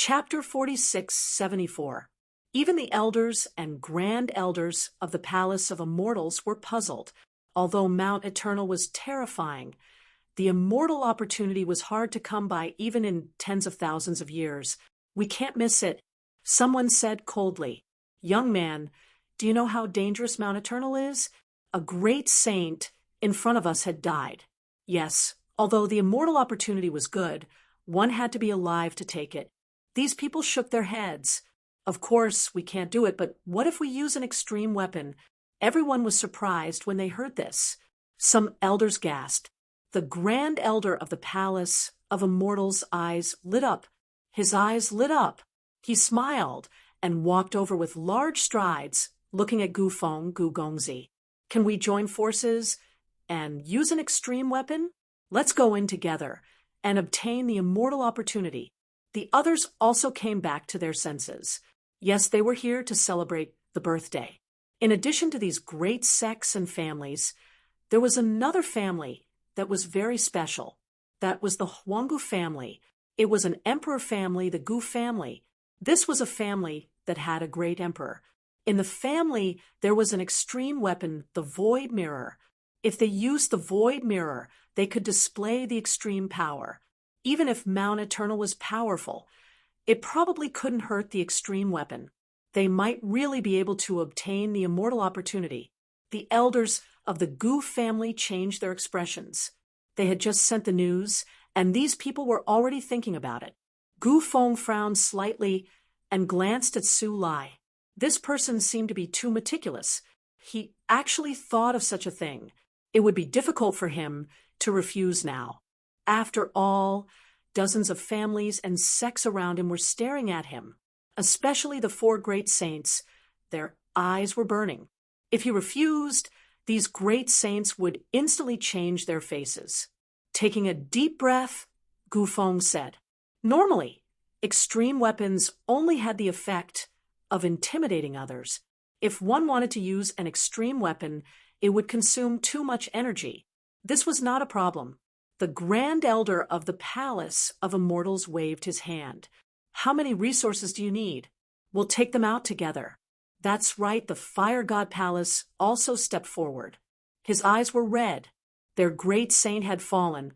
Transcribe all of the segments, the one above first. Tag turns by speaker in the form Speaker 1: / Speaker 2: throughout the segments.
Speaker 1: Chapter 4674. Even the elders and grand elders of the Palace of Immortals were puzzled. Although Mount Eternal was terrifying, the immortal opportunity was hard to come by even in tens of thousands of years. "We can't miss it," someone said coldly. "Young man, do you know how dangerous Mount Eternal is? A great saint in front of us had died." Yes, although the immortal opportunity was good, one had to be alive to take it. These people shook their heads. "Of course, we can't do it, but what if we use an extreme weapon?" Everyone was surprised when they heard this. Some elders gasped. The grand elder of the Palace of Immortals' eyes lit up. His eyes lit up. He smiled and walked over with large strides, looking at Gufeng Gugongzi. "Can we join forces and use an extreme weapon? Let's go in together and obtain the immortal opportunity." The others also came back to their senses. Yes, they were here to celebrate the birthday. In addition to these great sects and families, there was another family that was very special. That was the Huanggu family. It was an emperor family, the Gu family. This was a family that had a great emperor. In the family, there was an extreme weapon, the Void Mirror. If they used the Void Mirror, they could display the extreme power. Even if Mount Eternal was powerful, it probably couldn't hurt the extreme weapon. They might really be able to obtain the immortal opportunity. The elders of the Gu family changed their expressions. They had just sent the news, and these people were already thinking about it. Gu Feng frowned slightly and glanced at Su Lai. This person seemed to be too meticulous. He actually thought of such a thing. It would be difficult for him to refuse now. After all, dozens of families and sects around him were staring at him, especially the four great saints. Their eyes were burning. If he refused, these great saints would instantly change their faces. Taking a deep breath, Gufeng said, "Normally, extreme weapons only had the effect of intimidating others. If one wanted to use an extreme weapon, it would consume too much energy. This was not a problem." The grand elder of the Palace of Immortals waved his hand. "How many resources do you need? We'll take them out together." That's right, the Fire God Palace also stepped forward. His eyes were red. Their great saint had fallen,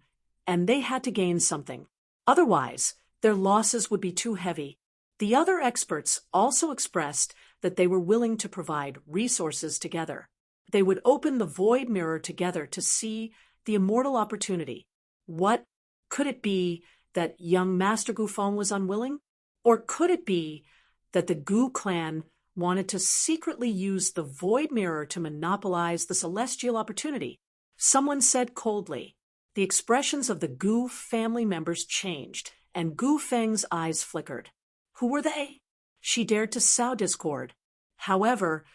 Speaker 1: and they had to gain something. Otherwise, their losses would be too heavy. The other experts also expressed that they were willing to provide resources together. They would open the Void Mirror together to see the immortal opportunity. What could it be that young Master Gufeng was unwilling? Or could it be that the Gu clan wanted to secretly use the Void Mirror to monopolize the celestial opportunity? Someone said coldly. The expressions of the Gu family members changed, and Gu Feng's eyes flickered. Who were they? She dared to sow discord. However,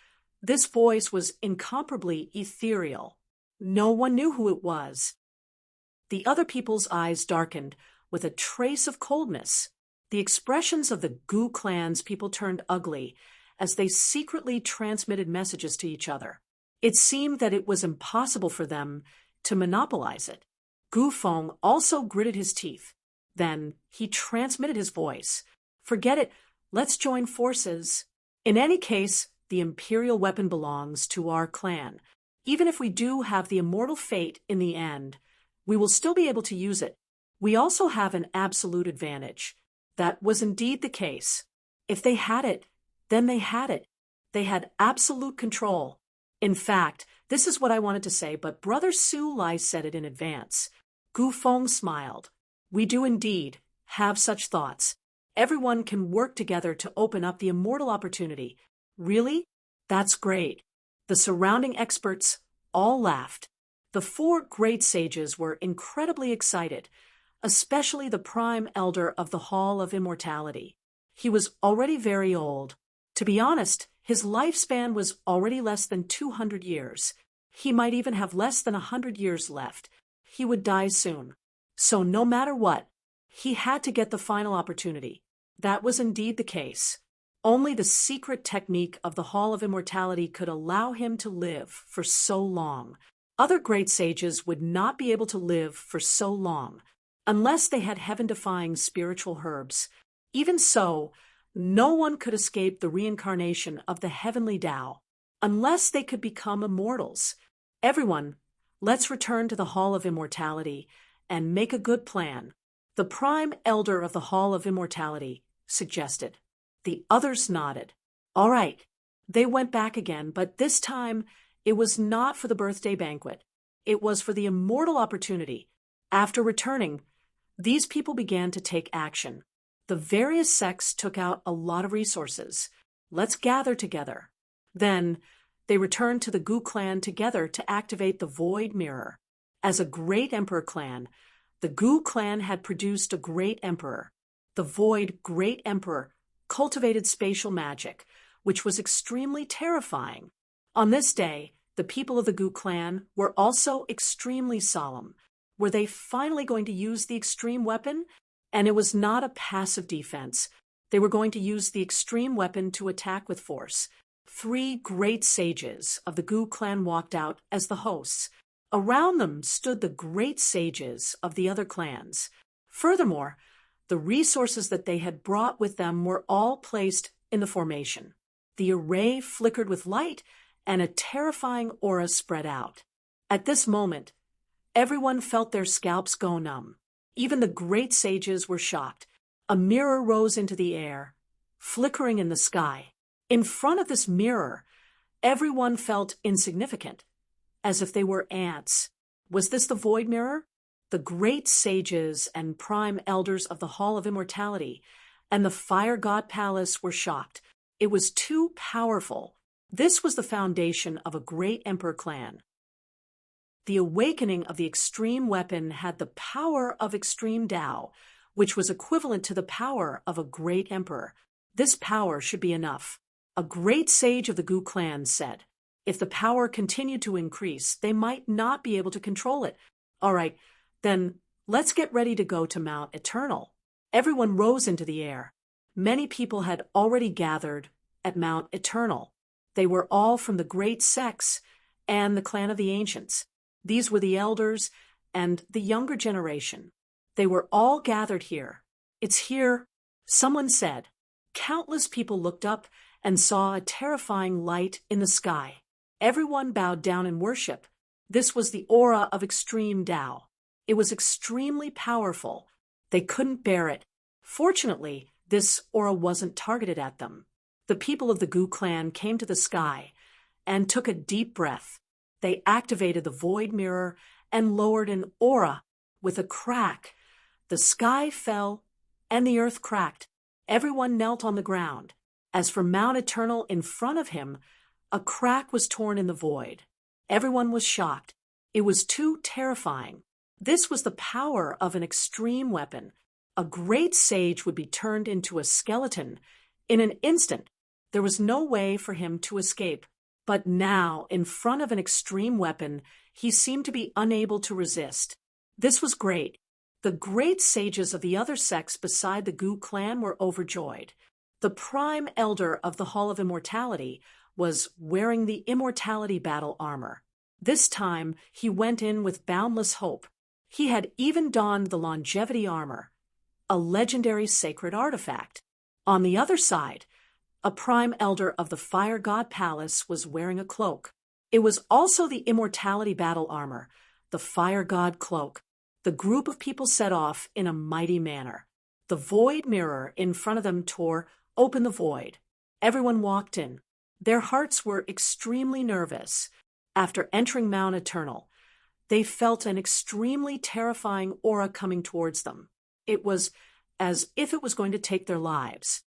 Speaker 1: this voice was incomparably ethereal. No one knew who it was. The other people's eyes darkened with a trace of coldness. The expressions of the Gu clan's people turned ugly as they secretly transmitted messages to each other. It seemed that it was impossible for them to monopolize it. Gufeng also gritted his teeth. Then he transmitted his voice. "Forget it. Let's join forces. In any case, the imperial weapon belongs to our clan. Even if we do have the immortal fate in the end, we will still be able to use it. We also have an absolute advantage." That was indeed the case. If they had it, then they had it. They had absolute control. In fact, this is what I wanted to say, but Brother Su Lai said it in advance. Gufeng smiled. "We do indeed have such thoughts. Everyone can work together to open up the immortal opportunity." "Really? That's great." The surrounding experts all laughed. The four great sages were incredibly excited, especially the prime elder of the Hall of Immortality. He was already very old. To be honest, his lifespan was already less than 200 years. He might even have less than 100 years left. He would die soon. So no matter what, he had to get the final opportunity. That was indeed the case. Only the secret technique of the Hall of Immortality could allow him to live for so long. Other great sages would not be able to live for so long unless they had heaven-defying spiritual herbs. Even so, no one could escape the reincarnation of the heavenly Tao unless they could become immortals. Everyone, let's return to the Hall of Immortality and make a good plan. The prime elder of the Hall of Immortality suggested. The others nodded. All right. They went back again, but this time it was not for the birthday banquet. It was for the immortal opportunity. After returning, these people began to take action. The various sects took out a lot of resources. Let's gather together. Then they returned to the Gu clan together to activate the Void Mirror. As a great emperor clan, the Gu clan had produced a great emperor. The Void Great Emperor cultivated spatial magic, which was extremely terrifying. On this day, the people of the Gu clan were also extremely solemn. Were they finally going to use the extreme weapon? And it was not a passive defense. They were going to use the extreme weapon to attack with force. 3 great sages of the Gu clan walked out as the hosts. Around them stood the great sages of the other clans. Furthermore, the resources that they had brought with them were all placed in the formation. The array flickered with light, and a terrifying aura spread out. At this moment, everyone felt their scalps go numb. Even the great sages were shocked. A mirror rose into the air, flickering in the sky. In front of this mirror, everyone felt insignificant, as if they were ants. Was this the Void Mirror? The great sages and prime elders of the Hall of Immortality and the Fire God Palace were shocked. It was too powerful. This was the foundation of a great emperor clan. The awakening of the extreme weapon had the power of extreme Tao, which was equivalent to the power of a great emperor. This power should be enough. A great sage of the Gu clan said, if the power continued to increase, they might not be able to control it. All right, then let's get ready to go to Mount Eternal. Everyone rose into the air. Many people had already gathered at Mount Eternal. They were all from the great sects and the clan of the ancients. These were the elders and the younger generation. They were all gathered here. It's here, someone said. Countless people looked up and saw a terrifying light in the sky. Everyone bowed down in worship. This was the aura of extreme Tao. It was extremely powerful. They couldn't bear it. Fortunately, this aura wasn't targeted at them. The people of the Gu clan came to the sky and took a deep breath. They activated the Void Mirror and lowered an aura with a crack. The sky fell and the earth cracked. Everyone knelt on the ground. As for Mount Eternal in front of him, a crack was torn in the void. Everyone was shocked. It was too terrifying. This was the power of an extreme weapon. A great sage would be turned into a skeleton in an instant. There was no way for him to escape. But now, in front of an extreme weapon, he seemed to be unable to resist. This was great. The great sages of the other sects beside the Gu clan were overjoyed. The prime elder of the Hall of Immortality was wearing the immortality battle armor. This time, he went in with boundless hope. He had even donned the longevity armor, a legendary sacred artifact. On the other side, a prime elder of the Fire God Palace was wearing a cloak. It was also the immortality battle armor, the Fire God cloak. The group of people set off in a mighty manner. The void mirror in front of them tore open the void. Everyone walked in. Their hearts were extremely nervous. After entering Mount Eternal, they felt an extremely terrifying aura coming towards them. It was as if it was going to take their lives.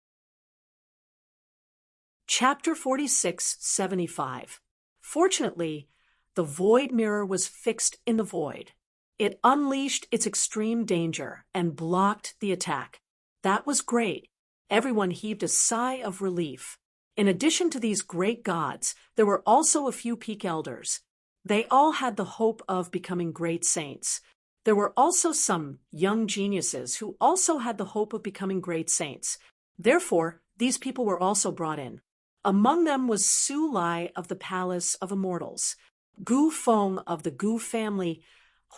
Speaker 1: Chapter 4675. Fortunately, the void mirror was fixed in the void. It unleashed its extreme danger and blocked the attack. That was great. Everyone heaved a sigh of relief. In addition to these great gods, there were also a few peak elders. They all had the hope of becoming great saints. There were also some young geniuses who also had the hope of becoming great saints. Therefore, these people were also brought in. Among them was Su Lai of the Palace of Immortals, Gu Feng of the Gu family,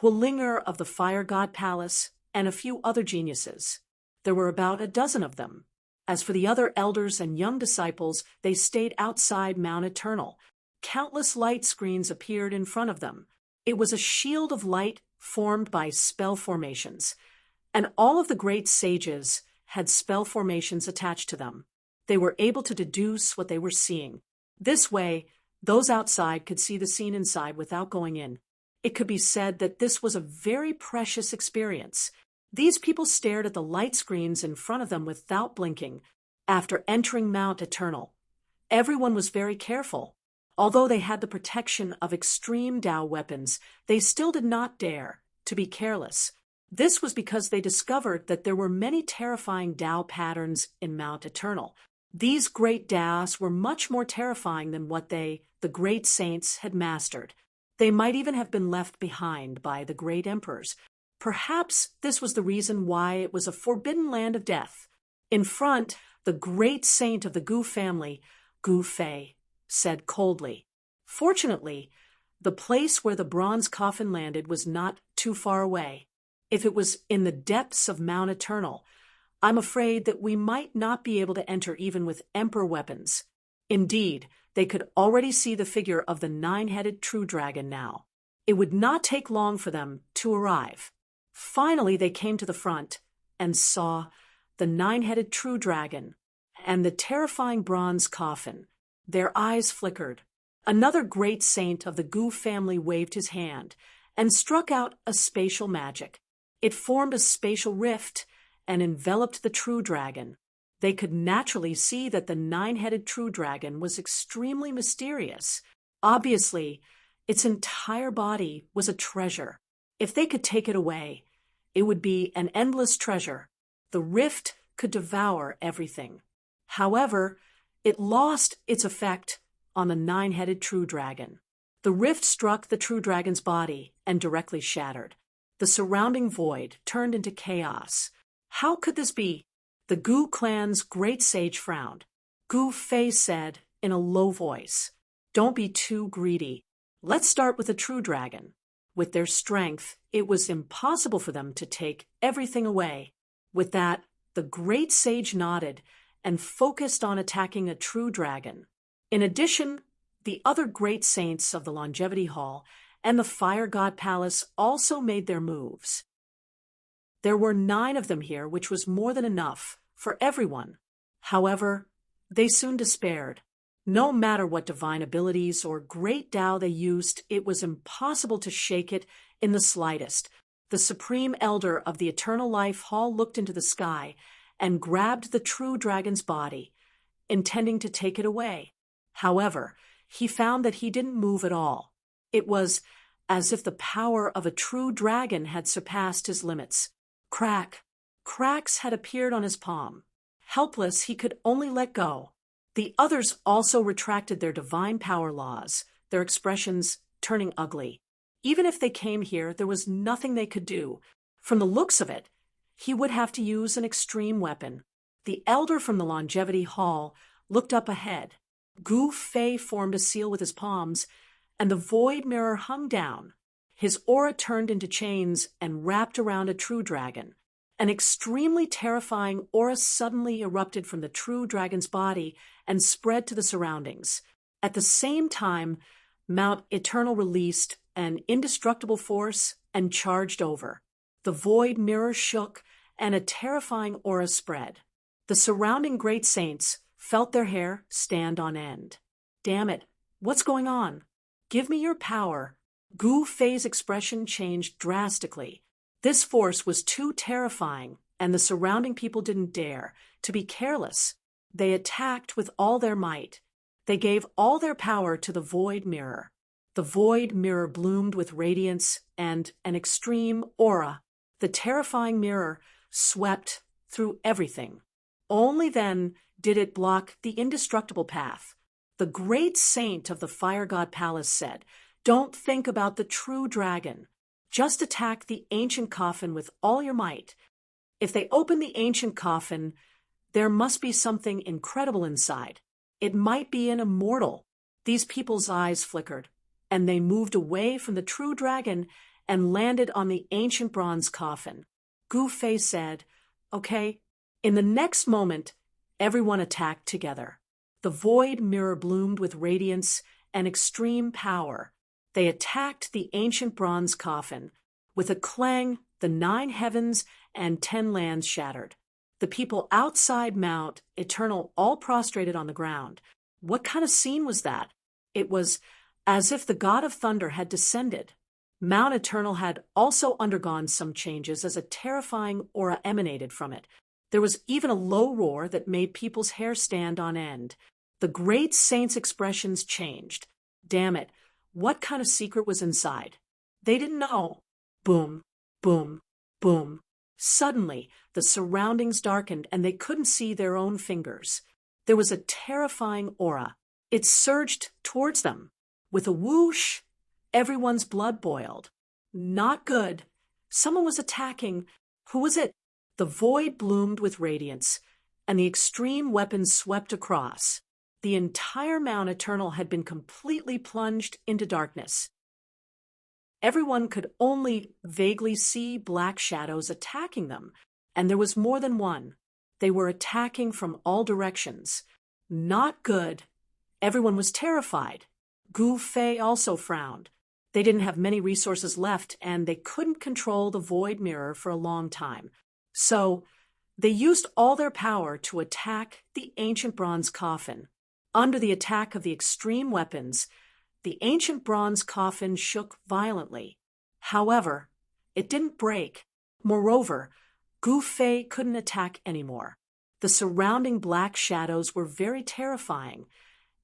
Speaker 1: Huilinger of the Fire God Palace, and a few other geniuses. There were about a dozen of them. As for the other elders and young disciples, they stayed outside Mount Eternal. Countless light screens appeared in front of them. It was a shield of light formed by spell formations, and all of the great sages had spell formations attached to them. They were able to deduce what they were seeing. This way, those outside could see the scene inside without going in. It could be said that this was a very precious experience. These people stared at the light screens in front of them without blinking. After entering Mount Eternal, everyone was very careful. Although they had the protection of extreme Tao weapons, they still did not dare to be careless. This was because they discovered that there were many terrifying Tao patterns in Mount Eternal. These great Taos were much more terrifying than what they, the great saints, had mastered. They might even have been left behind by the great emperors. Perhaps this was the reason why it was a forbidden land of death. In front, the great saint of the Gu family, Gu Fei, said coldly. Fortunately, the place where the bronze coffin landed was not too far away. If it was in the depths of Mount Eternal, I'm afraid that we might not be able to enter even with emperor weapons. Indeed, they could already see the figure of the nine-headed true dragon now. It would not take long for them to arrive. Finally, they came to the front and saw the nine-headed true dragon and the terrifying bronze coffin. Their eyes flickered. Another great saint of the Gu family waved his hand and struck out a spatial magic. It formed a spatial rift and enveloped the true dragon. They could naturally see that the nine-headed true dragon was extremely mysterious. Obviously, its entire body was a treasure. If they could take it away, it would be an endless treasure. The rift could devour everything. However, it lost its effect on the nine-headed true dragon. The rift struck the true dragon's body and directly shattered. The surrounding void turned into chaos. How could this be? The Gu clan's great sage frowned. Gu Fei said in a low voice, "Don't be too greedy. Let's start with the true dragon." With their strength, it was impossible for them to take everything away. With that, the great sage nodded and focused on attacking a true dragon. In addition, the other great saints of the Longevity Hall and the Fire God Palace also made their moves. There were 9 of them here, which was more than enough for everyone. However, they soon despaired. No matter what divine abilities or great Tao they used, it was impossible to shake it in the slightest. The Supreme Elder of the Eternal Life Hall looked into the sky and grabbed the true dragon's body, intending to take it away. However, he found that he didn't move at all. It was as if the power of a true dragon had surpassed his limits. Cracks had appeared on his palm. Helpless, he could only let go. The others also retracted their divine power laws, their expressions turning ugly. Even if they came here, there was nothing they could do. From the looks of it, he would have to use an extreme weapon. The elder from the Longevity Hall looked up ahead. Gu Fei formed a seal with his palms, and the void mirror hung down. His aura turned into chains and wrapped around a true dragon. An extremely terrifying aura suddenly erupted from the true dragon's body and spread to the surroundings. At the same time, Mount Eternal released an indestructible force and charged over. The void mirror shook, and a terrifying aura spread. The surrounding great saints felt their hair stand on end. "Damn it, what's going on? Give me your power." Gu Fei's expression changed drastically. This force was too terrifying, and the surrounding people didn't dare to be careless. They attacked with all their might. They gave all their power to the void mirror. The void mirror bloomed with radiance and an extreme aura. The terrifying mirror swept through everything. Only then did it block the indestructible path. The great saint of the Fire God Palace said, "Don't think about the true dragon. Just attack the ancient coffin with all your might. If they open the ancient coffin, there must be something incredible inside. It might be an immortal." These people's eyes flickered, and they moved away from the true dragon and landed on the ancient bronze coffin. Gu Fei said, "Okay, In the next moment, everyone attacked together. The void mirror bloomed with radiance and extreme power. They attacked the ancient bronze coffin. With a clang, the 9 heavens and 10 lands shattered. The people outside Mount Eternal all prostrated on the ground. What kind of scene was that? It was as if the god of thunder had descended. Mount Eternal had also undergone some changes as a terrifying aura emanated from it. There was even a low roar that made people's hair stand on end. The great saint's expressions changed. Damn it, what kind of secret was inside? They didn't know. Boom, boom, boom. Suddenly, the surroundings darkened and they couldn't see their own fingers. There was a terrifying aura. It surged towards them. With a whoosh, everyone's blood boiled. Not good. Someone was attacking. Who was it? The void bloomed with radiance, and the extreme weapons swept across. The entire Mount Eternal had been completely plunged into darkness. Everyone could only vaguely see black shadows attacking them, and there was more than one. They were attacking from all directions. Not good. Everyone was terrified. Gu Fei also frowned. They didn't have many resources left, and they couldn't control the void mirror for a long time. So, they used all their power to attack the ancient bronze coffin. Under the attack of the extreme weapons, the ancient bronze coffin shook violently. However, it didn't break. Moreover, Gu Fei couldn't attack anymore. The surrounding black shadows were very terrifying,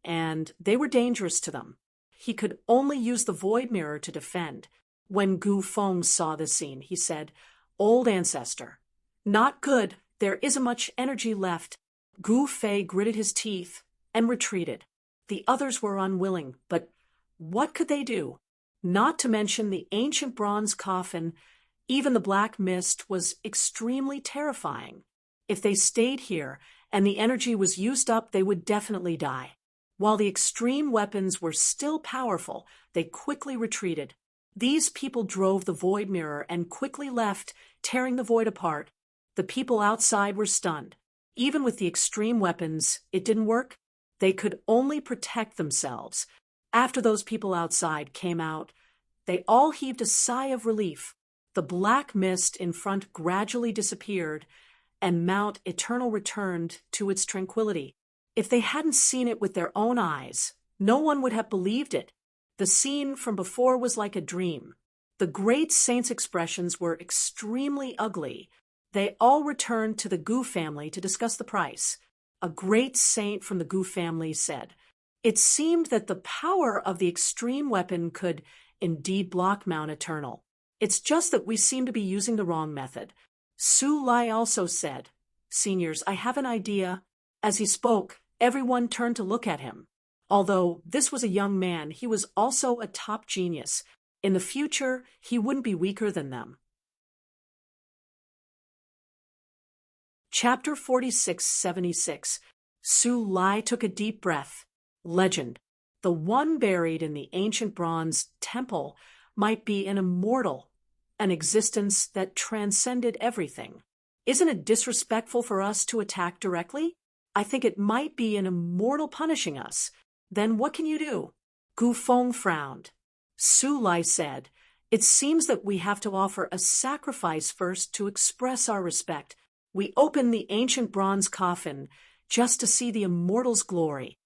Speaker 1: and they were dangerous to them. He could only use the void mirror to defend. When Gu Feng saw this scene, he said, "Old ancestor, not good. There isn't much energy left." Gu Fei gritted his teeth and retreated. The others were unwilling, but what could they do? Not to mention the ancient bronze coffin, even the black mist was extremely terrifying. If they stayed here and the energy was used up, they would definitely die. While the extreme weapons were still powerful, they quickly retreated. These people drove the void mirror and quickly left, tearing the void apart. The people outside were stunned. Even with the extreme weapons, it didn't work. They could only protect themselves. After those people outside came out, they all heaved a sigh of relief. The black mist in front gradually disappeared, and Mount Eternal returned to its tranquility. If they hadn't seen it with their own eyes, no one would have believed it. The scene from before was like a dream. The great saint's expressions were extremely ugly. They all returned to the Gu family to discuss the price. A great saint from the Gu family said, "It seemed that the power of the extreme weapon could indeed block Mount Eternal. It's just that we seem to be using the wrong method." Su Lai also said, "Seniors, I have an idea." As he spoke, everyone turned to look at him. Although this was a young man, he was also a top genius. In the future, he wouldn't be weaker than them. Chapter 4676. Su Lai took a deep breath. Legend. The one buried in the ancient bronze temple might be an immortal, an existence that transcended everything. Isn't it disrespectful for us to attack directly? I think it might be an immortal punishing us. Then what can you do? Gu Feng frowned. Su Lai said, "It seems that we have to offer a sacrifice first to express our respect. We open the ancient bronze coffin just to see the immortal's glory."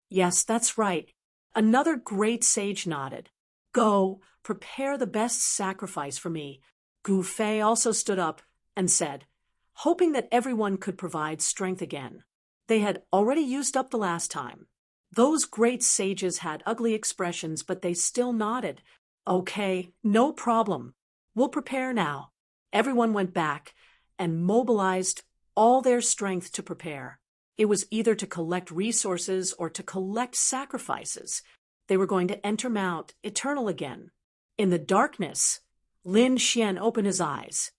Speaker 1: "Yes, that's right." Another great sage nodded. "Go, prepare the best sacrifice for me." Gu Fei also stood up and said, hoping that everyone could provide strength again. They had already used up the last time. Those great sages had ugly expressions, but they still nodded. "Okay, no problem. We'll prepare now." Everyone went back and mobilized all their strength to prepare. It was either to collect resources or to collect sacrifices. They were going to enter Mount Eternal again. In the darkness, Lin Xian opened his eyes.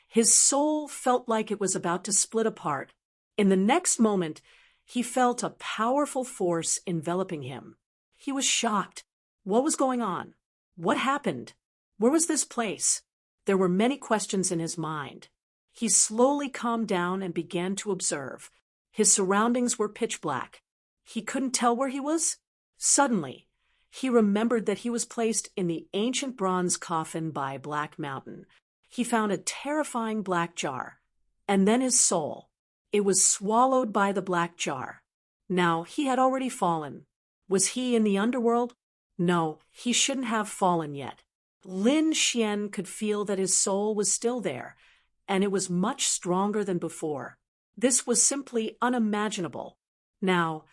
Speaker 1: His soul felt like it was about to split apart. In the next moment, he felt a powerful force enveloping him. He was shocked. What was going on? What happened? Where was this place? There were many questions in his mind. He slowly calmed down and began to observe. His surroundings were pitch black. He couldn't tell where he was. Suddenly, he remembered that he was placed in the ancient bronze coffin by Black Mountain. He found a terrifying black jar. And then his soul. It was swallowed by the black jar. Now, he had already fallen. Was he in the underworld? No, he shouldn't have fallen yet. Lin Xian could feel that his soul was still there, and it was much stronger than before. This was simply unimaginable. Now,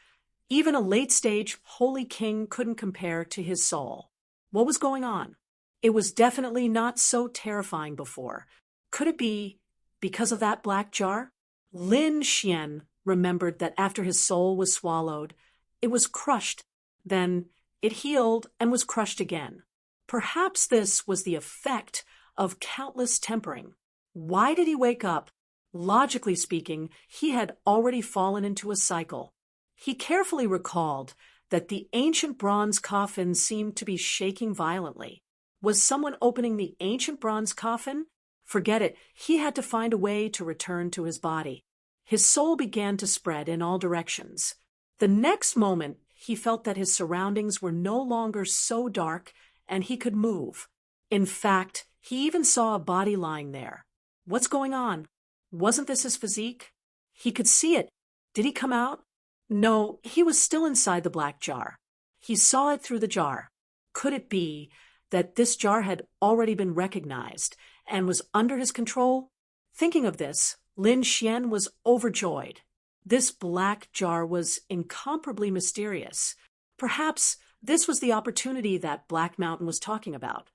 Speaker 1: even a late-stage holy king couldn't compare to his soul. What was going on? It was definitely not so terrifying before. Could it be because of that black jar? Lin Xian remembered that after his soul was swallowed, it was crushed. Then it healed and was crushed again. Perhaps this was the effect of countless tempering. Why did he wake up? Logically speaking, he had already fallen into a cycle. He carefully recalled that the ancient bronze coffin seemed to be shaking violently. Was someone opening the ancient bronze coffin? Forget it, he had to find a way to return to his body. His soul began to spread in all directions. The next moment, he felt that his surroundings were no longer so dark and he could move. In fact, he even saw a body lying there. What's going on? Wasn't this his physique? He could see it. Did he come out? No, he was still inside the black jar. He saw it through the jar. Could it be that this jar had already been recognized and was under his control? Thinking of this, Lin Xian was overjoyed. This black jar was incomparably mysterious. Perhaps this was the opportunity that Black Mountain was talking about.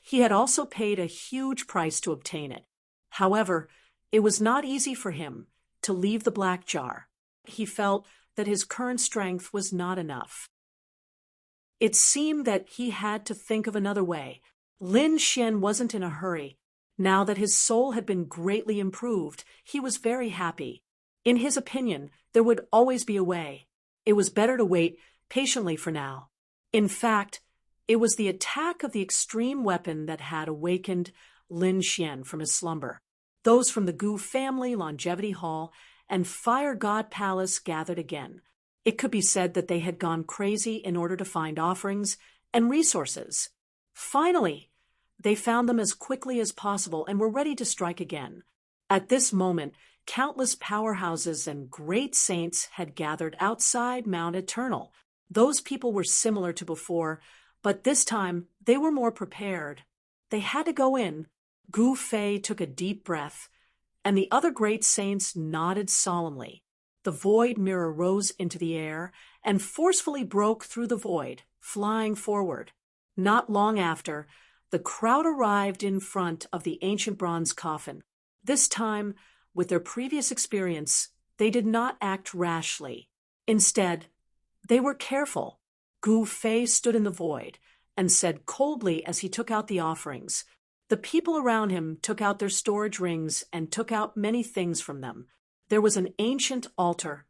Speaker 1: He had also paid a huge price to obtain it. However, it was not easy for him to leave the black jar. He felt that his current strength was not enough. It seemed that he had to think of another way. Lin Xian wasn't in a hurry. Now that his soul had been greatly improved, he was very happy. In his opinion, there would always be a way. It was better to wait patiently for now. In fact, it was the attack of the extreme weapon that had awakened Lin Xian from his slumber. Those from the Gu family, Longevity Hall, and Fire God Palace gathered again. It could be said that they had gone crazy in order to find offerings and resources. Finally, they found them as quickly as possible and were ready to strike again. At this moment, countless powerhouses and great saints had gathered outside Mount Eternal. Those people were similar to before, but this time they were more prepared. They had to go in. Gu Fei took a deep breath, and the other great saints nodded solemnly. The void mirror rose into the air and forcefully broke through the void, flying forward. Not long after, the crowd arrived in front of the ancient bronze coffin. This time, with their previous experience, they did not act rashly. Instead, they were careful. Gu Fei stood in the void and said coldly as he took out the offerings. The people around him took out their storage rings and took out many things from them. There was an ancient altar,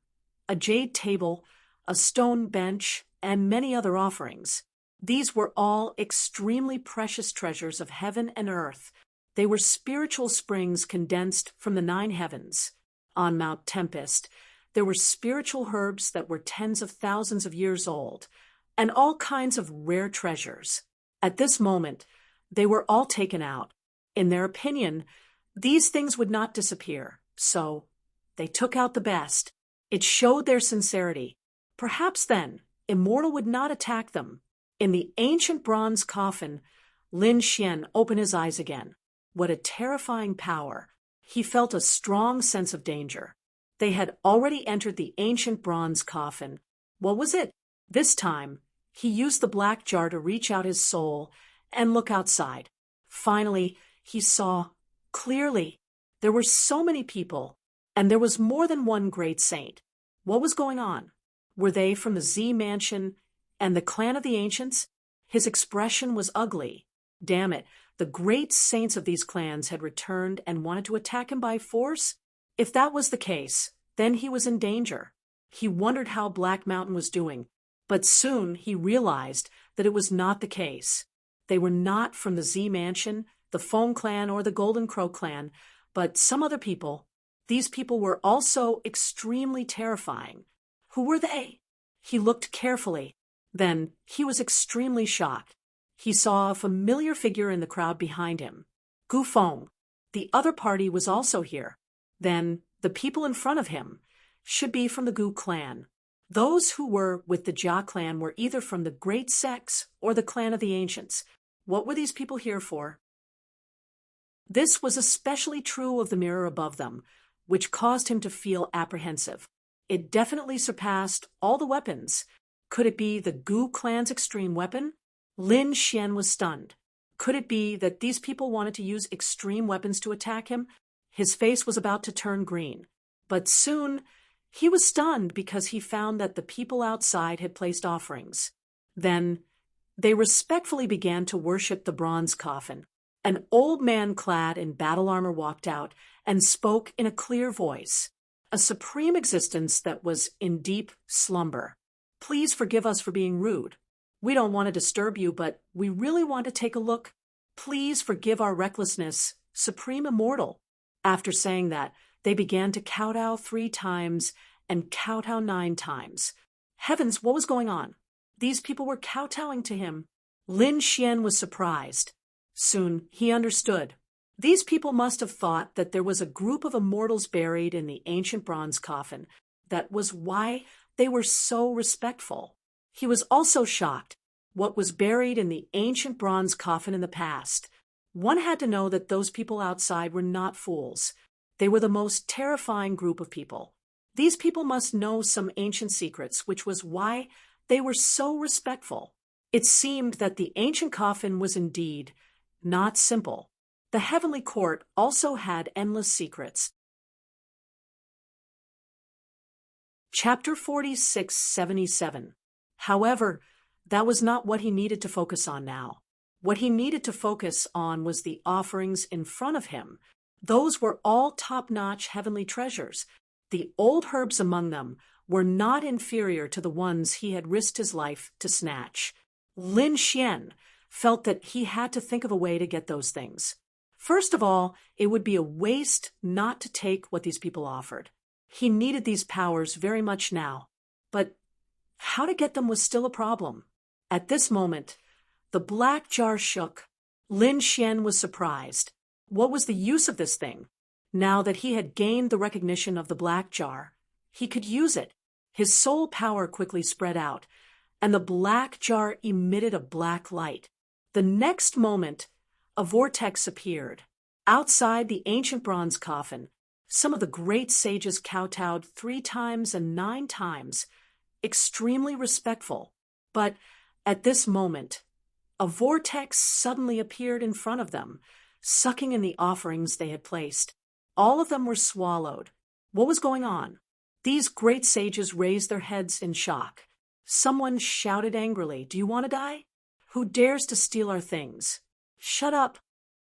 Speaker 1: a jade table, a stone bench, and many other offerings. These were all extremely precious treasures of heaven and earth. They were spiritual springs condensed from the 9 heavens. On Mount Tempest, there were spiritual herbs that were tens of thousands of years old, and all kinds of rare treasures. At this moment, they were all taken out. In their opinion, these things would not disappear, so they took out the best. It showed their sincerity. Perhaps then, Immortal would not attack them. In the ancient bronze coffin, Lin Xian opened his eyes again. What a terrifying power. He felt a strong sense of danger. They had already entered the ancient bronze coffin. What was it? This time, he used the black jar to reach out his soul and look outside. Finally, he saw clearly. There were so many people, and there was more than one great saint. What was going on? Were they from the Z Mansion and the clan of the ancients? His expression was ugly. Damn it, the great saints of these clans had returned and wanted to attack him by force? If that was the case, then he was in danger. He wondered how Black Mountain was doing, but soon he realized that it was not the case. They were not from the Z Mansion, the Feng clan, or the Golden Crow clan, But some other people, these people were also extremely terrifying. Who were they? He looked carefully. Then he was extremely shocked. He saw a familiar figure in the crowd behind him. Gu Feng. The other party was also here. Then the people in front of him should be from the Gu clan. Those who were with the Jia clan were either from the Great Sects or the clan of the Ancients. What were these people here for? This was especially true of the mirror above them, which caused him to feel apprehensive. It definitely surpassed all the weapons. Could it be the Gu clan's extreme weapon? Lin Xian was stunned. Could it be that these people wanted to use extreme weapons to attack him? His face was about to turn green. But soon, he was stunned because he found that the people outside had placed offerings. Then, they respectfully began to worship the bronze coffin. An old man clad in battle armor walked out and spoke in a clear voice. A supreme existence that was in deep slumber. Please forgive us for being rude. We don't want to disturb you, but we really want to take a look. Please forgive our recklessness, Supreme Immortal. After saying that, they began to kowtow 3 times and kowtow 9 times. Heavens, what was going on? These people were kowtowing to him. Lin Xian was surprised. Soon he understood. These people must have thought that there was a group of immortals buried in the ancient bronze coffin. That was why they were so respectful. He was also shocked. What was buried in the ancient bronze coffin in the past? One had to know that those people outside were not fools. They were the most terrifying group of people. These people must know some ancient secrets, which was why they were so respectful. It seemed that the ancient coffin was indeed not simple. The heavenly court also had endless secrets. Chapter 46-77. However, that was not what he needed to focus on now. What he needed to focus on was the offerings in front of him. Those were all top-notch heavenly treasures. The old herbs among them were not inferior to the ones he had risked his life to snatch. Lin Xian felt that he had to think of a way to get those things. First of all, it would be a waste not to take what these people offered. He needed these powers very much now, but how to get them was still a problem. At this moment, the black jar shook. Lin Xian was surprised. What was the use of this thing? Now that he had gained the recognition of the black jar, he could use it. His soul power quickly spread out, and the black jar emitted a black light. The next moment, a vortex appeared. Outside the ancient bronze coffin, some of the great sages kowtowed 3 times and 9 times, extremely respectful. But at this moment, a vortex suddenly appeared in front of them, sucking in the offerings they had placed. All of them were swallowed. What was going on? These great sages raised their heads in shock. Someone shouted angrily, "Do you want to die? Who dares to steal our things?" "Shut up."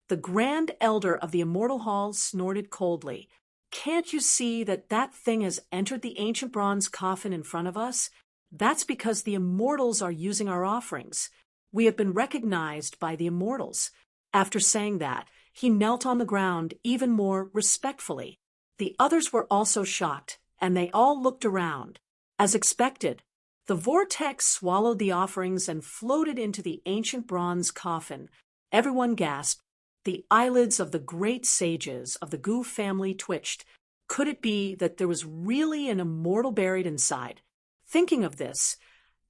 Speaker 1: The Grand Elder of the Immortal Hall snorted coldly. "Can't you see that that thing has entered the ancient bronze coffin in front of us? That's because the immortals are using our offerings. We have been recognized by the immortals." After saying that, he knelt on the ground even more respectfully. The others were also shocked, and they all looked around. As expected, the vortex swallowed the offerings and floated into the ancient bronze coffin. Everyone gasped. The eyelids of the great sages of the Gu family twitched. Could it be that there was really an immortal buried inside? Thinking of this,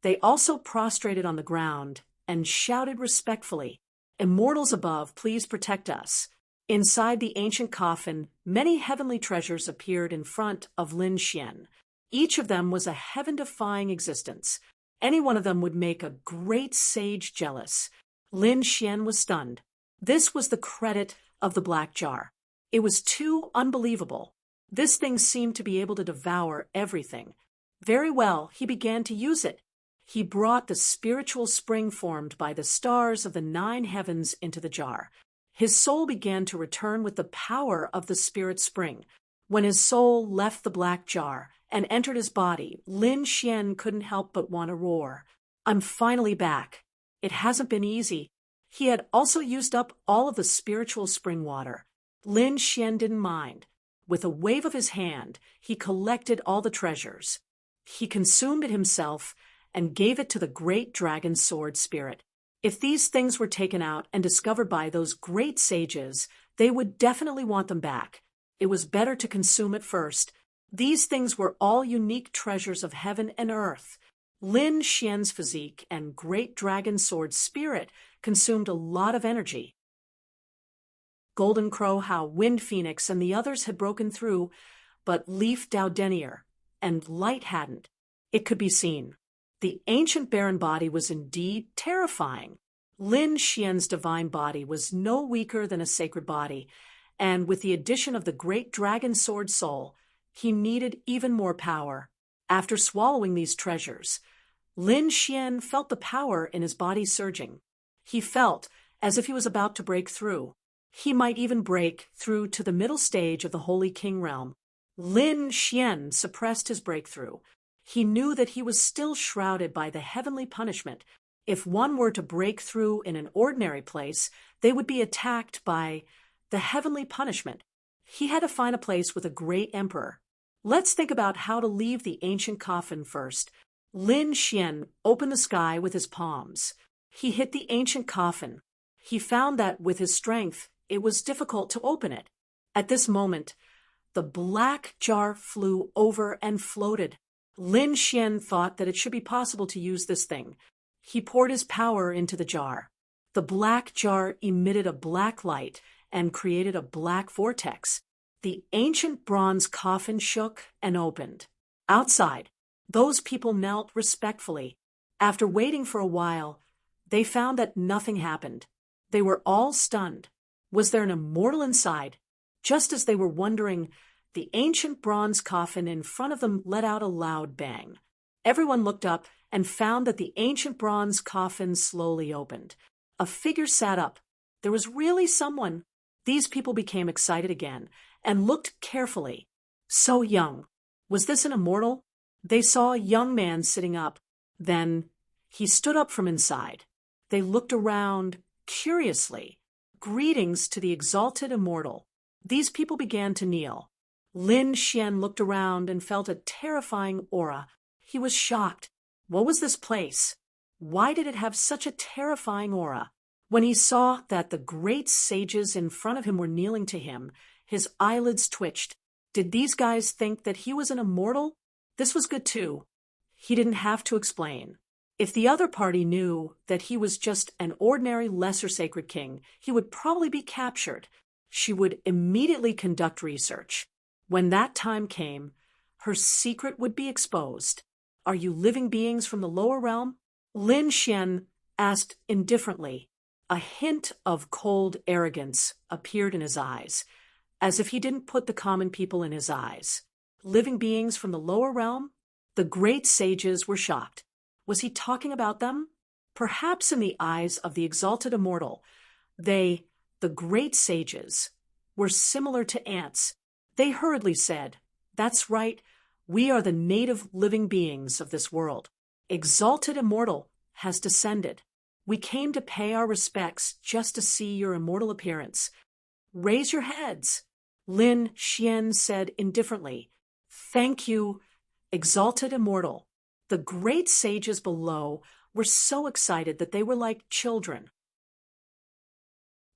Speaker 1: they also prostrated on the ground and shouted respectfully, "Immortals above, please protect us." Inside the ancient coffin, many heavenly treasures appeared in front of Lin Xian. Each of them was a heaven-defying existence. Any one of them would make a great sage jealous. Lin Xian was stunned. This was the credit of the black jar. It was too unbelievable. This thing seemed to be able to devour everything. Very well, he began to use it. He brought the spiritual spring formed by the stars of the 9 heavens into the jar. His soul began to return with the power of the spirit spring. When his soul left the black jar and entered his body, Lin Xian couldn't help but want to roar. "I'm finally back. It hasn't been easy." He had also used up all of the spiritual spring water. Lin Xian didn't mind. With a wave of his hand, he collected all the treasures. He consumed it himself and gave it to the great dragon sword spirit. If these things were taken out and discovered by those great sages, they would definitely want them back. It was better to consume it first. These things were all unique treasures of heaven and earth. Lin Xian's physique and great dragon sword spirit consumed a lot of energy. Golden Crow, How, Wind Phoenix, and the others had broken through, but Leaf Dowdenier and Light hadn't. It could be seen. The ancient barren body was indeed terrifying. Lin Xian's divine body was no weaker than a sacred body, and with the addition of the great dragon sword soul, he needed even more power. After swallowing these treasures, Lin Xian felt the power in his body surging. He felt as if he was about to break through. He might even break through to the middle stage of the Holy King realm. Lin Xian suppressed his breakthrough. He knew that he was still shrouded by the heavenly punishment. If one were to break through in an ordinary place, they would be attacked by the heavenly punishment. He had to find a place with a great emperor. Let's think about how to leave the ancient coffin first. Lin Xian opened the sky with his palms. He hit the ancient coffin. He found that with his strength, it was difficult to open it. At this moment, the black jar flew over and floated. Lin Xian thought that it should be possible to use this thing. He poured his power into the jar. The black jar emitted a black light and created a black vortex. The ancient bronze coffin shook and opened. Outside, those people knelt respectfully. After waiting for a while, they found that nothing happened. They were all stunned. Was there an immortal inside? Just as they were wondering, the ancient bronze coffin in front of them let out a loud bang. Everyone looked up and found that the ancient bronze coffin slowly opened. A figure sat up. There was really someone. These people became excited again and looked carefully. So young. Was this an immortal? They saw a young man sitting up. Then he stood up from inside. They looked around curiously. Greetings to the exalted immortal. These people began to kneel. Lin Xian looked around and felt a terrifying aura. He was shocked. What was this place? Why did it have such a terrifying aura? When he saw that the great sages in front of him were kneeling to him, his eyelids twitched. Did these guys think that he was an immortal? This was good too. He didn't have to explain. If the other party knew that he was just an ordinary lesser sacred king, he would probably be captured. She would immediately conduct research. When that time came, her secret would be exposed. Are you living beings from the lower realm? Lin Xian asked indifferently. A hint of cold arrogance appeared in his eyes, as if he didn't put the common people in his eyes. Living beings from the lower realm? The great sages were shocked. Was he talking about them? Perhaps in the eyes of the exalted immortal, they, the great sages, were similar to ants. They hurriedly said, "That's right, we are the native living beings of this world. Exalted immortal has descended. We came to pay our respects just to see your immortal appearance. Raise your heads." Lin Xian said indifferently, "Thank you, exalted immortal." The great sages below were so excited that they were like children.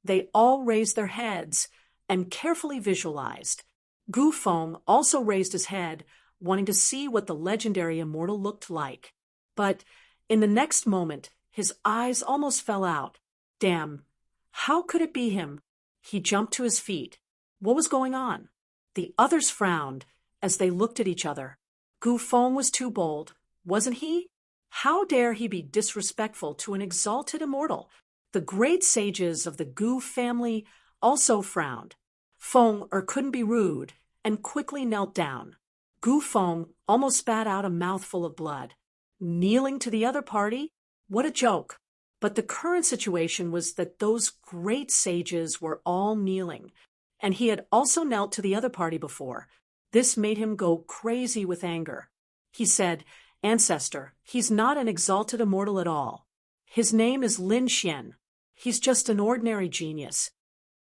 Speaker 1: They all raised their heads and carefully visualized. Gu Feng also raised his head, wanting to see what the legendary immortal looked like. But in the next moment, his eyes almost fell out. Damn, how could it be him? He jumped to his feet. What was going on? The others frowned as they looked at each other. Gu Feng was too bold, wasn't he? How dare he be disrespectful to an exalted immortal? The great sages of the Gu family also frowned. Feng couldn't be rude and quickly knelt down. Gu Feng almost spat out a mouthful of blood. Kneeling to the other party? What a joke. But the current situation was that those great sages were all kneeling, and he had also knelt to the other party before. This made him go crazy with anger. He said, "Ancestor, he's not an exalted immortal at all. His name is Lin Xian. He's just an ordinary genius."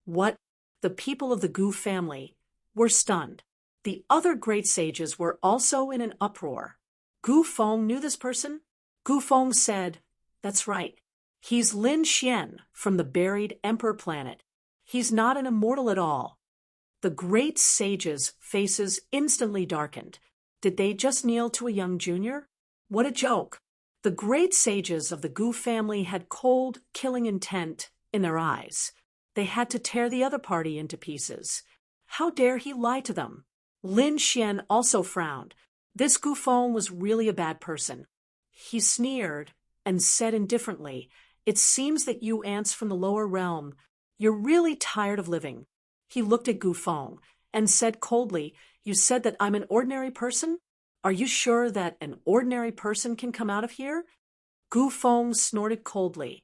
Speaker 1: What? The people of the Gu family were stunned. The other great sages were also in an uproar. Gu Feng knew this person? Gu Feng said, "That's right. He's Lin Xian from the buried Emperor planet. He's not an immortal at all." The great sages' faces instantly darkened. Did they just kneel to a young junior? What a joke! The great sages of the Gu family had cold, killing intent in their eyes. They had to tear the other party into pieces. How dare he lie to them? Lin Xian also frowned. This Gu Feng was really a bad person. He sneered and said indifferently, "It seems that you ants from the lower realm, you're really tired of living." He looked at Gu Feng and said coldly, "You said that I'm an ordinary person? Are you sure that an ordinary person can come out of here?" Gu Feng snorted coldly.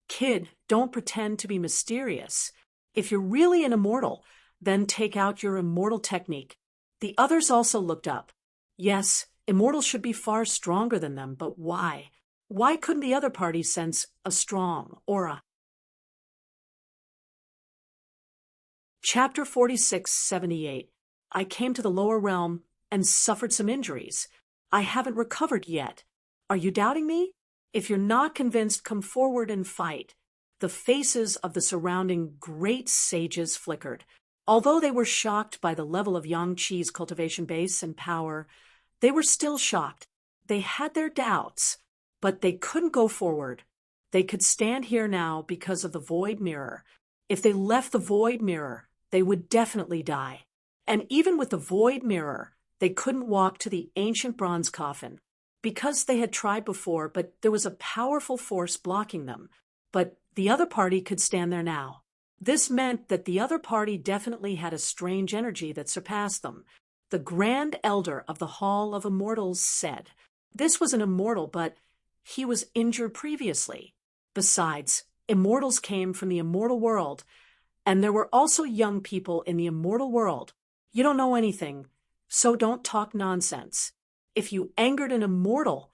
Speaker 1: "Kid, don't pretend to be mysterious. If you're really an immortal, then take out your immortal technique." The others also looked up. Yes, immortals should be far stronger than them, but why? Why couldn't the other party sense a strong aura? Chapter 4678. I came to the lower realm and suffered some injuries. I haven't recovered yet. Are you doubting me? If you're not convinced, come forward and fight. The faces of the surrounding great sages flickered. Although they were shocked by the level of Yang Qi's cultivation base and power, they were still shocked. They had their doubts, but they couldn't go forward. They could stand here now because of the void mirror. If they left the void mirror, they would definitely die. And even with the void mirror, they couldn't walk to the ancient bronze coffin. Because they had tried before, but there was a powerful force blocking them. But the other party could stand there now. This meant that the other party definitely had a strange energy that surpassed them. The Grand Elder of the Hall of Immortals said, "This was an immortal, but he was injured previously. Besides, immortals came from the immortal world, and there were also young people in the immortal world. You don't know anything, so don't talk nonsense. If you angered an immortal,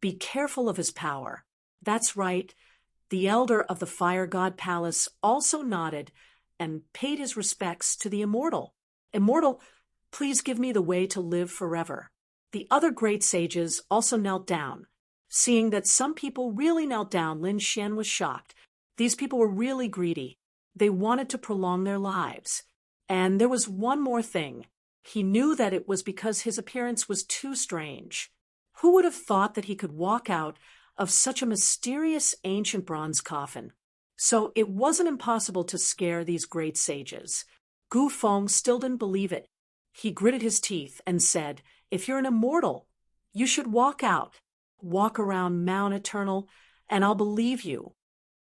Speaker 1: be careful of his power." That's right. The elder of the Fire God Palace also nodded and paid his respects to the immortal. "Immortal, please give me the way to live forever." The other great sages also knelt down. Seeing that some people really knelt down, Lin Xian was shocked. These people were really greedy. They wanted to prolong their lives. And there was one more thing. He knew that it was because his appearance was too strange. Who would have thought that he could walk out of such a mysterious ancient bronze coffin? So it wasn't impossible to scare these great sages. Gu Feng still didn't believe it. He gritted his teeth and said, "If you're an immortal, you should walk out. Walk around Mount Eternal, and I'll believe you."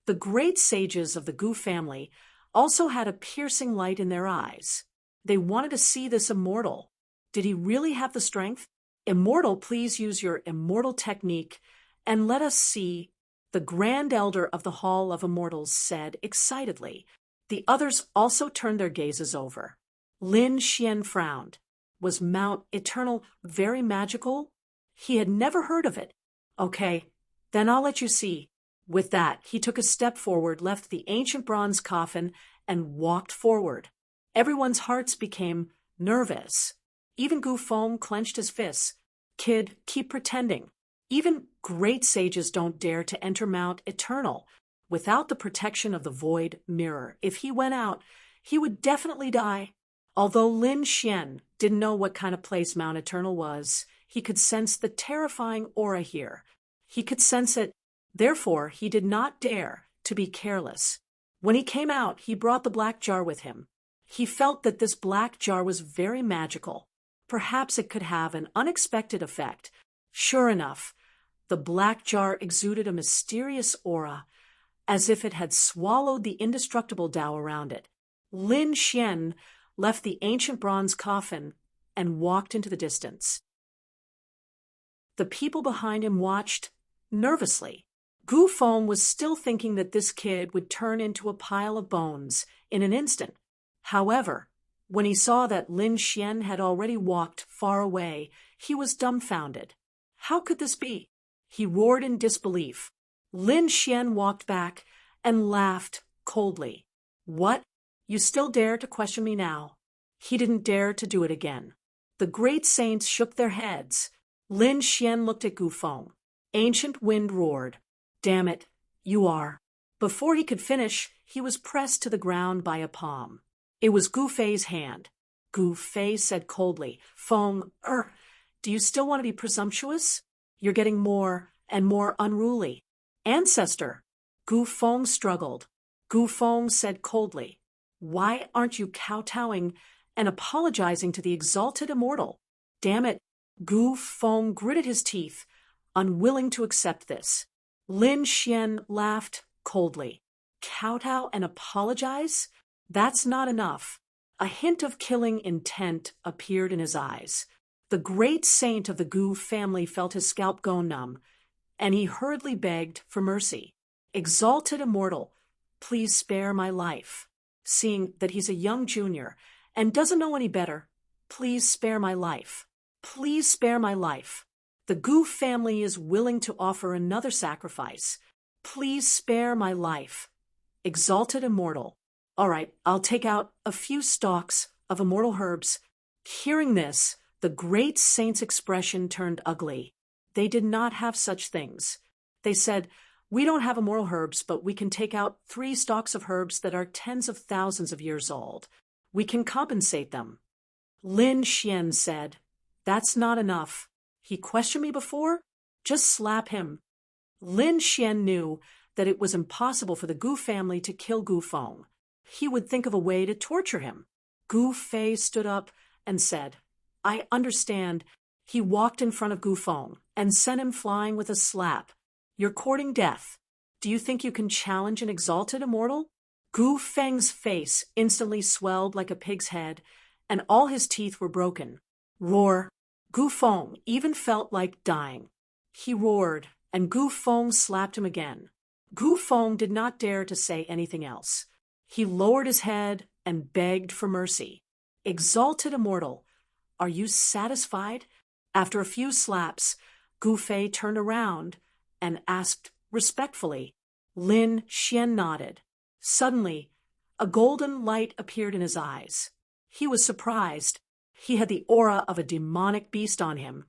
Speaker 1: The great sages of the Gu family also had a piercing light in their eyes. They wanted to see this immortal. Did he really have the strength? "Immortal, please use your immortal technique and let us see," the Grand Elder of the Hall of Immortals said excitedly. The others also turned their gazes over. Lin Xian frowned. Was Mount Eternal very magical? He had never heard of it. "Okay, then I'll let you see." With that, he took a step forward, left the ancient bronze coffin, and walked forward. Everyone's hearts became nervous. Even Gu Feng clenched his fists. "Kid, keep pretending." Even great sages don't dare to enter Mount Eternal without the protection of the void mirror. If he went out, he would definitely die. Although Lin Xian didn't know what kind of place Mount Eternal was, he could sense the terrifying aura here. He could sense it. Therefore, he did not dare to be careless. When he came out, he brought the black jar with him. He felt that this black jar was very magical. Perhaps it could have an unexpected effect. Sure enough, the black jar exuded a mysterious aura, as if it had swallowed the indestructible Tao around it. Lin Xian left the ancient bronze coffin and walked into the distance. The people behind him watched nervously. Gu Feng was still thinking that this kid would turn into a pile of bones in an instant. However, when he saw that Lin Xian had already walked far away, he was dumbfounded. How could this be? He roared in disbelief. Lin Xian walked back and laughed coldly. "What? You still dare to question me now? He didn't dare to do it again. The great saints shook their heads. Lin Xian looked at Gufeng. Ancient Wind roared. Damn it, you are. Before he could finish, he was pressed to the ground by a palm. It was Gu Fei's hand. Gu Fei said coldly, Feng, do you still want to be presumptuous? You're getting more and more unruly. Ancestor. Gu Feng struggled. Gu Feng said coldly, why aren't you kowtowing and apologizing to the exalted immortal? Damn it. Gu Feng gritted his teeth, unwilling to accept this. Lin Xian laughed coldly. Kowtow and apologize? That's not enough. A hint of killing intent appeared in his eyes. The great saint of the Gu family felt his scalp go numb, and he hurriedly begged for mercy. Exalted immortal, please spare my life. Seeing that he's a young junior and doesn't know any better, please spare my life. Please spare my life. The Gu family is willing to offer another sacrifice. Please spare my life. Exalted immortal. All right, I'll take out a few stalks of immortal herbs. Hearing this, the great saint's expression turned ugly. They did not have such things. They said, we don't have immortal herbs, but we can take out 3 stalks of herbs that are tens of thousands of years old. We can compensate them. Lin Xian said, that's not enough. He questioned me before? Just slap him. Lin Xian knew that it was impossible for the Gu family to kill Gufeng. He would think of a way to torture him. Gu Fei stood up and said, I understand. He walked in front of Gufeng and sent him flying with a slap. You're courting death. Do you think you can challenge an exalted immortal? Gu Feng's face instantly swelled like a pig's head, and all his teeth were broken. Roar. Gufeng even felt like dying. He roared, and Gufeng slapped him again. Gufeng did not dare to say anything else. He lowered his head and begged for mercy. Exalted immortal, are you satisfied? After a few slaps, Gu Fei turned around and asked respectfully. Lin Xian nodded. Suddenly, a golden light appeared in his eyes. He was surprised. He had the aura of a demonic beast on him,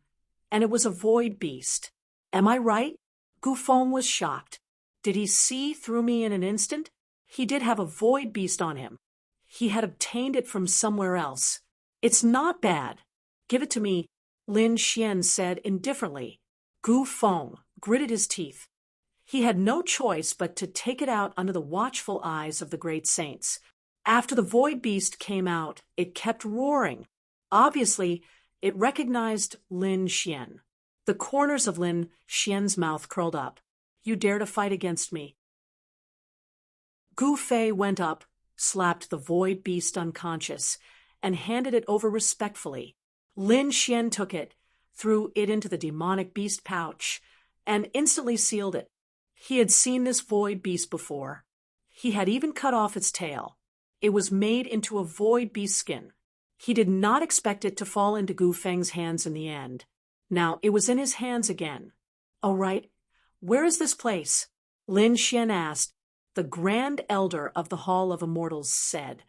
Speaker 1: and it was a void beast. Am I right? Gufeng was shocked. Did he see through me in an instant? He did have a void beast on him. He had obtained it from somewhere else. It's not bad. Give it to me, Lin Xian said indifferently. Gufeng gritted his teeth. He had no choice but to take it out under the watchful eyes of the great saints. After the void beast came out, it kept roaring. Obviously, it recognized Lin Xian. The corners of Lin Xian's mouth curled up. You dare to fight against me? Gu Fei went up, slapped the void beast unconscious, and handed it over respectfully. Lin Xian took it, threw it into the demonic beast pouch, and instantly sealed it. He had seen this void beast before. He had even cut off its tail. It was made into a void beast skin. He did not expect it to fall into Gu Feng's hands in the end. Now it was in his hands again. All right, where is this place? Lin Xian asked. The Grand Elder of the Hall of Immortals said,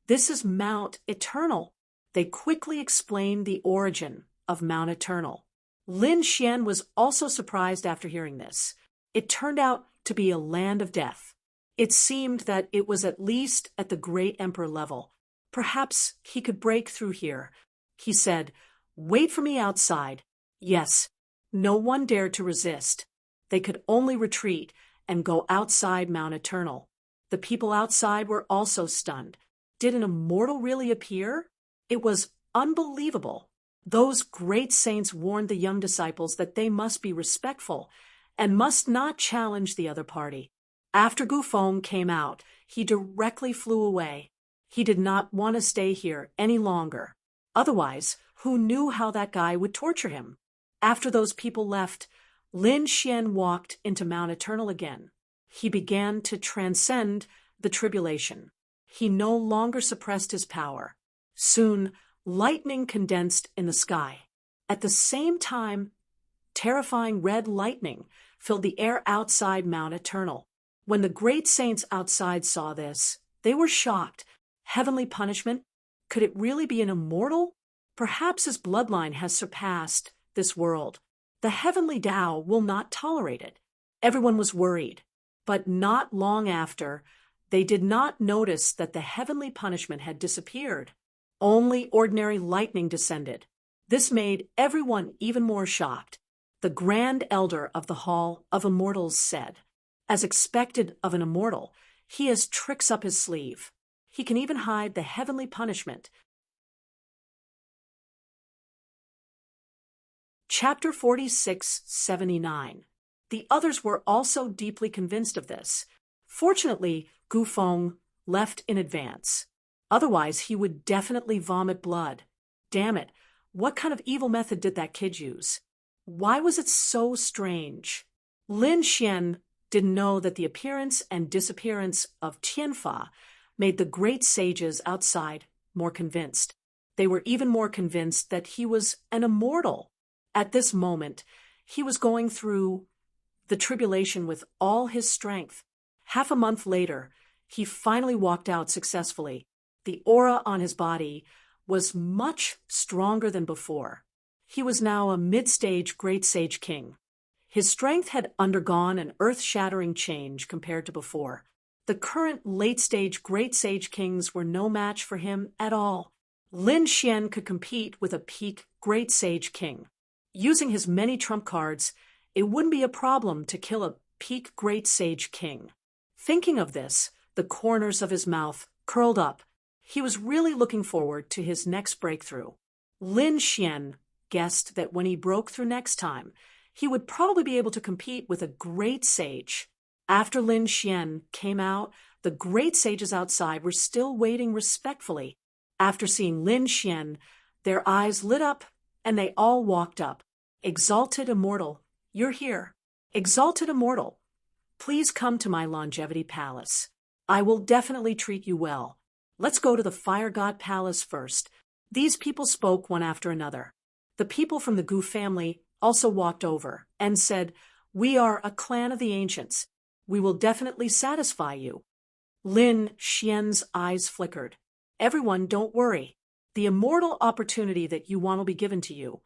Speaker 1: This is Mount Eternal. They quickly explained the origin of Mount Eternal. Lin Xian was also surprised after hearing this. It turned out to be a land of death. It seemed that it was at least at the great emperor level. Perhaps he could break through here. He said, Wait for me outside. Yes, no one dared to resist. They could only retreat and go outside Mount Eternal. The people outside were also stunned. Did an immortal really appear? It was unbelievable. Those great saints warned the young disciples that they must be respectful and must not challenge the other party. After Gufeng came out, he directly flew away. He did not want to stay here any longer. Otherwise, who knew how that guy would torture him? After those people left, Lin Xian walked into Mount Eternal again. He began to transcend the tribulation. He no longer suppressed his power. Soon, lightning condensed in the sky. At the same time, terrifying red lightning filled the air outside Mount Eternal. When the great saints outside saw this, they were shocked Heavenly punishment? Could it really be an immortal? Perhaps his bloodline has surpassed this world. The heavenly Tao will not tolerate it. Everyone was worried. But not long after, they did not notice that the heavenly punishment had disappeared. Only ordinary lightning descended. This made everyone even more shocked. The Grand Elder of the Hall of Immortals said, as expected of an immortal, he has tricks up his sleeve. He can even hide the heavenly punishment. Chapter 46-79. The others were also deeply convinced of this. Fortunately, Gu Feng left in advance. Otherwise, he would definitely vomit blood. Damn it, what kind of evil method did that kid use? Why was it so strange? Lin Xian didn't know that the appearance and disappearance of Tianfa made the great sages outside more convinced. They were even more convinced that he was an immortal. At this moment, he was going through the tribulation with all his strength. Half a month later, he finally walked out successfully. The aura on his body was much stronger than before. He was now a mid-stage great sage king. His strength had undergone an earth-shattering change compared to before. The current late-stage great sage kings were no match for him at all. Lin Xian could compete with a peak great sage king. Using his many trump cards, it wouldn't be a problem to kill a peak great sage king. Thinking of this, the corners of his mouth curled up. He was really looking forward to his next breakthrough. Lin Xian guessed that when he broke through next time, he would probably be able to compete with a great sage. After Lin Xian came out, the great sages outside were still waiting respectfully. After seeing Lin Xian, their eyes lit up and they all walked up. Exalted Immortal, you're here. Exalted Immortal, please come to my longevity palace. I will definitely treat you well. Let's go to the Fire God Palace first. These people spoke one after another. The people from the Gu family also walked over and said, "We are a clan of the ancients. We will definitely satisfy you." Lin Xian's eyes flickered. "Everyone, don't worry. The immortal opportunity that you want will be given to you."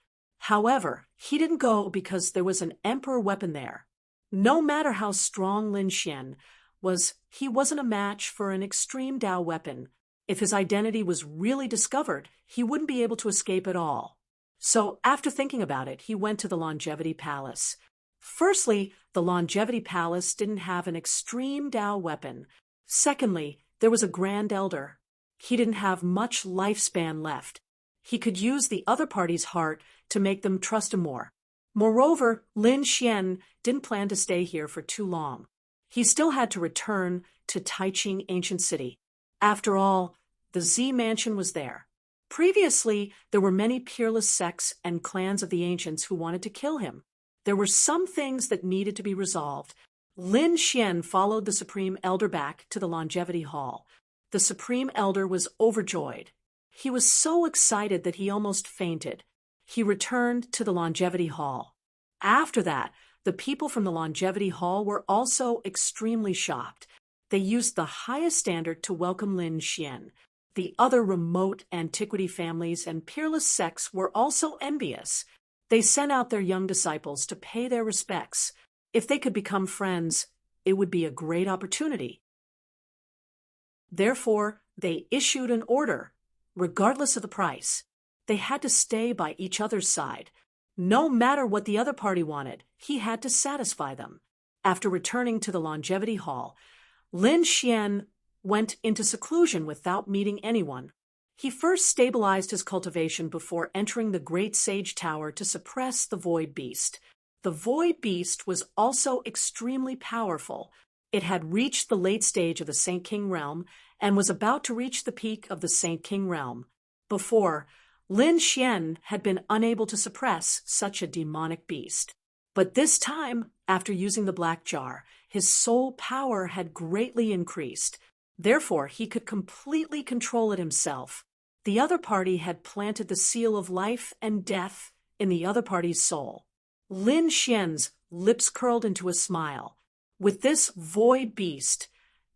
Speaker 1: However, he didn't go because there was an emperor weapon there. No matter how strong Lin Xian was, he wasn't a match for an extreme Dao weapon. If his identity was really discovered, he wouldn't be able to escape at all. So after thinking about it, he went to the Longevity Palace. Firstly, the Longevity Palace didn't have an extreme Dao weapon. Secondly, there was a Grand Elder. He didn't have much lifespan left. He could use the other party's heart to make them trust him more. Moreover, Lin Xian didn't plan to stay here for too long. He still had to return to Taiching Ancient City. After all, the Z Mansion was there. Previously, there were many peerless sects and clans of the ancients who wanted to kill him. There were some things that needed to be resolved. Lin Xian followed the Supreme Elder back to the Longevity Hall. The Supreme Elder was overjoyed. He was so excited that he almost fainted. He returned to the Longevity Hall. After that, the people from the Longevity Hall were also extremely shocked. They used the highest standard to welcome Lin Xian. The other remote antiquity families and peerless sects were also envious. They sent out their young disciples to pay their respects. If they could become friends, it would be a great opportunity. Therefore, they issued an order. Regardless of the price, they had to stay by each other's side. No matter what the other party wanted, he had to satisfy them. After returning to the Longevity Hall, Lin Xian went into seclusion without meeting anyone. He first stabilized his cultivation before entering the Great Sage Tower to suppress the Void Beast. The Void Beast was also extremely powerful. It had reached the late stage of the Saint King realm and was about to reach the peak of the Saint King realm. Before, Lin Xian had been unable to suppress such a demonic beast. But this time, after using the black jar, his soul power had greatly increased. Therefore, he could completely control it himself. The other party had planted the seal of life and death in the other party's soul. Lin Xian's lips curled into a smile. With this void beast,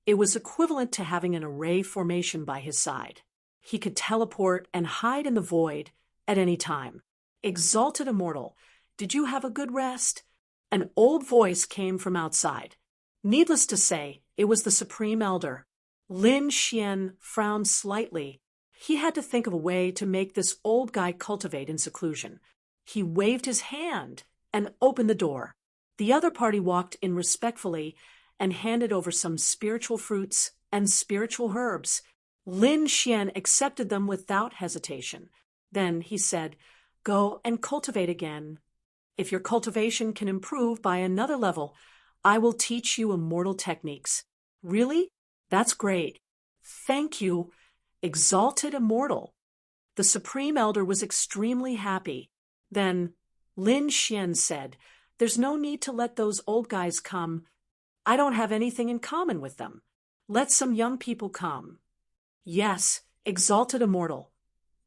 Speaker 1: It was equivalent to having an array formation by his side. He could teleport and hide in the void at any time. Exalted Immortal, did you have a good rest? An old voice came from outside. Needless to say, it was the Supreme Elder. Lin Xian frowned slightly. He had to think of a way to make this old guy cultivate in seclusion. He waved his hand and opened the door. The other party walked in respectfully and handed over some spiritual fruits and spiritual herbs. Lin Xian accepted them without hesitation. Then he said, "Go and cultivate again. If your cultivation can improve by another level, I will teach you immortal techniques." "Really? That's great. Thank you, Exalted Immortal." The Supreme Elder was extremely happy. Then Lin Xian said, "There's no need to let those old guys come. I don't have anything in common with them. Let some young people come." "Yes, Exalted Immortal.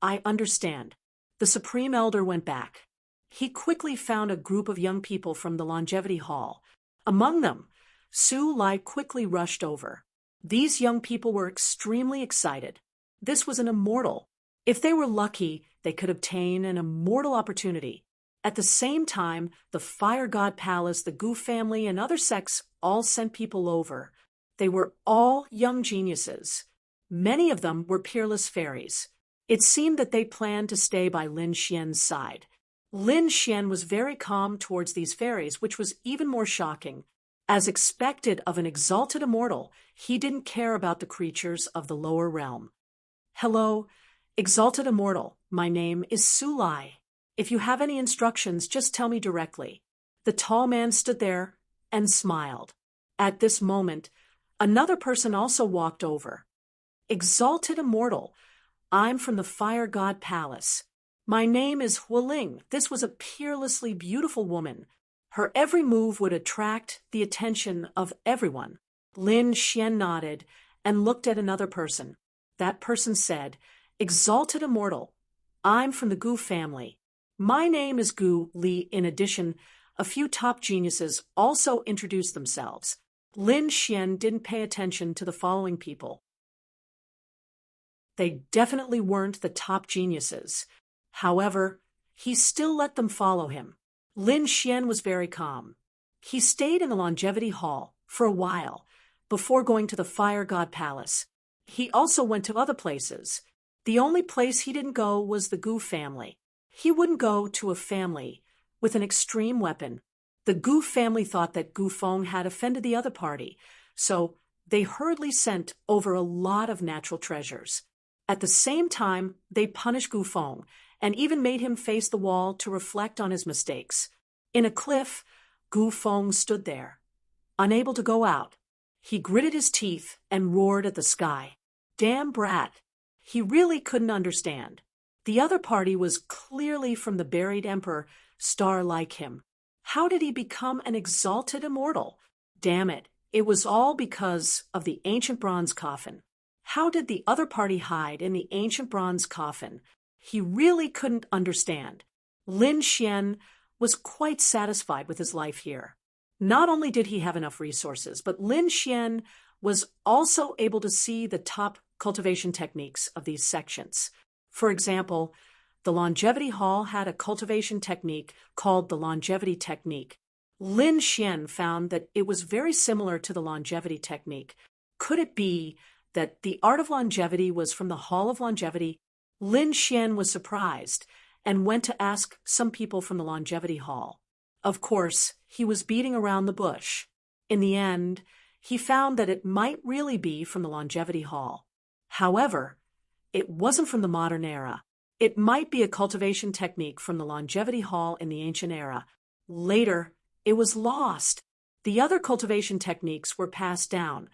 Speaker 1: I understand." The Supreme Elder went back. He quickly found a group of young people from the Longevity Hall. Among them, Su Lai quickly rushed over. These young people were extremely excited. This was an immortal. If they were lucky, they could obtain an immortal opportunity. At the same time, the Fire God Palace, the Gu family, and other sects all sent people over. They were all young geniuses. Many of them were peerless fairies. It seemed that they planned to stay by Lin Xian's side. Lin Xian was very calm towards these fairies, which was even more shocking. As expected of an exalted immortal, he didn't care about the creatures of the lower realm. "Hello, Exalted Immortal. My name is Su Lai. If you have any instructions, just tell me directly." The tall man stood there and smiled. At this moment, another person also walked over. "Exalted Immortal, I'm from the Fire God Palace. My name is Hualing." This was a peerlessly beautiful woman. Her every move would attract the attention of everyone. Lin Xian nodded and looked at another person. That person said, "Exalted Immortal, I'm from the Gu family. My name is Gu Li." In addition, a few top geniuses also introduced themselves. Lin Xian didn't pay attention to the following people. They definitely weren't the top geniuses. However, he still let them follow him. Lin Xian was very calm. He stayed in the Longevity Hall for a while before going to the Fire God Palace. He also went to other places. The only place he didn't go was the Gu family. He wouldn't go to a family with an extreme weapon. The Gu family thought that Gu Feng had offended the other party, so they hurriedly sent over a lot of natural treasures. At the same time, they punished Gu Feng and even made him face the wall to reflect on his mistakes. In a cliff, Gu Feng stood there, unable to go out. He gritted his teeth and roared at the sky. "Damn brat!" He really couldn't understand. The other party was clearly from the buried emperor, star like him. How did he become an exalted immortal? Damn it, it was all because of the ancient bronze coffin. How did the other party hide in the ancient bronze coffin? He really couldn't understand. Lin Xian was quite satisfied with his life here. Not only did he have enough resources, but Lin Xian was also able to see the top cultivation techniques of these sections. For example, the Longevity Hall had a cultivation technique called the Longevity Technique. Lin Xian found that it was very similar to the Longevity Technique. Could it be that the art of longevity was from the Hall of Longevity? Lin Xian was surprised and went to ask some people from the Longevity Hall. Of course, he was beating around the bush. In the end, he found that it might really be from the Longevity Hall. However, it wasn't from the modern era. It might be a cultivation technique from the Longevity Hall in the ancient era. Later, it was lost. The other cultivation techniques were passed down,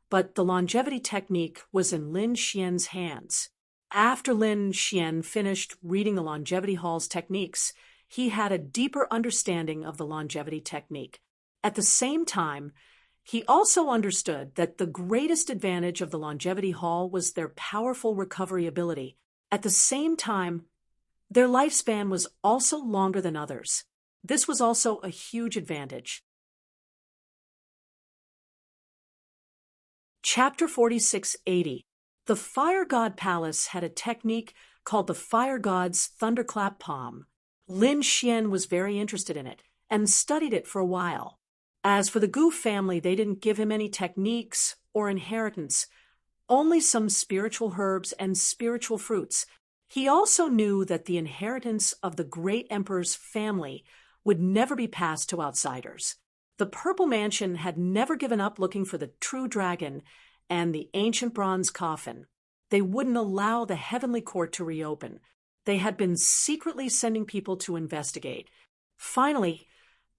Speaker 1: but the Longevity Technique was in Lin Xian's hands. After Lin Xian finished reading the Longevity Hall's techniques, he had a deeper understanding of the Longevity Technique. At the same time, he also understood that the greatest advantage of the Longevity Hall was their powerful recovery ability. At the same time, their lifespan was also longer than others. This was also a huge advantage. Chapter 4680. The Fire God Palace had a technique called the Fire God's Thunderclap Palm. Lin Xian was very interested in it and studied it for a while. As for the Gu family, they didn't give him any techniques or inheritance, only some spiritual herbs and spiritual fruits. He also knew that the inheritance of the great emperor's family would never be passed to outsiders. The Purple Mansion had never given up looking for the true dragon and the ancient bronze coffin. They wouldn't allow the heavenly court to reopen. They had been secretly sending people to investigate. Finally,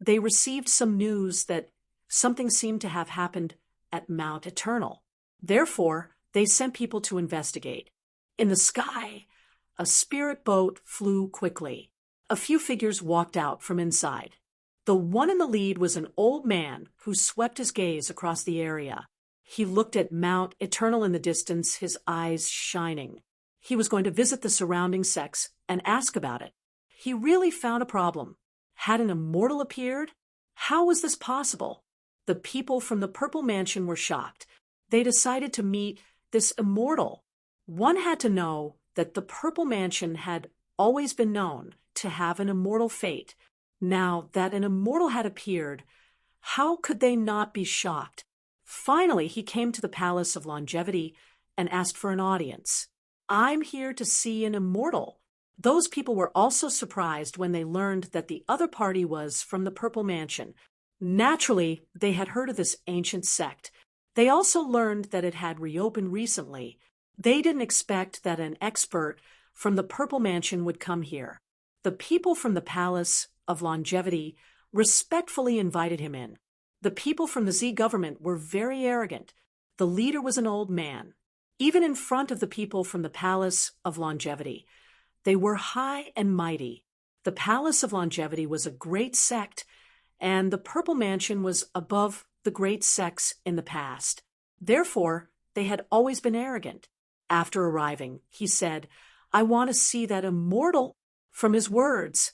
Speaker 1: they received some news that something seemed to have happened at Mount Eternal. Therefore, they sent people to investigate. In the sky, a spirit boat flew quickly. A few figures walked out from inside. The one in the lead was an old man who swept his gaze across the area. He looked at Mount Eternal in the distance, his eyes shining. He was going to visit the surrounding sects and ask about it. He really found a problem. Had an immortal appeared? How was this possible? The people from the Purple Mansion were shocked. They decided to meet this immortal. One had to know that the Purple Mansion had always been known to have an immortal fate. Now that an immortal had appeared, how could they not be shocked? Finally, he came to the Palace of Longevity and asked for an audience. "I'm here to see an immortal." Those people were also surprised when they learned that the other party was from the Purple Mansion. Naturally, they had heard of this ancient sect. They also learned that it had reopened recently. They didn't expect that an expert from the Purple Mansion would come here. The people from the Palace of Longevity respectfully invited him in. The people from the Z government were very arrogant. The leader was an old man. Even in front of the people from the Palace of Longevity, they were high and mighty. The Palace of Longevity was a great sect, and the Purple Mansion was above the great sects in the past. Therefore, they had always been arrogant. After arriving, he said, "I want to see that immortal." From his words,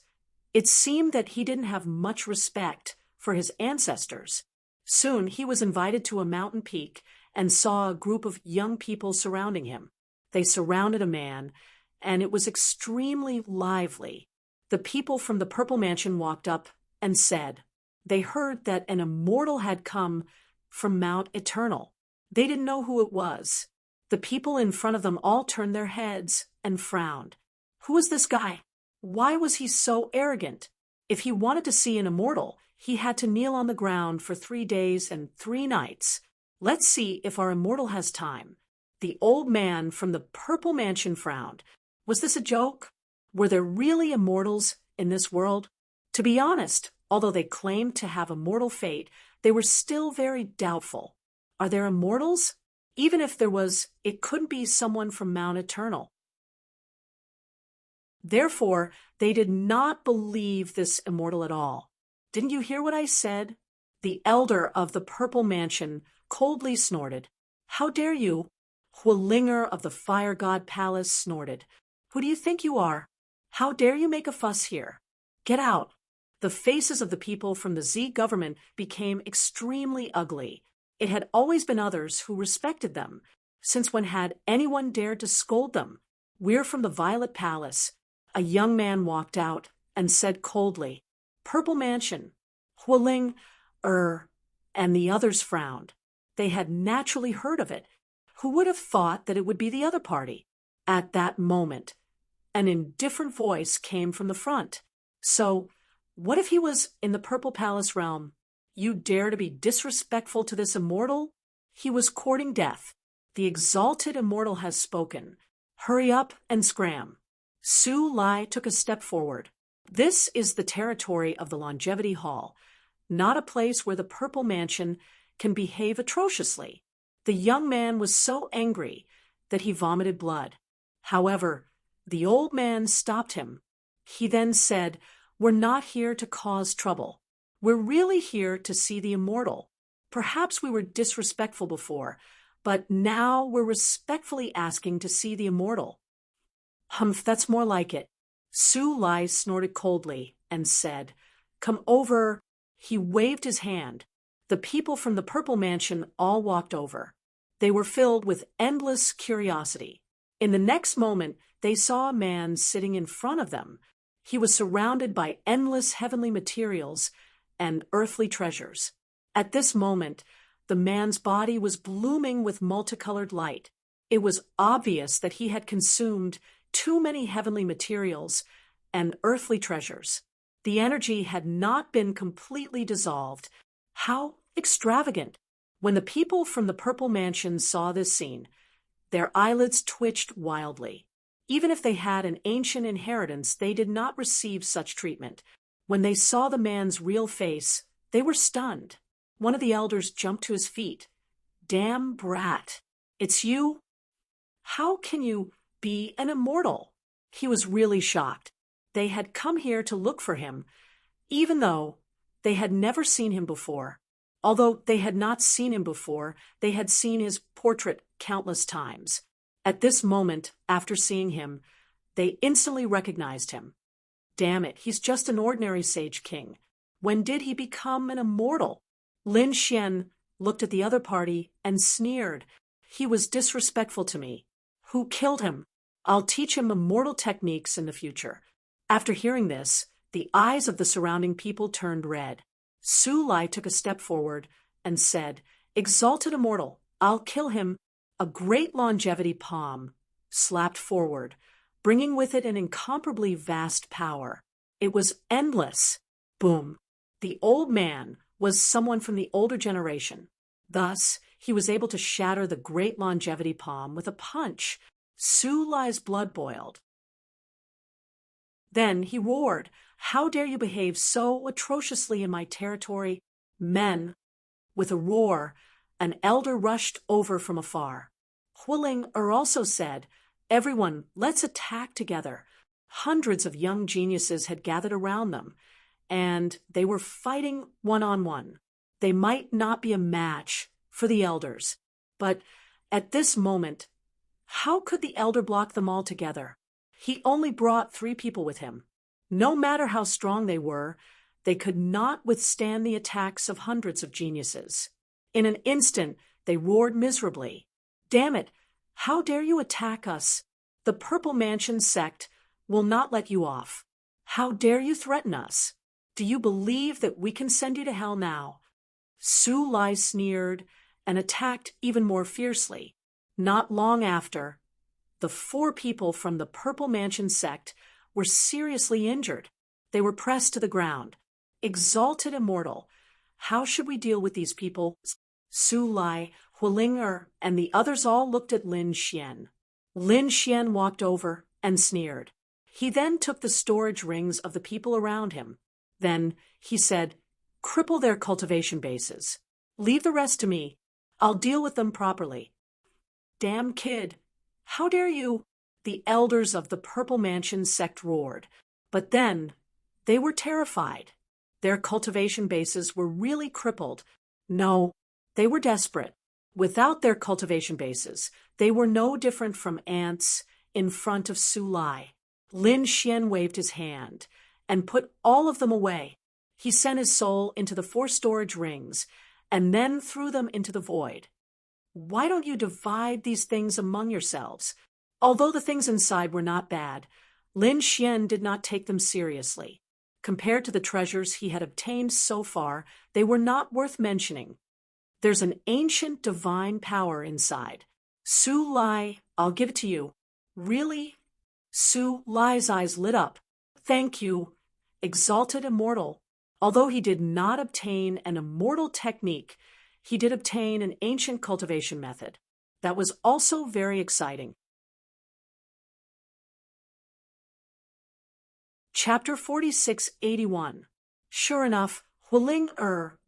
Speaker 1: it seemed that he didn't have much respect for his ancestors. Soon he was invited to a mountain peak and saw a group of young people surrounding him. They surrounded a man, and it was extremely lively. The people from the Purple Mansion walked up and said they heard that an immortal had come from Mount Eternal. They didn't know who it was. The people in front of them all turned their heads and frowned. Who was this guy? Why was he so arrogant? If he wanted to see an immortal, he had to kneel on the ground for 3 days and 3 nights. Let's see if our immortal has time. The old man from the Purple Mansion frowned. Was this a joke? Were there really immortals in this world? To be honest, although they claimed to have immortal fate, they were still very doubtful. Are there immortals? Even if there was, it couldn't be someone from Mount Eternal. Therefore, they did not believe this immortal at all. Didn't you hear what I said? The elder of the Purple Mansion coldly snorted. How dare you? Hualinger of the Fire God Palace snorted. Who do you think you are? How dare you make a fuss here? Get out. The faces of the people from the Z government became extremely ugly. It had always been others who respected them. Since when had anyone dared to scold them? We're from the Violet Palace. A young man walked out and said coldly, "Purple Mansion." Hualing, and the others frowned. They had naturally heard of it. Who would have thought that it would be the other party? At that moment, an indifferent voice came from the front. So, what if he was in the Purple Palace realm? You dare to be disrespectful to this immortal? He was courting death. The exalted immortal has spoken. Hurry up and scram. Su Lai took a step forward. This is the territory of the Longevity Hall, not a place where the Purple Mansion can behave atrociously. The young man was so angry that he vomited blood. However, the old man stopped him. He then said, "We're not here to cause trouble. We're really here to see the immortal. Perhaps we were disrespectful before, but now we're respectfully asking to see the immortal." Humph, that's more like it. Su Lai snorted coldly and said, "Come over." He waved his hand. The people from the Purple Mansion all walked over. They were filled with endless curiosity. In the next moment, they saw a man sitting in front of them. He was surrounded by endless heavenly materials and earthly treasures. At this moment, the man's body was blooming with multicolored light. It was obvious that he had consumed too many heavenly materials and earthly treasures. The energy had not been completely dissolved. How extravagant! When the people from the Purple Mansion saw this scene, their eyelids twitched wildly. Even if they had an ancient inheritance, they did not receive such treatment. When they saw the man's real face, they were stunned. One of the elders jumped to his feet. "Damn brat! It's you? How can you be an immortal?" He was really shocked. They had come here to look for him, even though they had never seen him before. Although they had not seen him before, they had seen his portrait countless times. At this moment, after seeing him, they instantly recognized him. Damn it, he's just an ordinary Sage King. When did he become an immortal? Lin Xian looked at the other party and sneered. "He was disrespectful to me. Who killed him? I'll teach him immortal techniques in the future." After hearing this, the eyes of the surrounding people turned red. Su Lai took a step forward and said, "Exalted immortal, I'll kill him." A great longevity palm slapped forward, bringing with it an incomparably vast power. It was endless. Boom. The old man was someone from the older generation. Thus, he was able to shatter the great longevity palm with a punch. Su Lai's blood boiled. Then he roared, "How dare you behave so atrociously in my territory, men!" With a roar, an elder rushed over from afar. Huiling also said, "Everyone, let's attack together." Hundreds of young geniuses had gathered around them, and they were fighting one-on-one. They might not be a match for the elders, but at this moment, how could the elder block them all together? He only brought 3 people with him. No matter how strong they were, they could not withstand the attacks of hundreds of geniuses. In an instant, they roared miserably. "Damn it! How dare you attack us? The Purple Mansion sect will not let you off. How dare you threaten us? Do you believe that we can send you to hell now?" Su Lai sneered and attacked even more fiercely. Not long after, the 4 people from the Purple Mansion sect were seriously injured. They were pressed to the ground. "Exalted immortal, how should we deal with these people?" Su Lai, Huilinger, and the others all looked at Lin Xian. Lin Xian walked over and sneered. He then took the storage rings of the people around him. Then he said, "Cripple their cultivation bases. Leave the rest to me. I'll deal with them properly." "Damn kid! How dare you?" the elders of the Purple Mansion sect roared. But then they were terrified. Their cultivation bases were really crippled. No, they were desperate. Without their cultivation bases, they were no different from ants in front of Su Lai. Lin Xian waved his hand and put all of them away. He sent his soul into the 4 storage rings and then threw them into the void. "Why don't you divide these things among yourselves?" Although the things inside were not bad, Lin Xian did not take them seriously. Compared to the treasures he had obtained so far, they were not worth mentioning. There's an ancient divine power inside. Su Lai, I'll give it to you. Really? Su Lai's eyes lit up. "Thank you, exalted immortal." Although he did not obtain an immortal technique, he did obtain an ancient cultivation method. That was also very exciting. Chapter 4681. Sure enough, Huiling,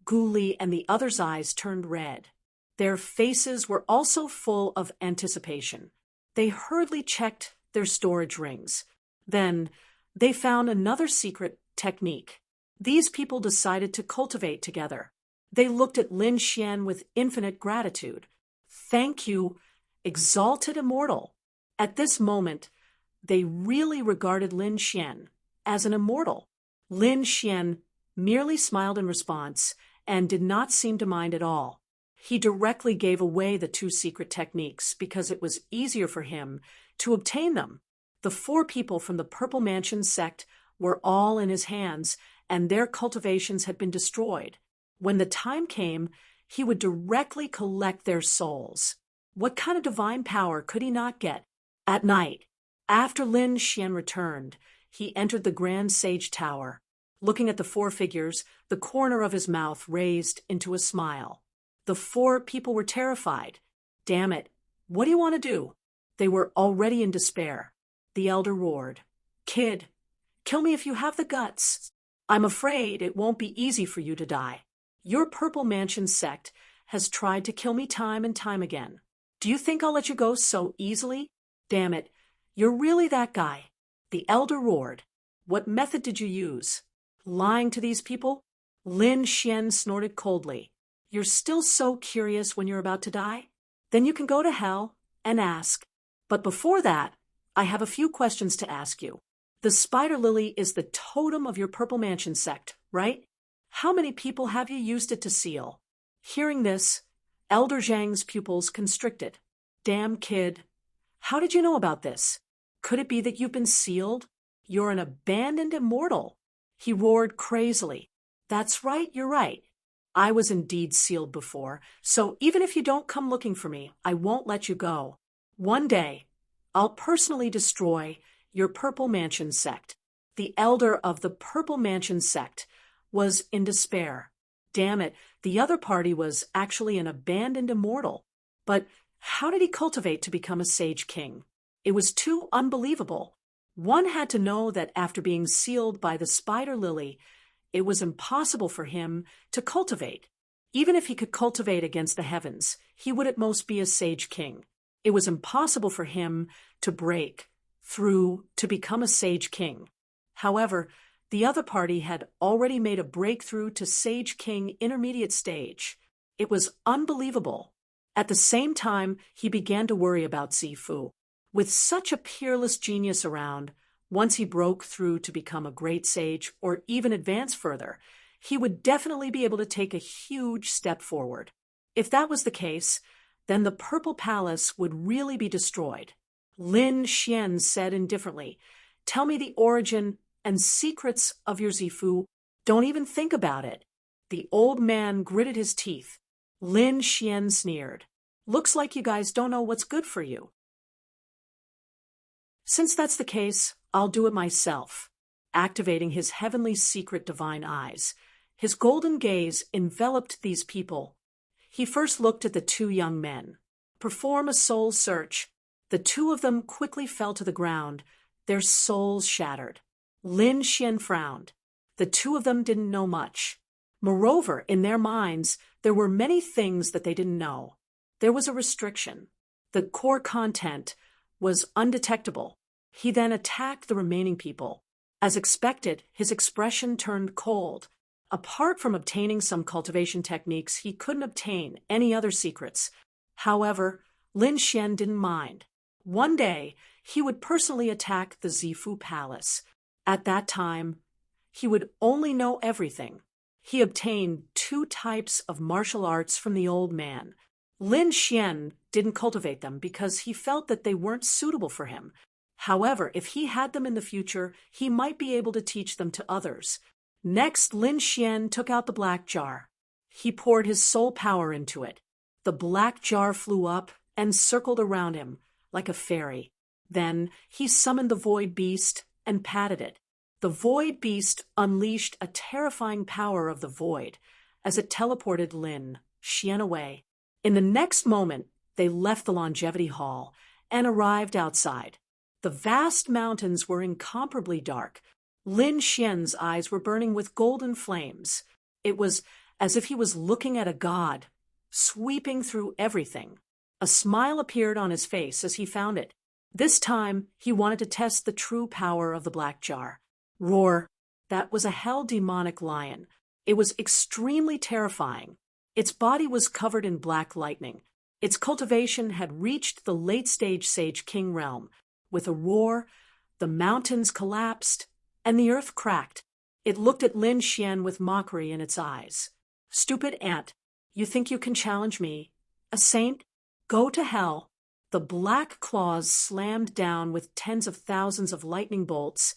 Speaker 1: Gu Li, and the others' eyes turned red. Their faces were also full of anticipation. They hurriedly checked their storage rings. Then they found another secret technique. These people decided to cultivate together. They looked at Lin Xian with infinite gratitude. "Thank you, exalted immortal." At this moment, they really regarded Lin Xian as an immortal. Lin Xian merely smiled in response and did not seem to mind at all. He directly gave away the two secret techniques because it was easier for him to obtain them. The four people from the Purple Mansion sect were all in his hands, and their cultivations had been destroyed. When the time came, he would directly collect their souls. What kind of divine power could he not get? At night, after Lin Xian returned, he entered the Grand Sage Tower. Looking at the four figures, the corner of his mouth raised into a smile. The four people were terrified. Damn it, what do you want to do? They were already in despair. The elder roared, Kid, kill me if you have the guts. I'm afraid it won't be easy for you to die. Your Purple Mansion sect has tried to kill me time and time again. Do you think I'll let you go so easily? Damn it, you're really that guy. The elder roared. What method did you use? Lying to these people? Lin Xian snorted coldly. You're still so curious when you're about to die? Then you can go to hell and ask. But before that, I have a few questions to ask you. The spider lily is the totem of your Purple Mansion sect, right? How many people have you used it to seal? Hearing this, Elder Zhang's pupils constricted. Damn, kid. How did you know about this? Could it be that you've been sealed? You're an abandoned immortal. He roared crazily. That's right, you're right. I was indeed sealed before, so even if you don't come looking for me, I won't let you go. One day, I'll personally destroy your Purple Mansion sect. The elder of the Purple Mansion sect was in despair. Damn it, the other party was actually an abandoned immortal. But how did he cultivate to become a sage king? It was too unbelievable. One had to know that after being sealed by the spider lily, it was impossible for him to cultivate. Even if he could cultivate against the heavens, he would at most be a sage king. It was impossible for him to break through to become a sage king. However, the other party had already made a breakthrough to Sage King Intermediate Stage. It was unbelievable. At the same time, he began to worry about Zifu. With such a peerless genius around, once he broke through to become a great sage or even advance further, he would definitely be able to take a huge step forward. If that was the case, then the Purple Palace would really be destroyed. Lin Xian said indifferently, Tell me the origin and secrets of your Zifu. Don't even think about it. The old man gritted his teeth. Lin Xian sneered. Looks like you guys don't know what's good for you. Since that's the case, I'll do it myself. Activating his heavenly secret divine eyes, his golden gaze enveloped these people. He first looked at the two young men. Perform a soul search. The two of them quickly fell to the ground, their souls shattered. Lin Xian frowned. The two of them didn't know much. Moreover, in their minds, there were many things that they didn't know. There was a restriction. The core content was undetectable. He then attacked the remaining people. As expected, his expression turned cold. Apart from obtaining some cultivation techniques, he couldn't obtain any other secrets. However, Lin Xian didn't mind. One day, he would personally attack the Zifu Palace. At that time, he would only know everything. He obtained 2 types of martial arts from the old man. Lin Xian didn't cultivate them because he felt that they weren't suitable for him. However, if he had them in the future, he might be able to teach them to others. Next, Lin Xian took out the black jar. He poured his soul power into it. The black jar flew up and circled around him like a fairy. Then he summoned the void beast and patted it. The void beast unleashed a terrifying power of the void as it teleported Lin Xian away. In the next moment, they left the longevity hall and arrived outside. The vast mountains were incomparably dark. Lin Xian's eyes were burning with golden flames. It was as if he was looking at a god, sweeping through everything. A smile appeared on his face as he found it. This time, he wanted to test the true power of the black jar. Roar! That was a hell demonic lion. It was extremely terrifying. Its body was covered in black lightning. Its cultivation had reached the late-stage Sage King realm. With a roar, the mountains collapsed, and the earth cracked. It looked at Lin Xian with mockery in its eyes. Stupid ant, You think you can challenge me? A saint? Go to hell. The black claws slammed down with tens of thousands of lightning bolts,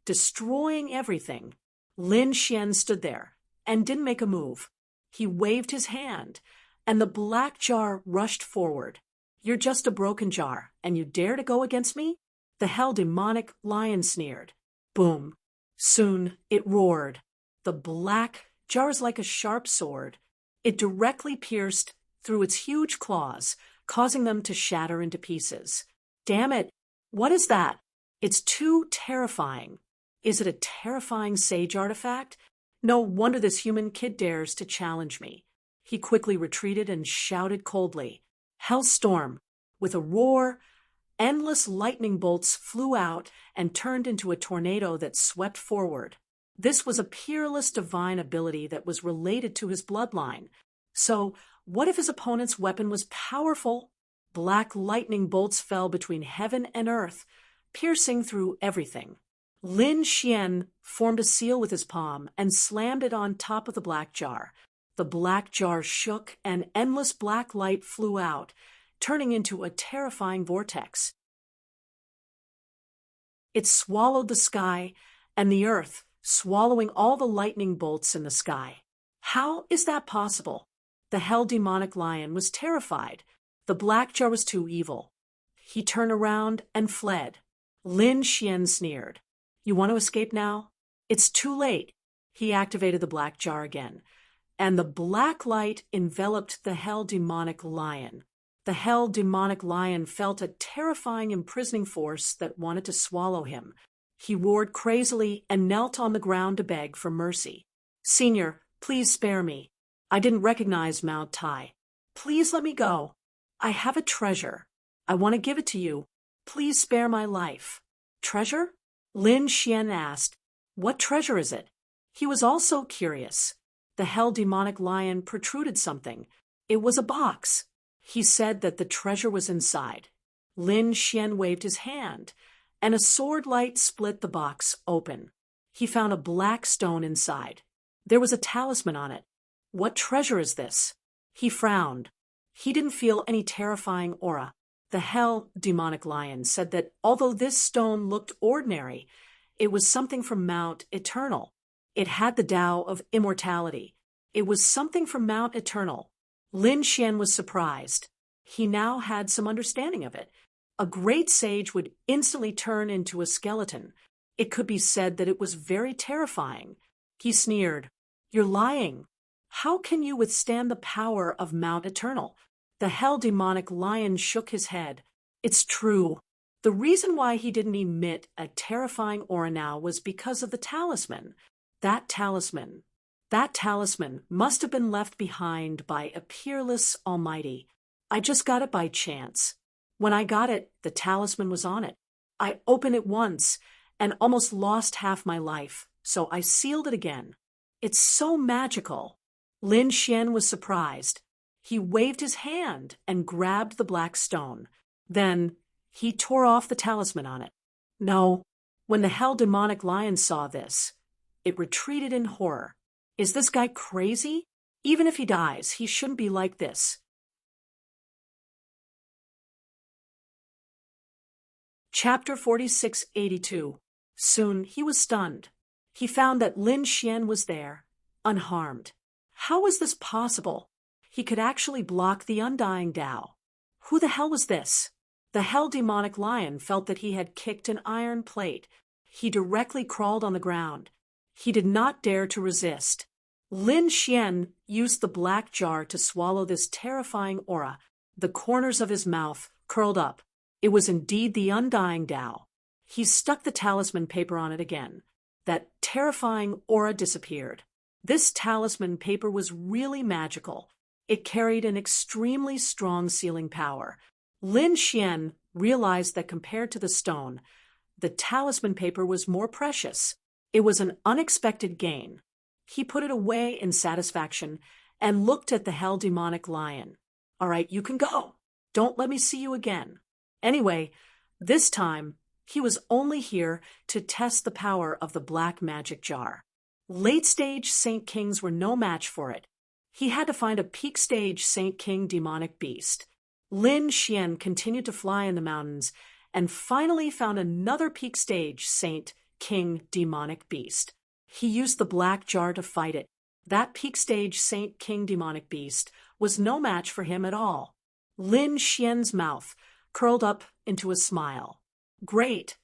Speaker 1: destroying everything. Lin Xian stood there and didn't make a move. He waved his hand, and the black jar rushed forward. You're just a broken jar, and you dare to go against me? The hell demonic lion sneered. Boom. Soon it roared. The black jar is like a sharp sword. It directly pierced through its huge claws, causing them to shatter into pieces. Damn it! What is that? It's too terrifying. Is it a terrifying sage artifact? No wonder this human kid dares to challenge me. He quickly retreated and shouted coldly, Hellstorm! With a roar, endless lightning bolts flew out and turned into a tornado that swept forward. This was a peerless divine ability that was related to his bloodline. So, what if his opponent's weapon was powerful? Black lightning bolts fell between heaven and earth, piercing through everything. Lin Xian formed a seal with his palm and slammed it on top of the black jar. The black jar shook and endless black light flew out, turning into a terrifying vortex. It swallowed the sky and the earth, swallowing all the lightning bolts in the sky. How is that possible? The hell demonic lion was terrified. The black jar was too evil. He turned around and fled. Lin Xian sneered. You want to escape now? It's too late. He activated the black jar again, and the black light enveloped the hell demonic lion. The hell demonic lion felt a terrifying imprisoning force that wanted to swallow him. He roared crazily and knelt on the ground to beg for mercy. Senior, please spare me. I didn't recognize Mount Tai. Please let me go. I have a treasure. I want to give it to you. Please spare my life. Treasure? Lin Xian asked. What treasure is it? He was also curious. The hell demonic lion protruded something. It was a box. He said that the treasure was inside. Lin Xian waved his hand, and a sword light split the box open. He found a black stone inside. There was a talisman on it. What treasure is this? He frowned. He didn't feel any terrifying aura. The hell demonic lion said that although this stone looked ordinary, it was something from Mount Eternal. It had the Tao of immortality. It was something from Mount Eternal. Lin Xian was surprised. He now had some understanding of it. A great sage would instantly turn into a skeleton. It could be said that it was very terrifying. He sneered. You're lying. How can you withstand the power of Mount Eternal? The hell demonic lion shook his head. It's true. The reason why he didn't emit a terrifying aura now was because of the talisman. That talisman must have been left behind by a peerless Almighty. I just got it by chance. When I got it, the talisman was on it. I opened it once and almost lost half my life, so I sealed it again. It's so magical. Lin Xian was surprised. He waved his hand and grabbed the black stone. Then he tore off the talisman on it. No, when the hell demonic lion saw this, it retreated in horror. Is this guy crazy? Even if he dies, he shouldn't be like this. Chapter 4682. Soon he was stunned. He found that Lin Xian was there, unharmed. How was this possible? He could actually block the undying Tao. Who the hell was this? The hell demonic lion felt that he had kicked an iron plate. He directly crawled on the ground. He did not dare to resist. Lin Xian used the black jar to swallow this terrifying aura. The corners of his mouth curled up. It was indeed the undying Tao. He stuck the talisman paper on it again. That terrifying aura disappeared. This talisman paper was really magical. It carried an extremely strong sealing power. Lin Xian realized that compared to the stone, the talisman paper was more precious. It was an unexpected gain. He put it away in satisfaction and looked at the hell demonic lion. All right, you can go. Don't let me see you again. Anyway, this time, he was only here to test the power of the black magic jar. Late-stage Saint Kings were no match for it. He had to find a peak stage Saint King demonic beast. Lin Xian continued to fly in the mountains and finally found another peak stage Saint King demonic beast. He used the black jar to fight it. That peak stage Saint King demonic beast was no match for him at all. Lin Xian's mouth curled up into a smile. Great!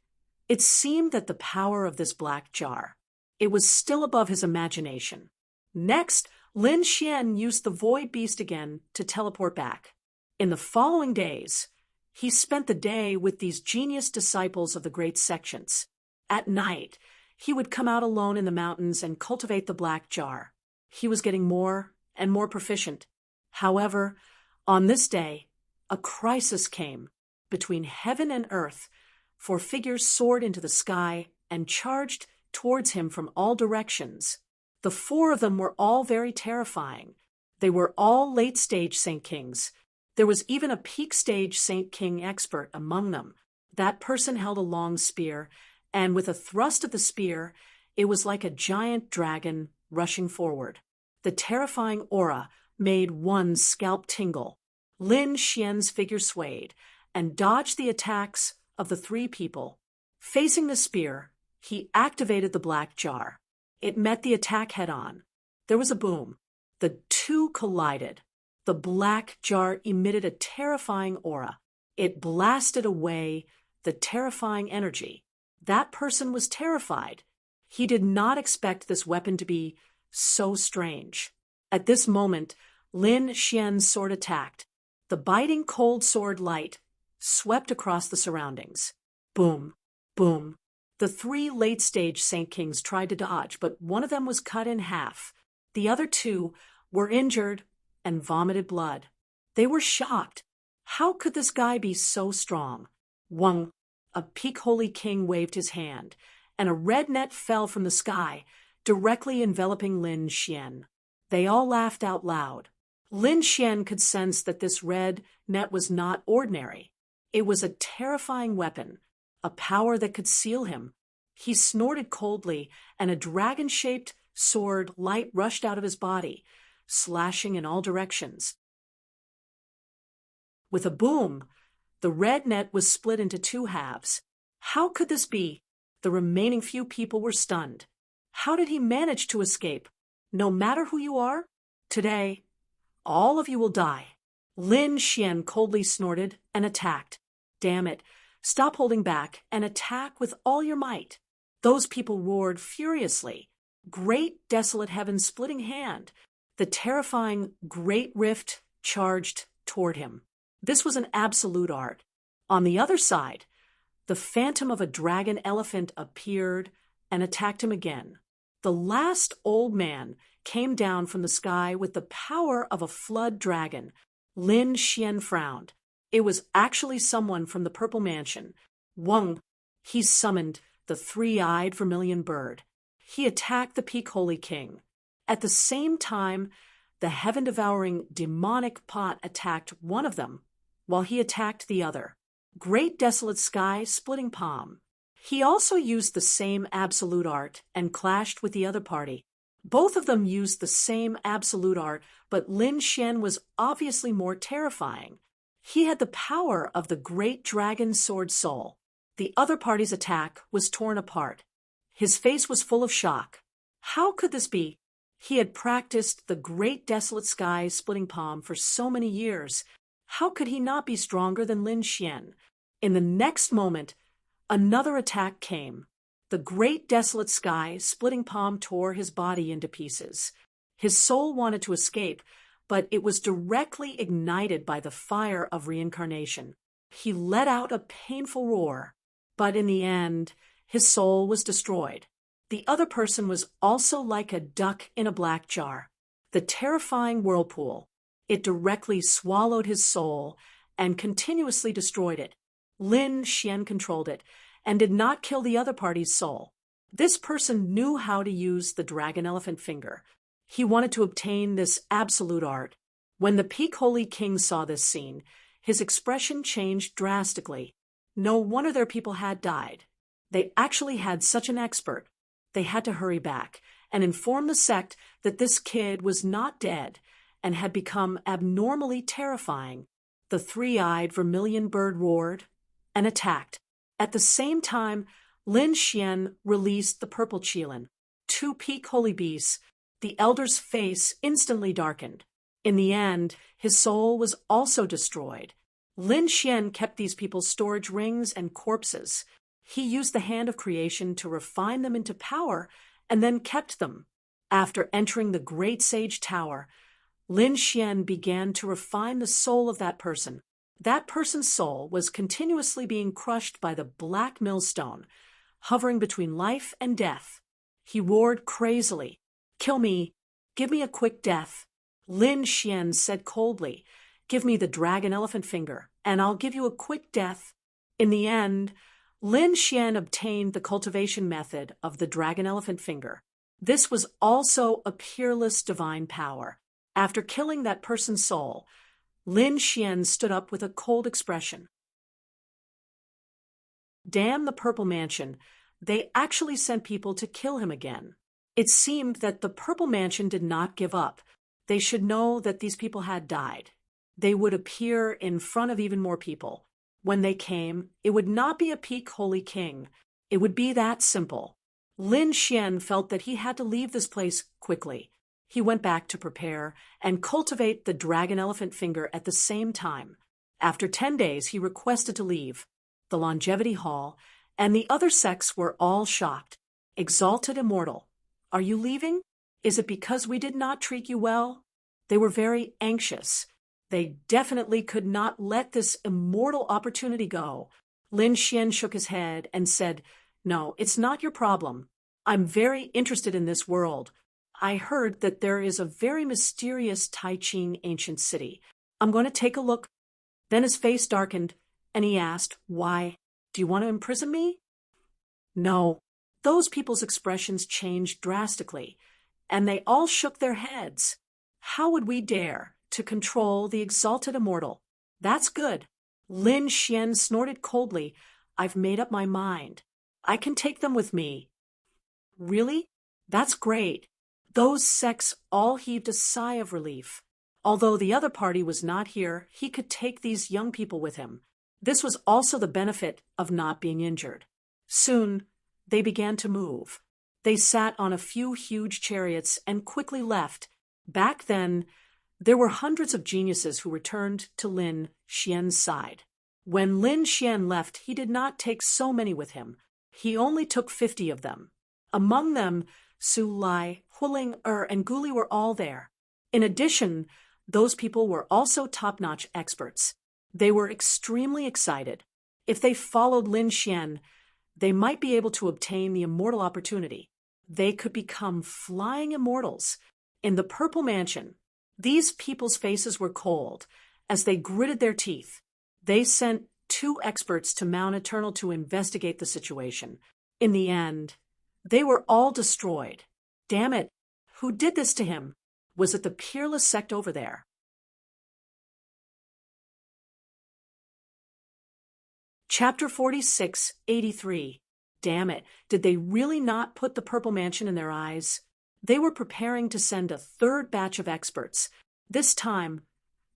Speaker 1: It seemed that the power of this black jar. It was still above his imagination. Next, Lin Xian used the void beast again to teleport back. In the following days, he spent the day with these genius disciples of the great sections. At night, he would come out alone in the mountains and cultivate the black jar. He was getting more and more proficient. However, on this day, a crisis came between heaven and earth, for figures soared into the sky and charged towards him from all directions. The four of them were all very terrifying. They were all late-stage Saint Kings. There was even a peak-stage Saint King expert among them. That person held a long spear, and with a thrust of the spear, it was like a giant dragon rushing forward. The terrifying aura made one's scalp tingle. Lin Xian's figure swayed and dodged the attacks of the three people. Facing the spear, he activated the black jar. It met the attack head-on. There was a boom. The two collided. The black jar emitted a terrifying aura. It blasted away the terrifying energy. That person was terrified. He did not expect this weapon to be so strange. At this moment, Lin Xian's sword attacked. The biting cold sword light swept across the surroundings. Boom, boom. The three late-stage Saint Kings tried to dodge, but one of them was cut in half. The other two were injured and vomited blood. They were shocked. How could this guy be so strong? Wang, a peak holy king, waved his hand, and a red net fell from the sky, directly enveloping Lin Xian. They all laughed out loud. Lin Xian could sense that this red net was not ordinary. It was a terrifying weapon, a power that could seal him. He snorted coldly, and a dragon-shaped sword light rushed out of his body, slashing in all directions. With a boom, the red net was split into two halves. How could this be? The remaining few people were stunned. How did he manage to escape? No matter who you are, today, all of you will die. Lin Xian coldly snorted and attacked. Damn it. Stop holding back and attack with all your might. Those people roared furiously. Great desolate heaven splitting hand. The terrifying great rift charged toward him. This was an absolute art. On the other side, the phantom of a dragon elephant appeared and attacked him again. The last old man came down from the sky with the power of a flood dragon. Lin Xian frowned. It was actually someone from the Purple Mansion. Wang, he summoned the three-eyed vermilion bird. He attacked the peak holy king. At the same time, the heaven-devouring demonic pot attacked one of them, while he attacked the other. Great desolate sky splitting palm. He also used the same absolute art and clashed with the other party. Both of them used the same absolute art, but Lin Xian was obviously more terrifying. He had the power of the great dragon sword soul. The other party's attack was torn apart. His face was full of shock. How could this be? He had practiced the great desolate sky splitting palm for so many years. How could he not be stronger than Lin Xian? In the next moment, another attack came. The great desolate sky splitting palm tore his body into pieces. His soul wanted to escape, but it was directly ignited by the fire of reincarnation. He let out a painful roar, but in the end, his soul was destroyed. The other person was also like a duck in a black jar. The terrifying whirlpool. It directly swallowed his soul and continuously destroyed it. Lin Xian controlled it and did not kill the other party's soul. This person knew how to use the dragon elephant finger. He wanted to obtain this absolute art. When the peak holy king saw this scene, his expression changed drastically. No wonder their people had died. They actually had such an expert. They had to hurry back and inform the sect that this kid was not dead and had become abnormally terrifying. The three-eyed vermilion bird roared and attacked. At the same time, Lin Xian released the purple qilin. Two peak holy beasts. The elder's face instantly darkened. In the end, his soul was also destroyed. Lin Xian kept these people's storage rings and corpses. He used the hand of creation to refine them into power and then kept them. After entering the great sage tower, Lin Xian began to refine the soul of that person. That person's soul was continuously being crushed by the black millstone, hovering between life and death. He roared crazily, "Kill me! Give me a quick death!" Lin Xian said coldly, "Give me the dragon elephant finger, and I'll give you a quick death." In the end, Lin Xian obtained the cultivation method of the dragon elephant finger. This was also a peerless divine power. After killing that person's soul, Lin Xian stood up with a cold expression. Damn the Purple Mansion, they actually sent people to kill him again. It seemed that the Purple Mansion did not give up. They should know that these people had died. They would appear in front of even more people. When they came, it would not be a peak holy king. It would be that simple. Lin Xian felt that he had to leave this place quickly. He went back to prepare and cultivate the dragon elephant finger at the same time. After 10 days, he requested to leave. The longevity hall and the other sects were all shocked. Exalted immortal, are you leaving? Is it because we did not treat you well? They were very anxious. They definitely could not let this immortal opportunity go. Lin Xian shook his head and said, "No, it's not your problem. I'm very interested in this world. I heard that there is a very mysterious Tai-Ching ancient city. I'm going to take a look." Then his face darkened, and he asked, "Why? Do you want to imprison me?" No. Those people's expressions changed drastically, and they all shook their heads. How would we dare to control the exalted immortal? That's good. Lin Xian snorted coldly. "I've made up my mind. I can take them with me." Really? That's great. Those sects all heaved a sigh of relief. Although the other party was not here, he could take these young people with him. This was also the benefit of not being injured. Soon, they began to move. They sat on a few huge chariots and quickly left. Back then, there were hundreds of geniuses who returned to Lin Xian's side. When Lin Xian left, he did not take so many with him. He only took 50 of them. Among them, Su Lai, Huling and Guli were all there. In addition, those people were also top-notch experts. They were extremely excited. If they followed Lin Xian, they might be able to obtain the immortal opportunity. They could become flying immortals. In the Purple Mansion, these people's faces were cold as they gritted their teeth. They sent 2 experts to Mount Eternal to investigate the situation. In the end, they were all destroyed. Damn it, who did this to him? Was it the peerless sect over there? Chapter 46, 83. Damn it, did they really not put the Purple Mansion in their eyes? They were preparing to send a 3rd batch of experts. This time,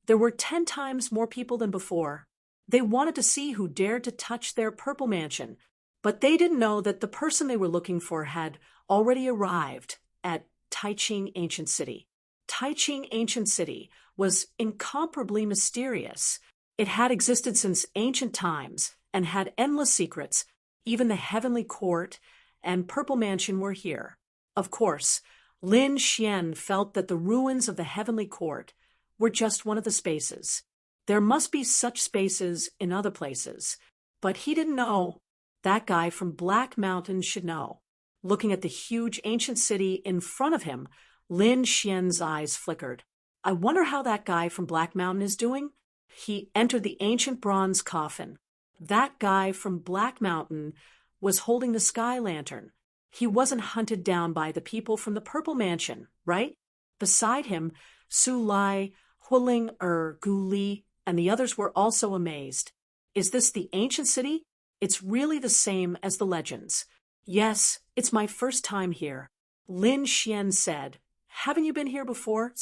Speaker 1: there were 10 times more people than before. They wanted to see who dared to touch their Purple Mansion, but they didn't know that the person they were looking for had already arrived at Tai-Ching Ancient City. Tai-Ching Ancient City was incomparably mysterious. It had existed since ancient times and had endless secrets. Even the Heavenly Court and Purple Mansion were here. Of course, Lin Xian felt that the ruins of the Heavenly Court were just one of the spaces. There must be such spaces in other places, but he didn't know. That guy from Black Mountain should know. Looking at the huge ancient city in front of him, Lin Xian's eyes flickered. I wonder how that guy from Black Mountain is doing? He entered the ancient bronze coffin. That guy from Black Mountain was holding the sky lantern. He wasn't hunted down by the people from the Purple Mansion, right? Beside him, Su Lai, Huling Guli, and the others were also amazed. Is this the ancient city? It's really the same as the legends. Yes, it's my first time here. Lin Xian said. Haven't you been here before?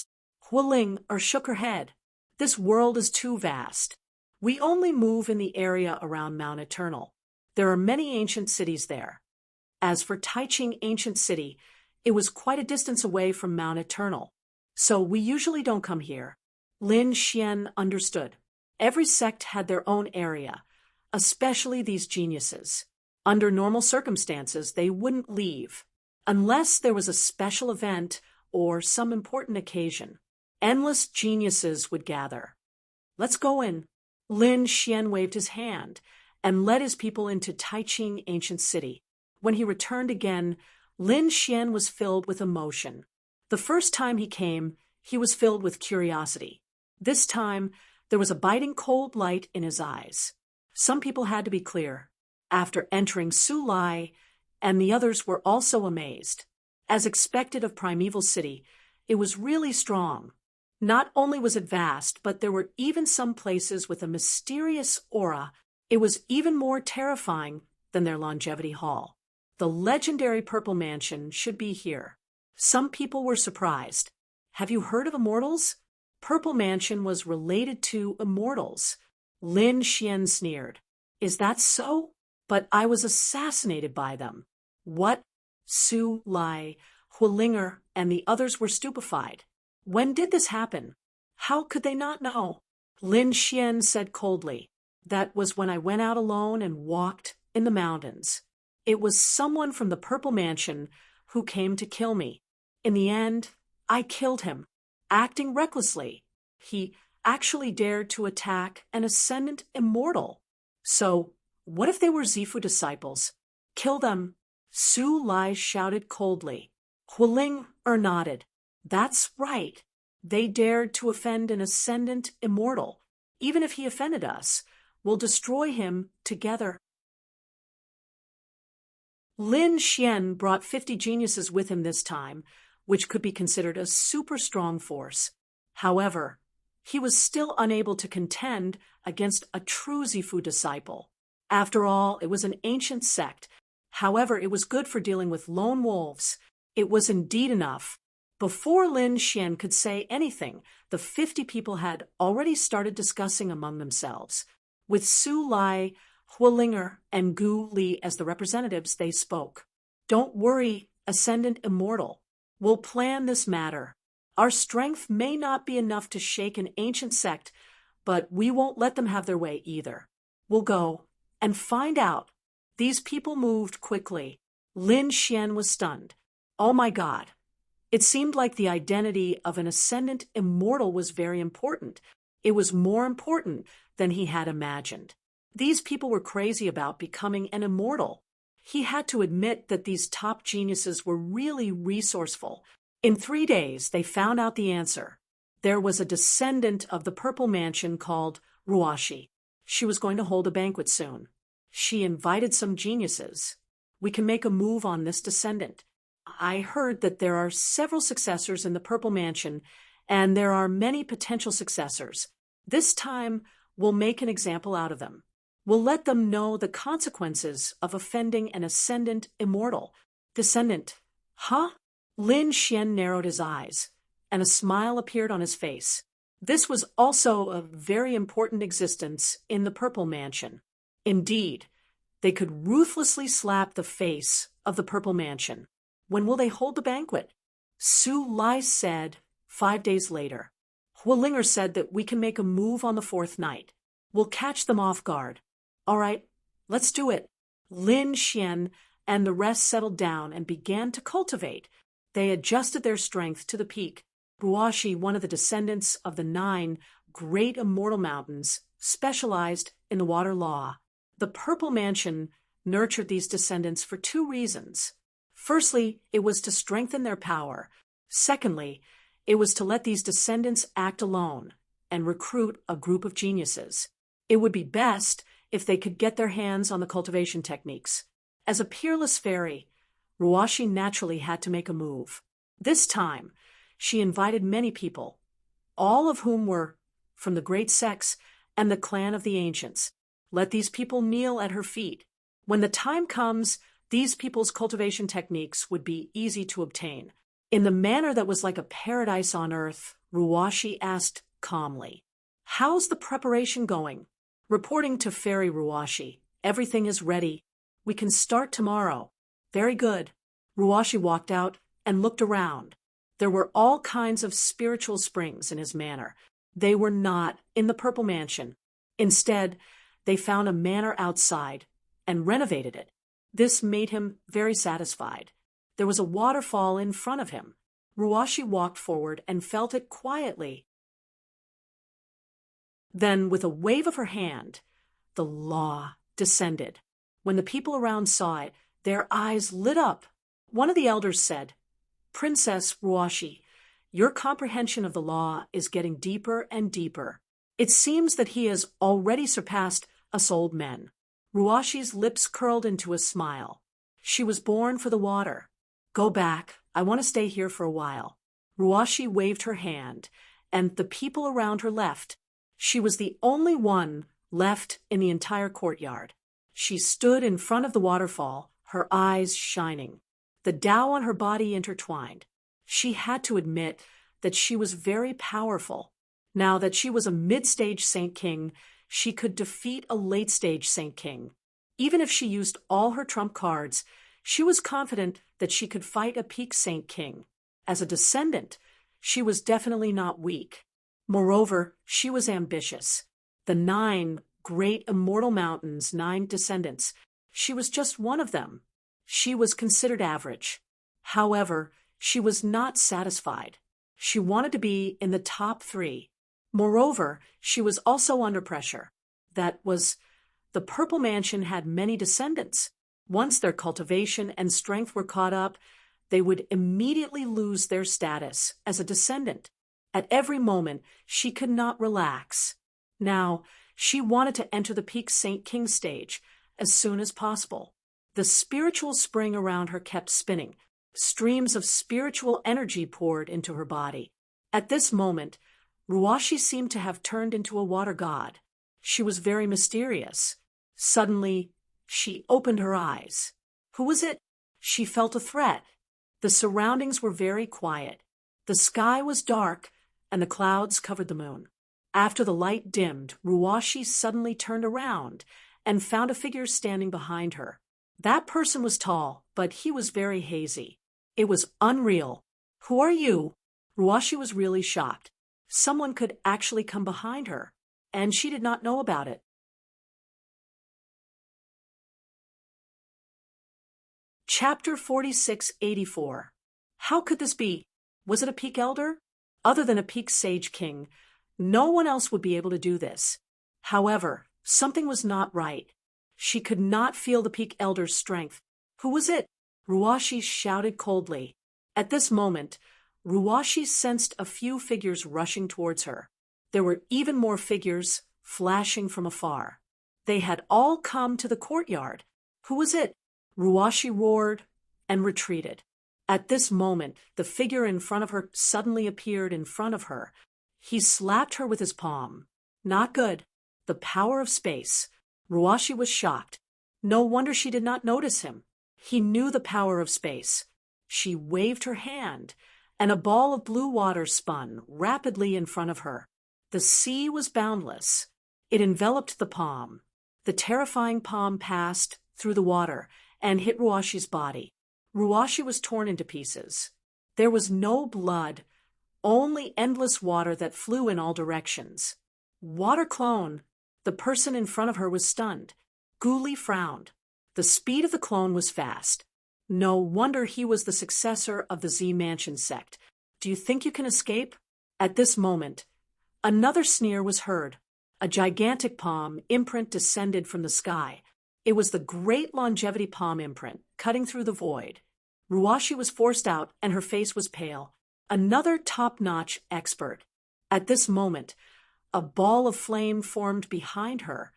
Speaker 1: Hualing shook her head. This world is too vast. We only move in the area around Mount Eternal. There are many ancient cities there. As for Taiching Ancient City, it was quite a distance away from Mount Eternal, so we usually don't come here. Lin Xian understood. Every sect had their own area, especially these geniuses. Under normal circumstances, they wouldn't leave, unless there was a special event or some important occasion. Endless geniuses would gather. Let's go in. Lin Xian waved his hand and led his people into Taiching Ancient City. When he returned again, Lin Xian was filled with emotion. The first time he came, he was filled with curiosity. This time, there was a biting cold light in his eyes. Some people had to be clear. After entering Su Lai, and the others were also amazed. As expected of Primeval City, it was really strong. Not only was it vast, but there were even some places with a mysterious aura. It was even more terrifying than their Longevity Hall. The legendary Purple Mansion should be here. Some people were surprised. Have you heard of immortals? Purple Mansion was related to immortals. Lin Xian sneered. Is that so? But I was assassinated by them. What? Su Lai, Hualinger, and the others were stupefied. When did this happen? How could they not know? Lin Xian said coldly. That was when I went out alone and walked in the mountains. It was someone from the Purple Mansion who came to kill me. In the end, I killed him, acting recklessly. He actually dared to attack an ascendant immortal. So, what if they were Zifu disciples? Kill them. Su Lai shouted coldly. Hualing nodded. That's right. They dared to offend an ascendant immortal. Even if he offended us, we'll destroy him together. Lin Xian brought 50 geniuses with him this time, which could be considered a super strong force. However, he was still unable to contend against a true Zifu disciple. After all, it was an ancient sect. However, it was good for dealing with lone wolves. It was indeed enough. Before Lin Xian could say anything, the 50 people had already started discussing among themselves. With Su Lai, Hualinger, and Gu Li as the representatives, they spoke. Don't worry, Ascendant Immortal. We'll plan this matter. Our strength may not be enough to shake an ancient sect, but we won't let them have their way either. We'll go and find out. These people moved quickly. Lin Xian was stunned. Oh my God. It seemed like the identity of an Ascendant Immortal was very important. It was more important than he had imagined. These people were crazy about becoming an immortal. He had to admit that these top geniuses were really resourceful. In 3 days, they found out the answer. There was a descendant of the Purple Mansion called Ruashi. She was going to hold a banquet soon. She invited some geniuses. We can make a move on this descendant. I heard that there are several successors in the Purple Mansion, and there are many potential successors. This time, we'll make an example out of them. We'll let them know the consequences of offending an Ascendant Immortal. Descendant. Huh? Lin Xian narrowed his eyes, and a smile appeared on his face. This was also a very important existence in the Purple Mansion. Indeed, they could ruthlessly slap the face of the Purple Mansion. When will they hold the banquet? Su Lai said 5 days later. Hualinger said that we can make a move on the 4th night. We'll catch them off guard. All right, let's do it. Lin Xian and the rest settled down and began to cultivate. They adjusted their strength to the peak. Ruashi, one of the descendants of the 9 great immortal mountains, specialized in the water law. The Purple Mansion nurtured these descendants for 2 reasons. Firstly, it was to strengthen their power. Secondly, it was to let these descendants act alone and recruit a group of geniuses. It would be best if they could get their hands on the cultivation techniques. As a peerless fairy, Ruashi naturally had to make a move. This time, she invited many people, all of whom were from the great sects and the clan of the ancients. Let these people kneel at her feet. When the time comes, these people's cultivation techniques would be easy to obtain. In the manner that was like a paradise on earth, Ruwashi asked calmly, "How's the preparation going?" Reporting to Fairy Ruwashi, "Everything is ready. We can start tomorrow." "Very good." Ruwashi walked out and looked around. There were all kinds of spiritual springs in his manor. They were not in the Purple Mansion. Instead, they found a manor outside and renovated it. This made him very satisfied. There was a waterfall in front of him. Ruwashi walked forward and felt it quietly. Then, with a wave of her hand, the law descended. When the people around saw it, their eyes lit up. One of the elders said, "Princess Ruwashi, your comprehension of the law is getting deeper and deeper. It seems that he has already surpassed us old men." Ruwashi's lips curled into a smile. "She was born for the water. Go back. I want to stay here for a while." Ruwashi waved her hand, and the people around her left. She was the only one left in the entire courtyard. She stood in front of the waterfall, her eyes shining, the Tao on her body intertwined. She had to admit that she was very powerful. Now that she was a mid-stage Saint King, she could defeat a late-stage Saint King. Even if she used all her trump cards, she was confident that she could fight a peak Saint King. As a descendant, she was definitely not weak. Moreover, she was ambitious. The 9 great immortal mountains, 9 descendants, she was just one of them. She was considered average. However, she was not satisfied. She wanted to be in the top 3. Moreover, she was also under pressure. That was, the Purple Mansion had many descendants. Once their cultivation and strength were caught up, they would immediately lose their status as a descendant. At every moment, she could not relax. Now, she wanted to enter the peak Saint King stage as soon as possible. The spiritual spring around her kept spinning. Streams of spiritual energy poured into her body. At this moment, Ruwashi seemed to have turned into a water god. She was very mysterious. Suddenly, she opened her eyes. Who was it? She felt a threat. The surroundings were very quiet. The sky was dark, and the clouds covered the moon. After the light dimmed, Ruwashi suddenly turned around and found a figure standing behind her. That person was tall, but he was very hazy. It was unreal. "Who are you?" Ruwashi was really shocked. Someone could actually come behind her, and she did not know about it. Chapter 4684. How could this be? Was it a peak elder? Other than a peak sage king, no one else would be able to do this. However, something was not right. She could not feel the peak elder's strength. Who was it? Ruwashi shouted coldly. At this moment, Ruwashi sensed a few figures rushing towards her. There were even more figures flashing from afar. They had all come to the courtyard. Who was it? Ruwashi roared and retreated. At this moment, the figure in front of her suddenly appeared in front of her. He slapped her with his palm. Not good. The power of space. Ruwashi was shocked. No wonder she did not notice him. He knew the power of space. She waved her hand, and a ball of blue water spun rapidly in front of her. The sea was boundless. It enveloped the palm. The terrifying palm passed through the water and hit Ruwashi's body. Ruwashi was torn into pieces. There was no blood, only endless water that flew in all directions. Water clone. The person in front of her was stunned. Guli frowned. The speed of the clone was fast. No wonder he was the successor of the Z Mansion sect. Do you think you can escape? At this moment, another sneer was heard. A gigantic palm imprint descended from the sky. It was the great longevity palm imprint, cutting through the void. Ruwashi was forced out, and her face was pale. Another top-notch expert. At this moment, a ball of flame formed behind her,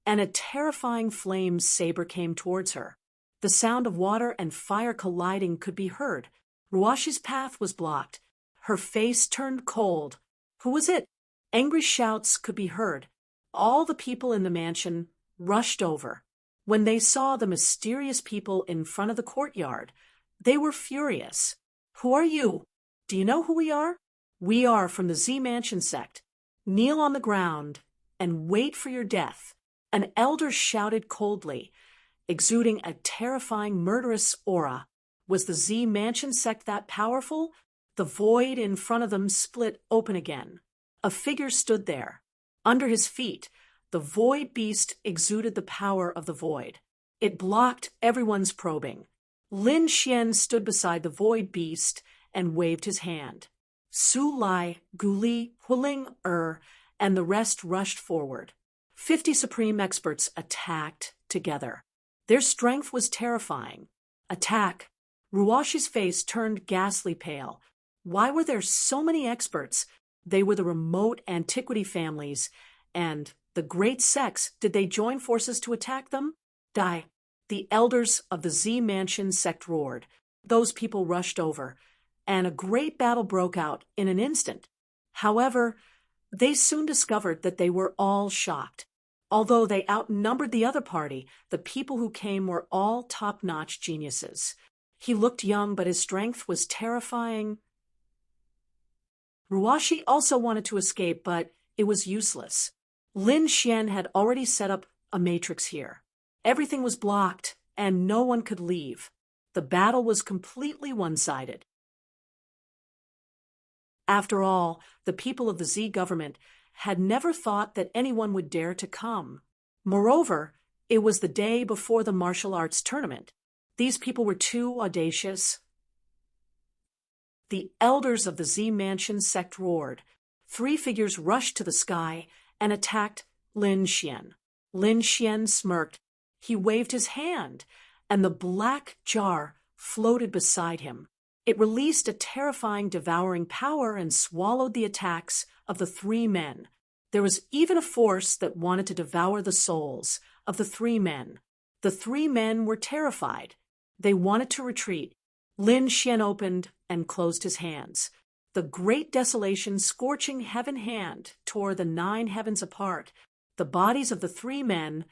Speaker 1: and a terrifying flame saber came towards her. The sound of water and fire colliding could be heard. Ruwashi's path was blocked. Her face turned cold. Who was it? Angry shouts could be heard. All the people in the mansion rushed over. When they saw the mysterious people in front of the courtyard, they were furious. Who are you? Do you know who we are? We are from the Z Mansion sect. Kneel on the ground and wait for your death. An elder shouted coldly, exuding a terrifying, murderous aura. Was the Z Mansion sect that powerful? The void in front of them split open again. A figure stood there. Under his feet, the void beast exuded the power of the void. It blocked everyone's probing. Lin Xian stood beside the void beast and waved his hand. Su Lai, Guli, Huling, and the rest rushed forward. 50 supreme experts attacked together. Their strength was terrifying. Attack. Ruashi's face turned ghastly pale. Why were there so many experts? They were the remote antiquity families, and the great sects. Did they join forces to attack them? Die. The elders of the Z Mansion sect roared. Those people rushed over, and a great battle broke out in an instant. However, they soon discovered that they were all shocked. Although they outnumbered the other party, the people who came were all top-notch geniuses. He looked young, but his strength was terrifying. Ruashi also wanted to escape, but it was useless. Lin Xian had already set up a matrix here. Everything was blocked, and no one could leave. The battle was completely one-sided. After all, the people of the Z government had never thought that anyone would dare to come. Moreover, it was the day before the martial arts tournament. These people were too audacious. The elders of the Z Mansion sect roared. 3 figures rushed to the sky and attacked Lin Xian. Lin Xian smirked. He waved his hand, and the black jar floated beside him. It released a terrifying, devouring power and swallowed the attacks of the 3 men. There was even a force that wanted to devour the souls of the 3 men. The 3 men were terrified. They wanted to retreat. Lin Xian opened and closed his hands. The great desolation, scorching heaven hand, tore the 9 heavens apart. The bodies of the 3 men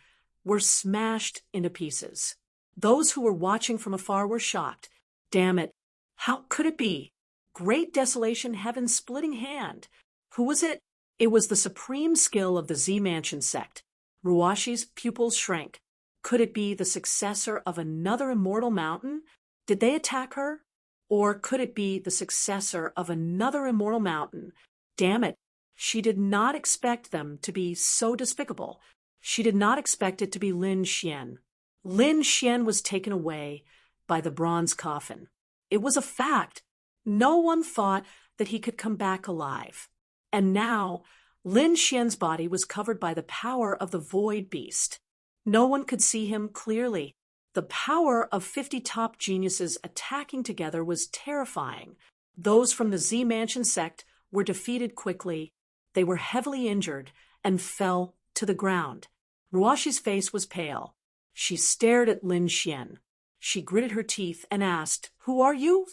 Speaker 1: were smashed into pieces. Those who were watching from afar were shocked. Damn it! How could it be? Great desolation, heaven splitting hand. Who was it? It was the supreme skill of the Z Mansion sect. Ruashi's pupils shrank. Could it be the successor of another immortal mountain? Did they attack her? Or could it be the successor of another immortal mountain? Damn it! She did not expect them to be so despicable. She did not expect it to be Lin Xian. Lin Xian was taken away by the bronze coffin. It was a fact. No one thought that he could come back alive. And now, Lin Xian's body was covered by the power of the void beast. No one could see him clearly. The power of 50 top geniuses attacking together was terrifying. Those from the Z Mansion sect were defeated quickly. They were heavily injured and fell to the ground. Ruashi's face was pale. She stared at Lin Xian. She gritted her teeth and asked, "Who are you?"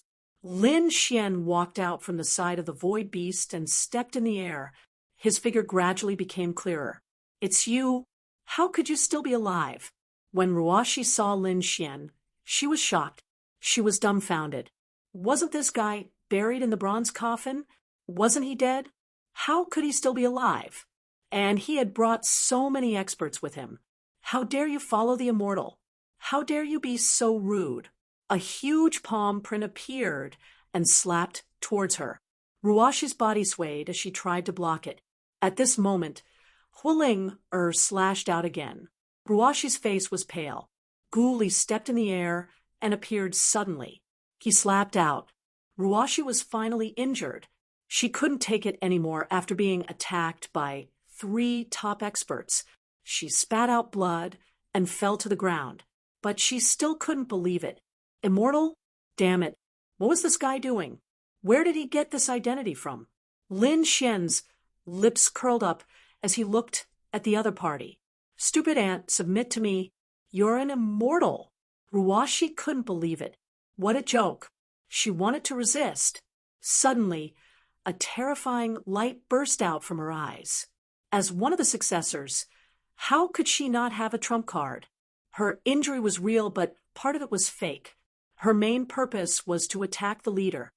Speaker 1: Lin Xian walked out from the side of the void beast and stepped in the air. His figure gradually became clearer. "It's you. How could you still be alive?" When Ruashi saw Lin Xian, she was shocked. She was dumbfounded. Wasn't this guy buried in the bronze coffin? Wasn't he dead? How could he still be alive? And he had brought so many experts with him. How dare you follow the immortal? How dare you be so rude? A huge palm print appeared and slapped towards her. Ruashi's body swayed as she tried to block it. At this moment, Huling slashed out again. Ruashi's face was pale. Guli stepped in the air and appeared suddenly. He slapped out. Ruashi was finally injured. She couldn't take it anymore after being attacked by 3 top experts. She spat out blood and fell to the ground. But she still couldn't believe it. Immortal? Damn it. What was this guy doing? Where did he get this identity from? Lin Xian's lips curled up as he looked at the other party. "Stupid ant, submit to me. You're an immortal." Ruashi couldn't believe it. What a joke. She wanted to resist. Suddenly, a terrifying light burst out from her eyes. As one of the successors, how could she not have a trump card? Her injury was real, but part of it was fake. Her main purpose was to attack the leader.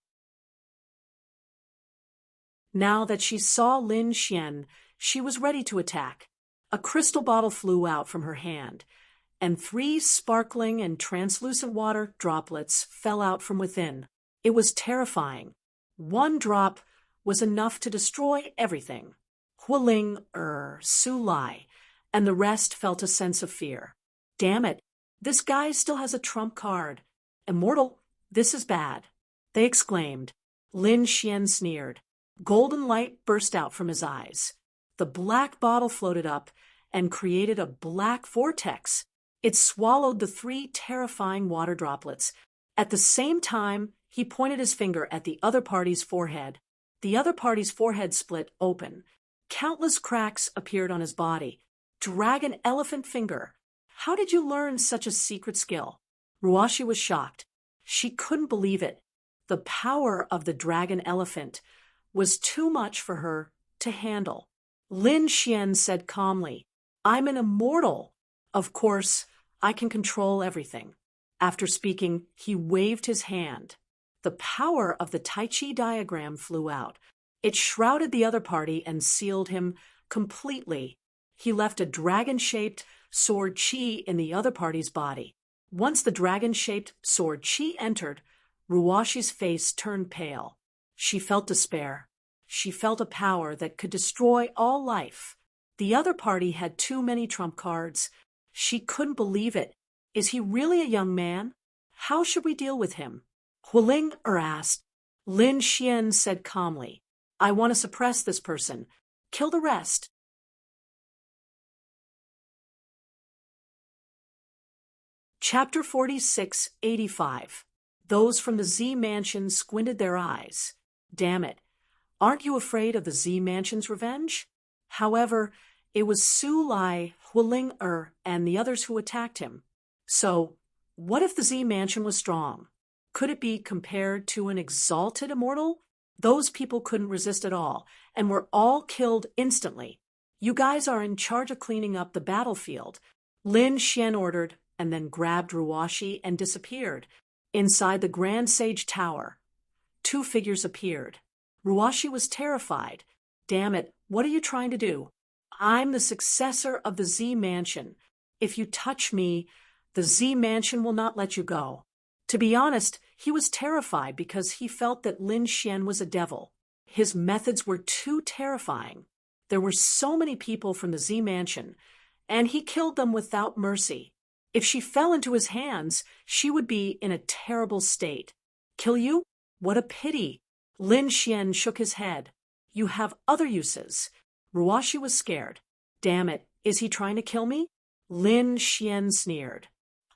Speaker 1: Now that she saw Lin Xian, she was ready to attack. A crystal bottle flew out from her hand, and 3 sparkling and translucent water droplets fell out from within. It was terrifying. One drop was enough to destroy everything. Hualing, Su Lai, and the rest felt a sense of fear. Damn it, this guy still has a trump card. Immortal, this is bad, they exclaimed. Lin Xian sneered. Golden light burst out from his eyes. The black bottle floated up and created a black vortex. It swallowed the 3 terrifying water droplets. At the same time, he pointed his finger at the other party's forehead. The other party's forehead split open. Countless cracks appeared on his body. Dragon elephant finger. How did you learn such a secret skill? Ruashi was shocked. She couldn't believe it. The power of the dragon elephant was too much for her to handle. Lin Xian said calmly, I'm an immortal. Of course, I can control everything. After speaking, he waved his hand. The power of the Tai Chi diagram flew out. It shrouded the other party and sealed him completely. He left a dragon-shaped sword chi in the other party's body. Once the dragon-shaped sword chi entered, Ruashi's face turned pale. She felt despair. She felt a power that could destroy all life. The other party had too many trump cards. She couldn't believe it. Is he really a young man? How should we deal with him? Hualing asked. Lin Xian said calmly, I want to suppress this person. Kill the rest. Chapter 4685. Those from the Z Mansion squinted their eyes. Damn it. Aren't you afraid of the Z Mansion's revenge? However, it was Su Lai, Hualing and the others who attacked him. So, what if the Z Mansion was strong? Could it be compared to an exalted immortal? Those people couldn't resist at all, and were all killed instantly. You guys are in charge of cleaning up the battlefield. Lin Xian ordered, and then grabbed Ruashi and disappeared. Inside the Grand Sage Tower, 2 figures appeared. Ruashi was terrified. Damn it, what are you trying to do? I'm the successor of the Z Mansion. If you touch me, the Z Mansion will not let you go. To be honest, he was terrified because he felt that Lin Xian was a devil. His methods were too terrifying. There were so many people from the Z Mansion, and he killed them without mercy. If she fell into his hands, she would be in a terrible state. Kill you? What a pity. Lin Xian shook his head. You have other uses. Ruashi was scared. Damn it, is he trying to kill me? Lin Xian sneered.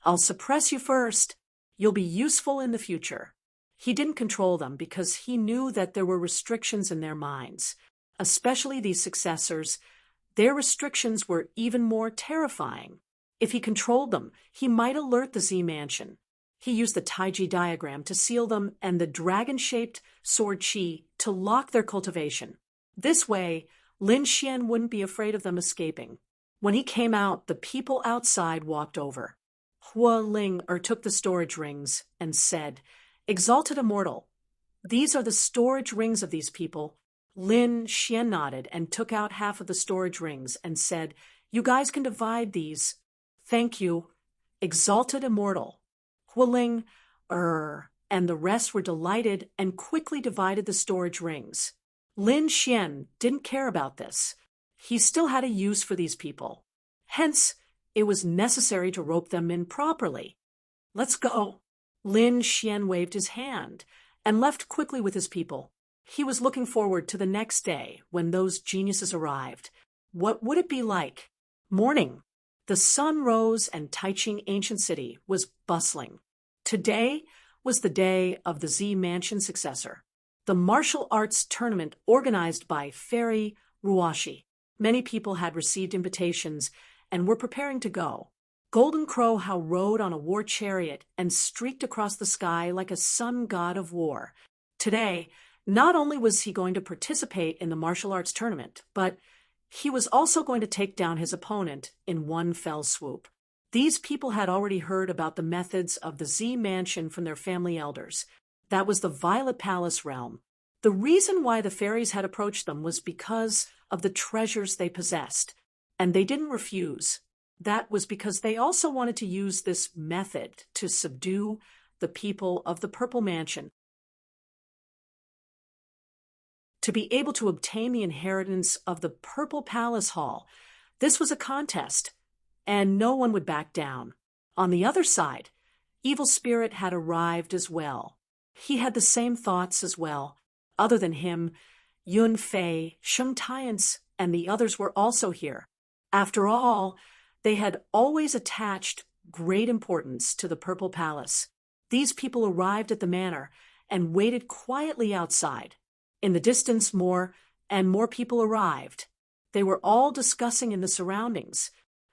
Speaker 1: I'll suppress you first. You'll be useful in the future. He didn't control them because he knew that there were restrictions in their minds, especially these successors. Their restrictions were even more terrifying. If he controlled them, he might alert the Z Mansion. He used the Taiji diagram to seal them and the dragon-shaped sword chi to lock their cultivation. This way, Lin Xian wouldn't be afraid of them escaping. When he came out, the people outside walked over. Hualing took the storage rings and said, Exalted Immortal, these are the storage rings of these people. Lin Xian nodded and took out half of the storage rings and said, You guys can divide these. Thank you, Exalted Immortal. Hualing, and the rest were delighted and quickly divided the storage rings. Lin Xian didn't care about this. He still had a use for these people. Hence, it was necessary to rope them in properly. Let's go. Lin Xian waved his hand and left quickly with his people. He was looking forward to the next day when those geniuses arrived. What would it be like? Morning. The sun rose and Taiching Ancient City was bustling. Today was the day of the Z Mansion successor, the martial arts tournament organized by Fairy Ruashi. Many people had received invitations and were preparing to go. Golden Crow How rode on a war chariot and streaked across the sky like a sun god of war. Today, not only was he going to participate in the martial arts tournament, but he was also going to take down his opponent in one fell swoop. These people had already heard about the methods of the Z Mansion from their family elders. That was the Violet Palace realm. The reason why the fairies had approached them was because of the treasures they possessed, and they didn't refuse. That was because they also wanted to use this method to subdue the people of the Purple Mansion, to be able to obtain the inheritance of the Purple Palace Hall. This was a contest, and no one would back down. On the other side, Evil Spirit had arrived as well. He had the same thoughts as well. Other than him, Yun Fei, Sheng Tiance, and the others were also here. After all, they had always attached great importance to the Purple Palace. These people arrived at the manor and waited quietly outside. In the distance, more and more people arrived. They were all discussing in the surroundings.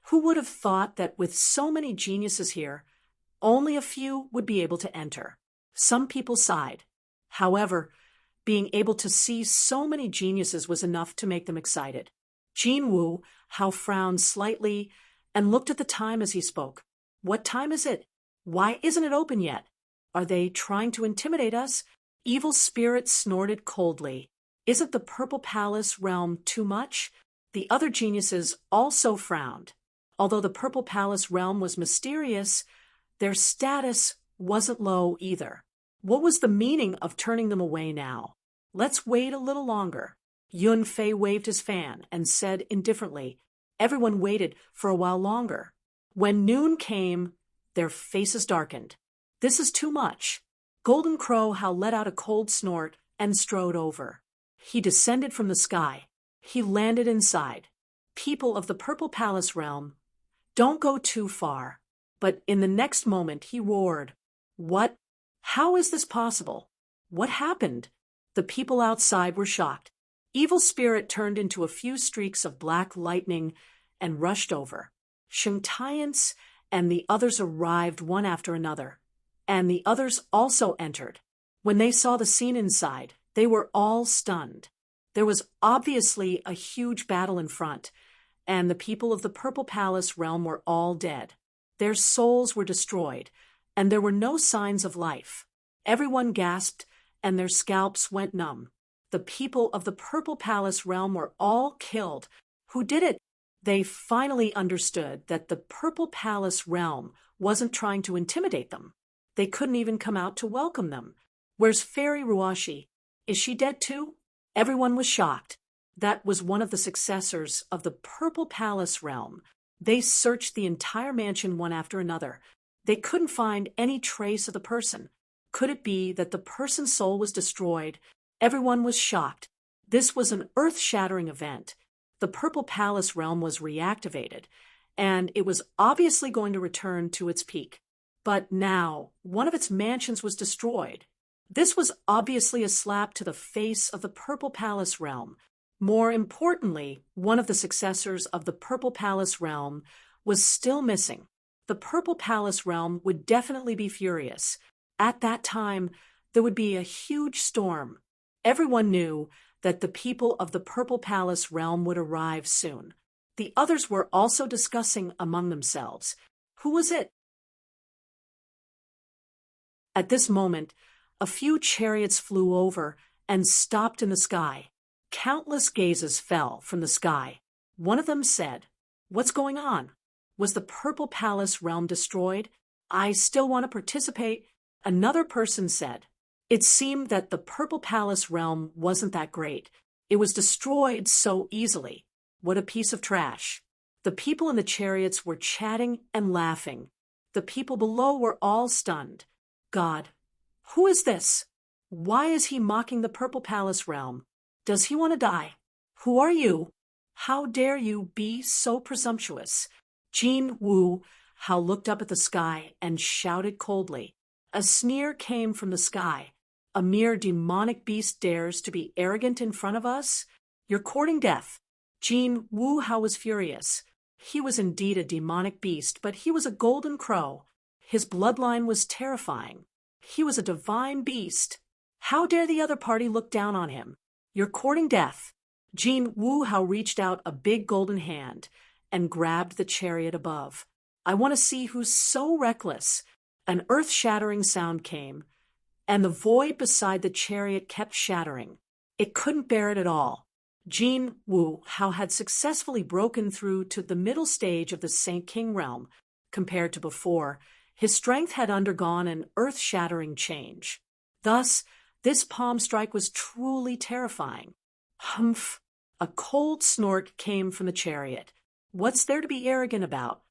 Speaker 1: Who would have thought that with so many geniuses here, only a few would be able to enter? Some people sighed. However, being able to see so many geniuses was enough to make them excited. Jin Wu Hao frowned slightly and looked at the time as he spoke. What time is it? Why isn't it open yet? Are they trying to intimidate us? Evil Spirit snorted coldly. Isn't the Purple Palace realm too much? The other geniuses also frowned. Although the Purple Palace realm was mysterious, their status wasn't low either. What was the meaning of turning them away now? Let's wait a little longer. Yun Fei waved his fan and said indifferently. Everyone waited for a while longer. When noon came, their faces darkened. This is too much. Golden Crow Hao let out a cold snort and strode over. He descended from the sky. He landed inside. People of the Purple Palace realm, don't go too far. But in the next moment he roared. What? How is this possible? What happened? The people outside were shocked. Evil Spirit turned into a few streaks of black lightning and rushed over. Sheng Tiance and the others arrived one after another, and the others also entered. When they saw the scene inside, they were all stunned. There was obviously a huge battle in front, and the people of the Purple Palace realm were all dead. Their souls were destroyed, and there were no signs of life. Everyone gasped, and their scalps went numb. The people of the Purple Palace realm were all killed. Who did it? They finally understood that the Purple Palace realm wasn't trying to intimidate them. They couldn't even come out to welcome them. Where's Fairy Ruashi? Is she dead too? Everyone was shocked. That was one of the successors of the Purple Palace realm. They searched the entire mansion one after another. They couldn't find any trace of the person. Could it be that the person's soul was destroyed? Everyone was shocked. This was an earth-shattering event. The Purple Palace realm was reactivated, and it was obviously going to return to its peak. But now, one of its mansions was destroyed. This was obviously a slap to the face of the Purple Palace realm. More importantly, one of the successors of the Purple Palace realm was still missing. The Purple Palace realm would definitely be furious. At that time, there would be a huge storm. Everyone knew that the people of the Purple Palace realm would arrive soon. The others were also discussing among themselves. Who was it? At this moment, a few chariots flew over and stopped in the sky. Countless gazes fell from the sky. One of them said, "What's going on? Was the Purple Palace realm destroyed? I still want to participate." Another person said, "It seemed that the Purple Palace realm wasn't that great. It was destroyed so easily. What a piece of trash." The people in the chariots were chatting and laughing. The people below were all stunned. God, who is this? Why is he mocking the Purple Palace realm? Does he want to die? Who are you? How dare you be so presumptuous? Jin Wu Hao looked up at the sky and shouted coldly. A sneer came from the sky. A mere demonic beast dares to be arrogant in front of us? You're courting death. Jin Wu Hao was furious. He was indeed a demonic beast, but he was a golden crow. His bloodline was terrifying. He was a divine beast. How dare the other party look down on him? You're courting death. Jin Wu Hao reached out a big golden hand and grabbed the chariot above. I want to see who's so reckless. An earth-shattering sound came, and the void beside the chariot kept shattering. It couldn't bear it at all. Jin Wu Hao had successfully broken through to the middle stage of the Saint King realm. Compared to before, his strength had undergone an earth-shattering change. Thus, this palm strike was truly terrifying. Humph! A cold snort came from the chariot. What's there to be arrogant about?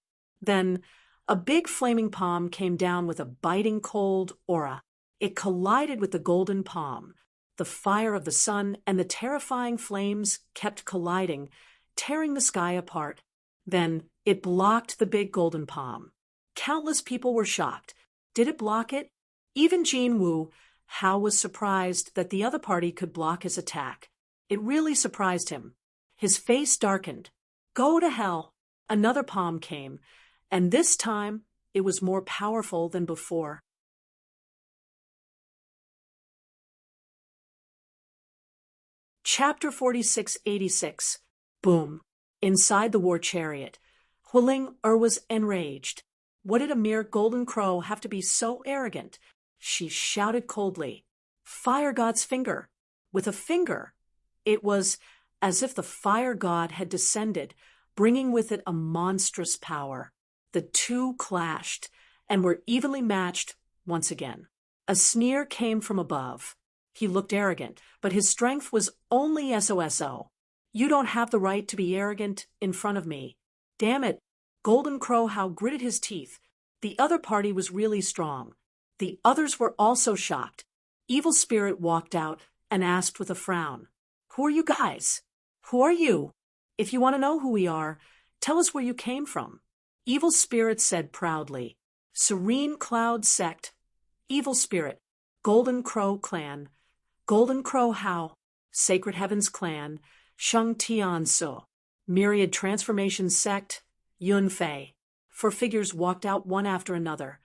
Speaker 1: Then, a big flaming palm came down with a biting cold aura. It collided with the golden palm. The fire of the sun and the terrifying flames kept colliding, tearing the sky apart. Then, it blocked the big golden palm. Countless people were shocked. Did it block it? Even Jin Wu Hao was surprised that the other party could block his attack. It really surprised him. His face darkened. Go to hell! Another palm came, and this time it was more powerful than before. Chapter 4686. Boom. Inside the war chariot, Huling was enraged. What did a mere golden crow have to be so arrogant? She shouted coldly, "Fire God's finger!" With a finger. It was as if the fire god had descended, bringing with it a monstrous power. The two clashed, and were evenly matched once again. A sneer came from above. He looked arrogant, but his strength was only SOSO. You don't have the right to be arrogant in front of me. Damn it! Golden Crow Hao gritted his teeth. The other party was really strong. The others were also shocked. Evil Spirit walked out and asked with a frown, "Who are you guys? Who are you? If you want to know who we are, tell us where you came from." Evil Spirit said proudly, "Serene Cloud Sect, Evil Spirit, Golden Crow Clan, Golden Crow Hao, Sacred Heavens Clan, Sheng Tian Su, Myriad Transformation Sect, Yun Fei." Four figures walked out one after another,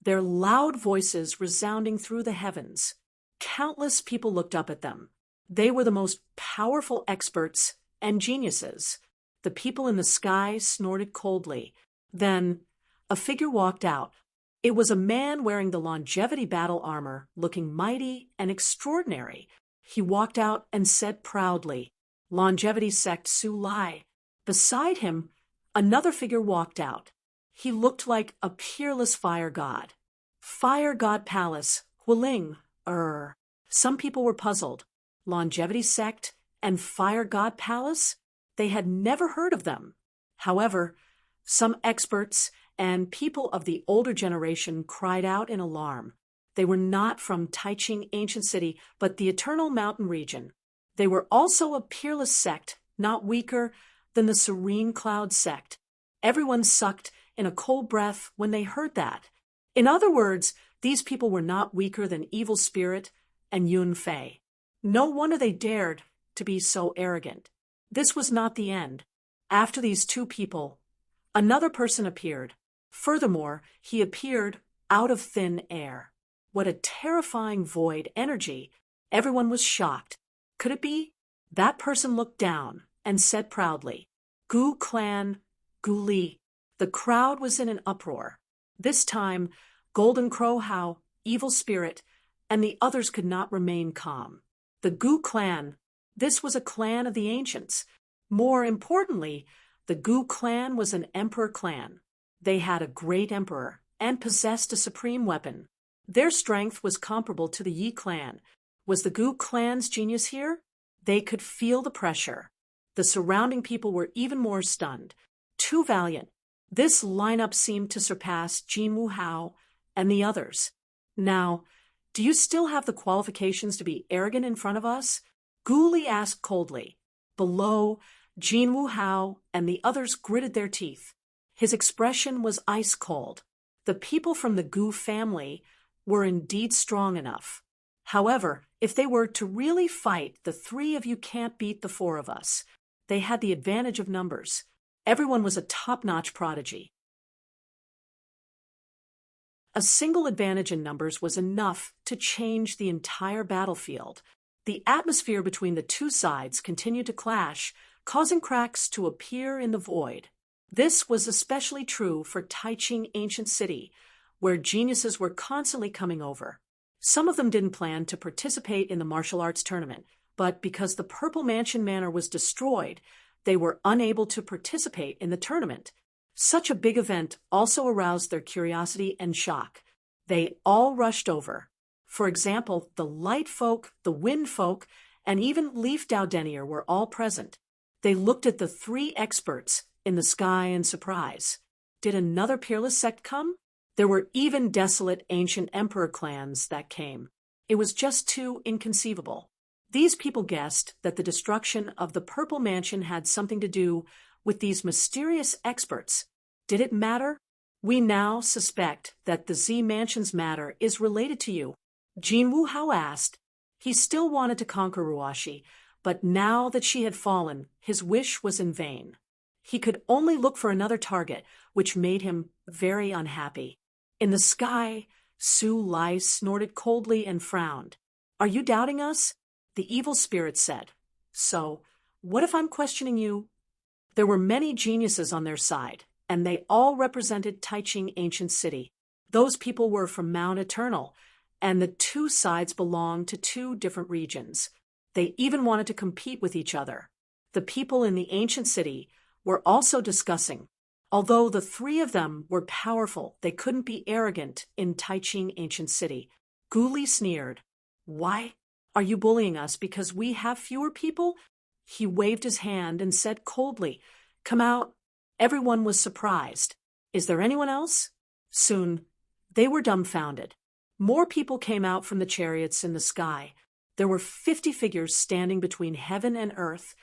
Speaker 1: their loud voices resounding through the heavens. Countless people looked up at them. They were the most powerful experts and geniuses. The people in the sky snorted coldly. Then, a figure walked out. It was a man wearing the longevity battle armor, looking mighty and extraordinary. He walked out and said proudly, "Longevity Sect Su Lai." Beside him, another figure walked out. He looked like a peerless fire god. Fire God Palace, Huling, Some people were puzzled. Longevity Sect and Fire God Palace? They had never heard of them. However, some experts and people of the older generation cried out in alarm. They were not from Taiching Ancient City, but the Eternal Mountain region. They were also a peerless sect, not weaker than the Serene Cloud Sect. Everyone sucked in a cold breath when they heard that. In other words, these people were not weaker than Evil Spirit and Yun Fei. No wonder they dared to be so arrogant. This was not the end. After these two people, another person appeared. Furthermore, he appeared out of thin air. What a terrifying void energy. Everyone was shocked. Could it be? That person looked down and said proudly, "Gu Clan, Gu Li." The crowd was in an uproar. This time, Golden Crow Hao, Evil Spirit, and the others could not remain calm. The Gu Clan. This was a clan of the ancients. More importantly, the Gu Clan was an emperor clan. They had a great emperor and possessed a supreme weapon. Their strength was comparable to the Yi clan. Was the Gu Clan's genius here? They could feel the pressure. The surrounding people were even more stunned. Too valiant. This lineup seemed to surpass Jin Wu Hao and the others. Now, do you still have the qualifications to be arrogant in front of us? Gu Li asked coldly. Below, Jin Wu Hao and the others gritted their teeth. His expression was ice cold. The people from the Gu family were indeed strong enough. However, if they were to really fight, the three of you can't beat the four of us. They had the advantage of numbers. Everyone was a top-notch prodigy. A single advantage in numbers was enough to change the entire battlefield. The atmosphere between the two sides continued to clash, causing cracks to appear in the void. This was especially true for Taiching Ancient City, where geniuses were constantly coming over. Some of them didn't plan to participate in the martial arts tournament, but because the Purple Mansion Manor was destroyed, they were unable to participate in the tournament. Such a big event also aroused their curiosity and shock. They all rushed over. For example, the Light Folk, the Wind Folk, and even Leaf Dowdenier were all present. They looked at the three experts in the sky in surprise. Did another peerless sect come? There were even desolate ancient emperor clans that came. It was just too inconceivable. These people guessed that the destruction of the Purple Mansion had something to do with these mysterious experts. Did it matter? We now suspect that the Z Mansion's matter is related to you. Jin Wuhao asked. He still wanted to conquer Ruashi, but now that she had fallen, his wish was in vain. He could only look for another target, which made him very unhappy. In the sky, Su Lai snorted coldly and frowned. Are you doubting us? The evil spirit said. So, what if I'm questioning you? There were many geniuses on their side, and they all represented Taiching Ancient City. Those people were from Mount Eternal, and the two sides belonged to two different regions. They even wanted to compete with each other. The people in the Ancient City were also discussing. Although the three of them were powerful, they couldn't be arrogant in Taiching Ancient City. Guli sneered. Why? Are you bullying us because we have fewer people? He waved his hand and said coldly, Come out. Everyone was surprised. Is there anyone else? Soon, they were dumbfounded. More people came out from the chariots in the sky. There were 50 figures standing between heaven and earth,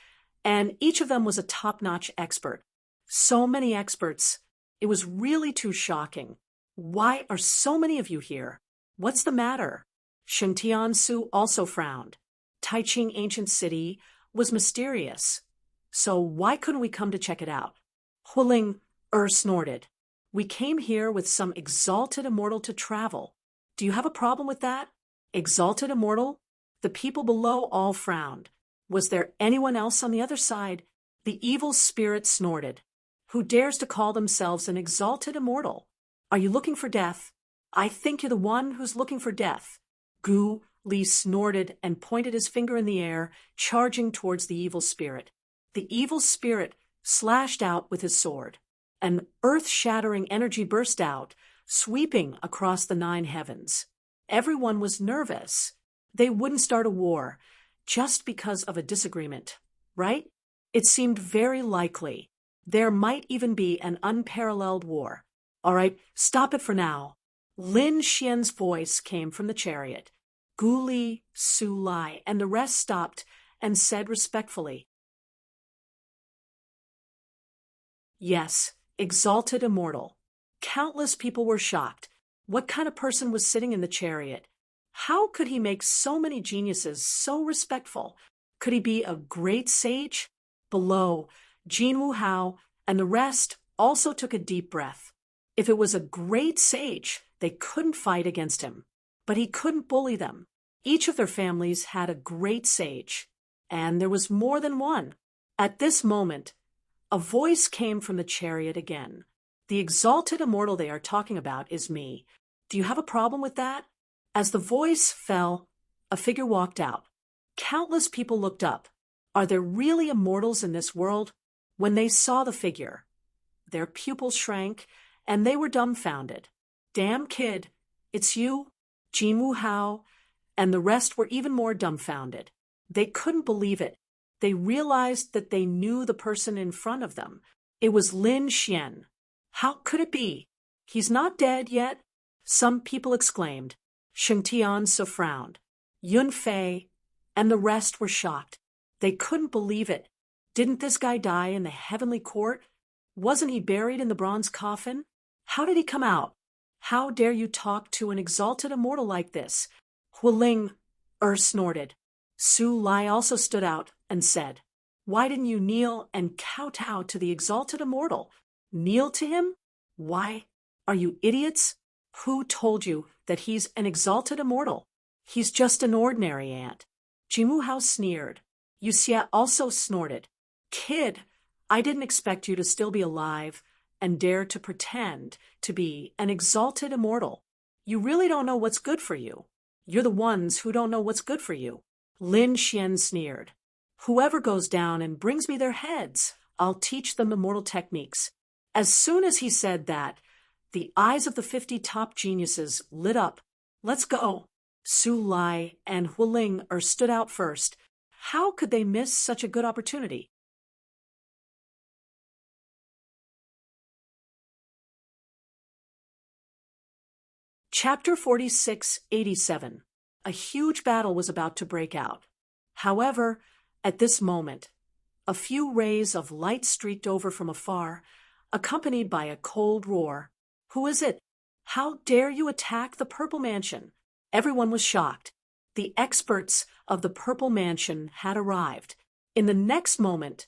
Speaker 1: and each of them was a top-notch expert. So many experts. It was really too shocking. Why are so many of you here? What's the matter? Sheng Tiansu also frowned. Taiching Ancient City was mysterious. So why couldn't we come to check it out? Huling snorted. We came here with some exalted immortal to travel. Do you have a problem with that? Exalted immortal? The people below all frowned. Was there anyone else on the other side? The evil spirit snorted. Who dares to call themselves an exalted immortal? Are you looking for death? I think you're the one who's looking for death. Gu Li snorted and pointed his finger in the air, charging towards the evil spirit. The evil spirit slashed out with his sword. An earth-shattering energy burst out, sweeping across the 9 heavens. Everyone was nervous. They wouldn't start a war just because of a disagreement, right? It seemed very likely. There might even be an unparalleled war. All right, stop it for now. Lin Xian's voice came from the chariot. Gu Li, Su Lai, and the rest stopped and said respectfully, Yes, exalted immortal. Countless people were shocked. What kind of person was sitting in the chariot? How could he make so many geniuses so respectful? Could he be a great sage? Below, Jin Wuhao and the rest also took a deep breath. If it was a great sage, they couldn't fight against him. But he couldn't bully them. Each of their families had a great sage, and there was more than one. At this moment, a voice came from the chariot again. The exalted immortal they are talking about is me. Do you have a problem with that? As the voice fell, a figure walked out. Countless people looked up. Are there really immortals in this world? When they saw the figure, their pupils shrank, and they were dumbfounded. Damn kid, it's you? Jin Wuhao, and the rest were even more dumbfounded. They couldn't believe it. They realized that they knew the person in front of them. It was Lin Xian. How could it be? He's not dead yet? Some people exclaimed. Sheng Tiansu frowned. Yun Fei and the rest were shocked. They couldn't believe it. Didn't this guy die in the heavenly court? Wasn't he buried in the bronze coffin? How did he come out? How dare you talk to an exalted immortal like this? Huling snorted. Su Lai also stood out and said, Why didn't you kneel and kowtow to the exalted immortal? Kneel to him? Why? Are you idiots? Who told you that he's an exalted immortal? He's just an ordinary ant. Jimu Hao sneered. Yuxia also snorted. Kid, I didn't expect you to still be alive and dare to pretend to be an exalted immortal. You really don't know what's good for you. You're the ones who don't know what's good for you. Lin Xian sneered. Whoever goes down and brings me their heads, I'll teach them immortal techniques. As soon as he said that, the eyes of the 50 top geniuses lit up. Let's go. Su Lai and Huling stood out first. How could they miss such a good opportunity? Chapter 4687. A huge battle was about to break out. However, at this moment, a few rays of light streaked over from afar, accompanied by a cold roar. Who is it? How dare you attack the Purple Mansion? Everyone was shocked. The experts of the Purple Mansion had arrived. In the next moment,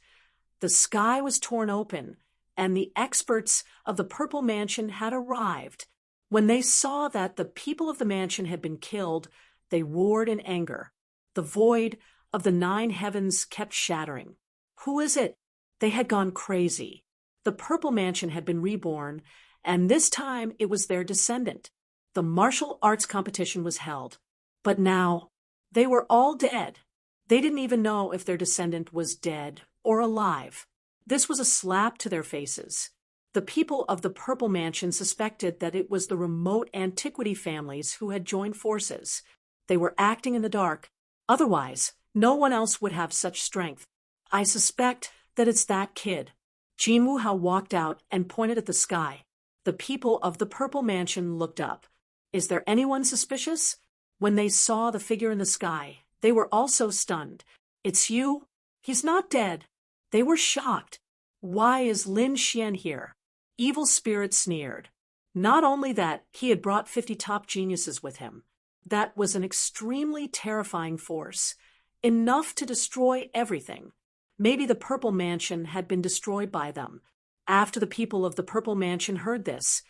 Speaker 1: the sky was torn open, and the experts of the Purple Mansion had arrived. When they saw that the people of the mansion had been killed, they roared in anger. The void of the 9 heavens kept shattering. Who is it? They had gone crazy. The Purple Mansion had been reborn, and this time it was their descendant. The martial arts competition was held. But now, they were all dead. They didn't even know if their descendant was dead or alive. This was a slap to their faces. The people of the Purple Mansion suspected that it was the remote antiquity families who had joined forces. They were acting in the dark. Otherwise, no one else would have such strength. I suspect that it's that kid. Jin Wuhao walked out and pointed at the sky. The people of the Purple Mansion looked up. Is there anyone suspicious? When they saw the figure in the sky, they were also stunned. It's you? He's not dead. They were shocked. Why is Lin Xian here? Evil Spirit sneered. Not only that, he had brought 50 top geniuses with him. That was an extremely terrifying force, enough to destroy everything. Maybe the Purple Mansion had been destroyed by them. After the people of the Purple Mansion heard this,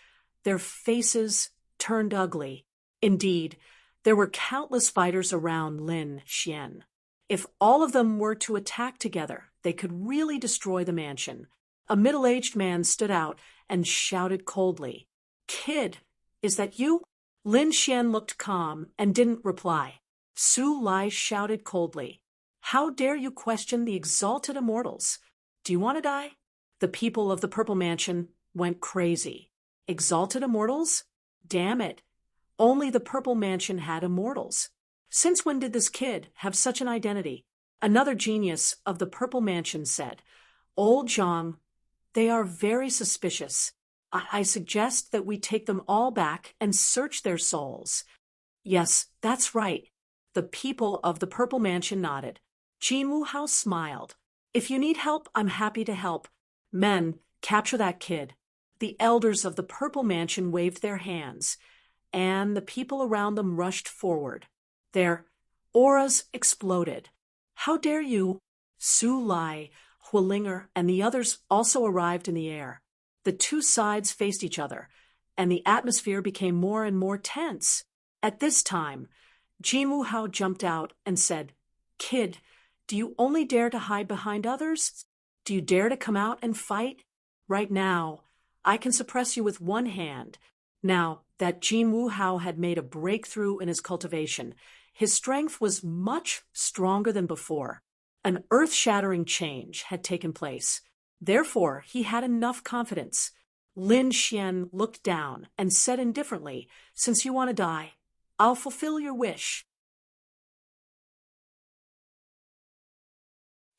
Speaker 1: their faces turned ugly. Indeed, there were countless fighters around Lin Xian. If all of them were to attack together, they could really destroy the mansion. A middle-aged man stood out and shouted coldly, "Kid, is that you?" Lin Xian looked calm and didn't reply. Su Lai shouted coldly, "How dare you question the exalted immortals? Do you want to die?" The people of the Purple Mansion went crazy. Exalted immortals? Damn it. Only the Purple Mansion had immortals. Since when did this kid have such an identity? Another genius of the Purple Mansion said, "Old Zhang, they are very suspicious. I suggest that we take them all back and search their souls." Yes, that's right. The people of the Purple Mansion nodded. Jin Wuhao smiled. "If you need help, I'm happy to help. Men, capture that kid." The elders of the Purple Mansion waved their hands, and the people around them rushed forward. Their auras exploded. "How dare you?" Su Lai, Hulinger, and the others also arrived in the air. The two sides faced each other, and the atmosphere became more and more tense. At this time, Jin Wuhao jumped out and said, "Kid, do you only dare to hide behind others? Do you dare to come out and fight? Right now, I can suppress you with one hand." Now that Jin Wuhao had made a breakthrough in his cultivation, his strength was much stronger than before. An earth-shattering change had taken place. Therefore, he had enough confidence. Lin Xian looked down and said indifferently, "Since you want to die, I'll fulfill your wish."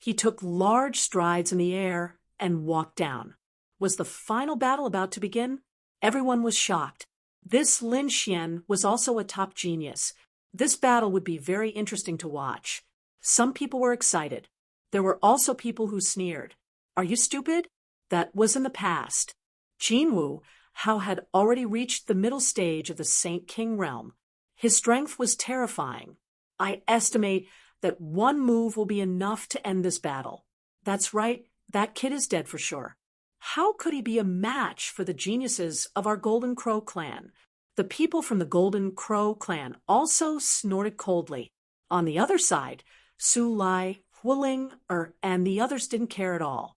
Speaker 1: He took large strides in the air and walked down. Was the final battle about to begin? Everyone was shocked. This Lin Xian was also a top genius. This battle would be very interesting to watch. Some people were excited. There were also people who sneered. "Are you stupid?" That was in the past. Jin Wuhao had already reached the middle stage of the Saint King realm. His strength was terrifying. I estimate that one move will be enough to end this battle. That's right, that kid is dead for sure. How could he be a match for the geniuses of our Golden Crow clan? The people from the Golden Crow clan also snorted coldly. On the other side, Su Lai, Huling, and the others didn't care at all.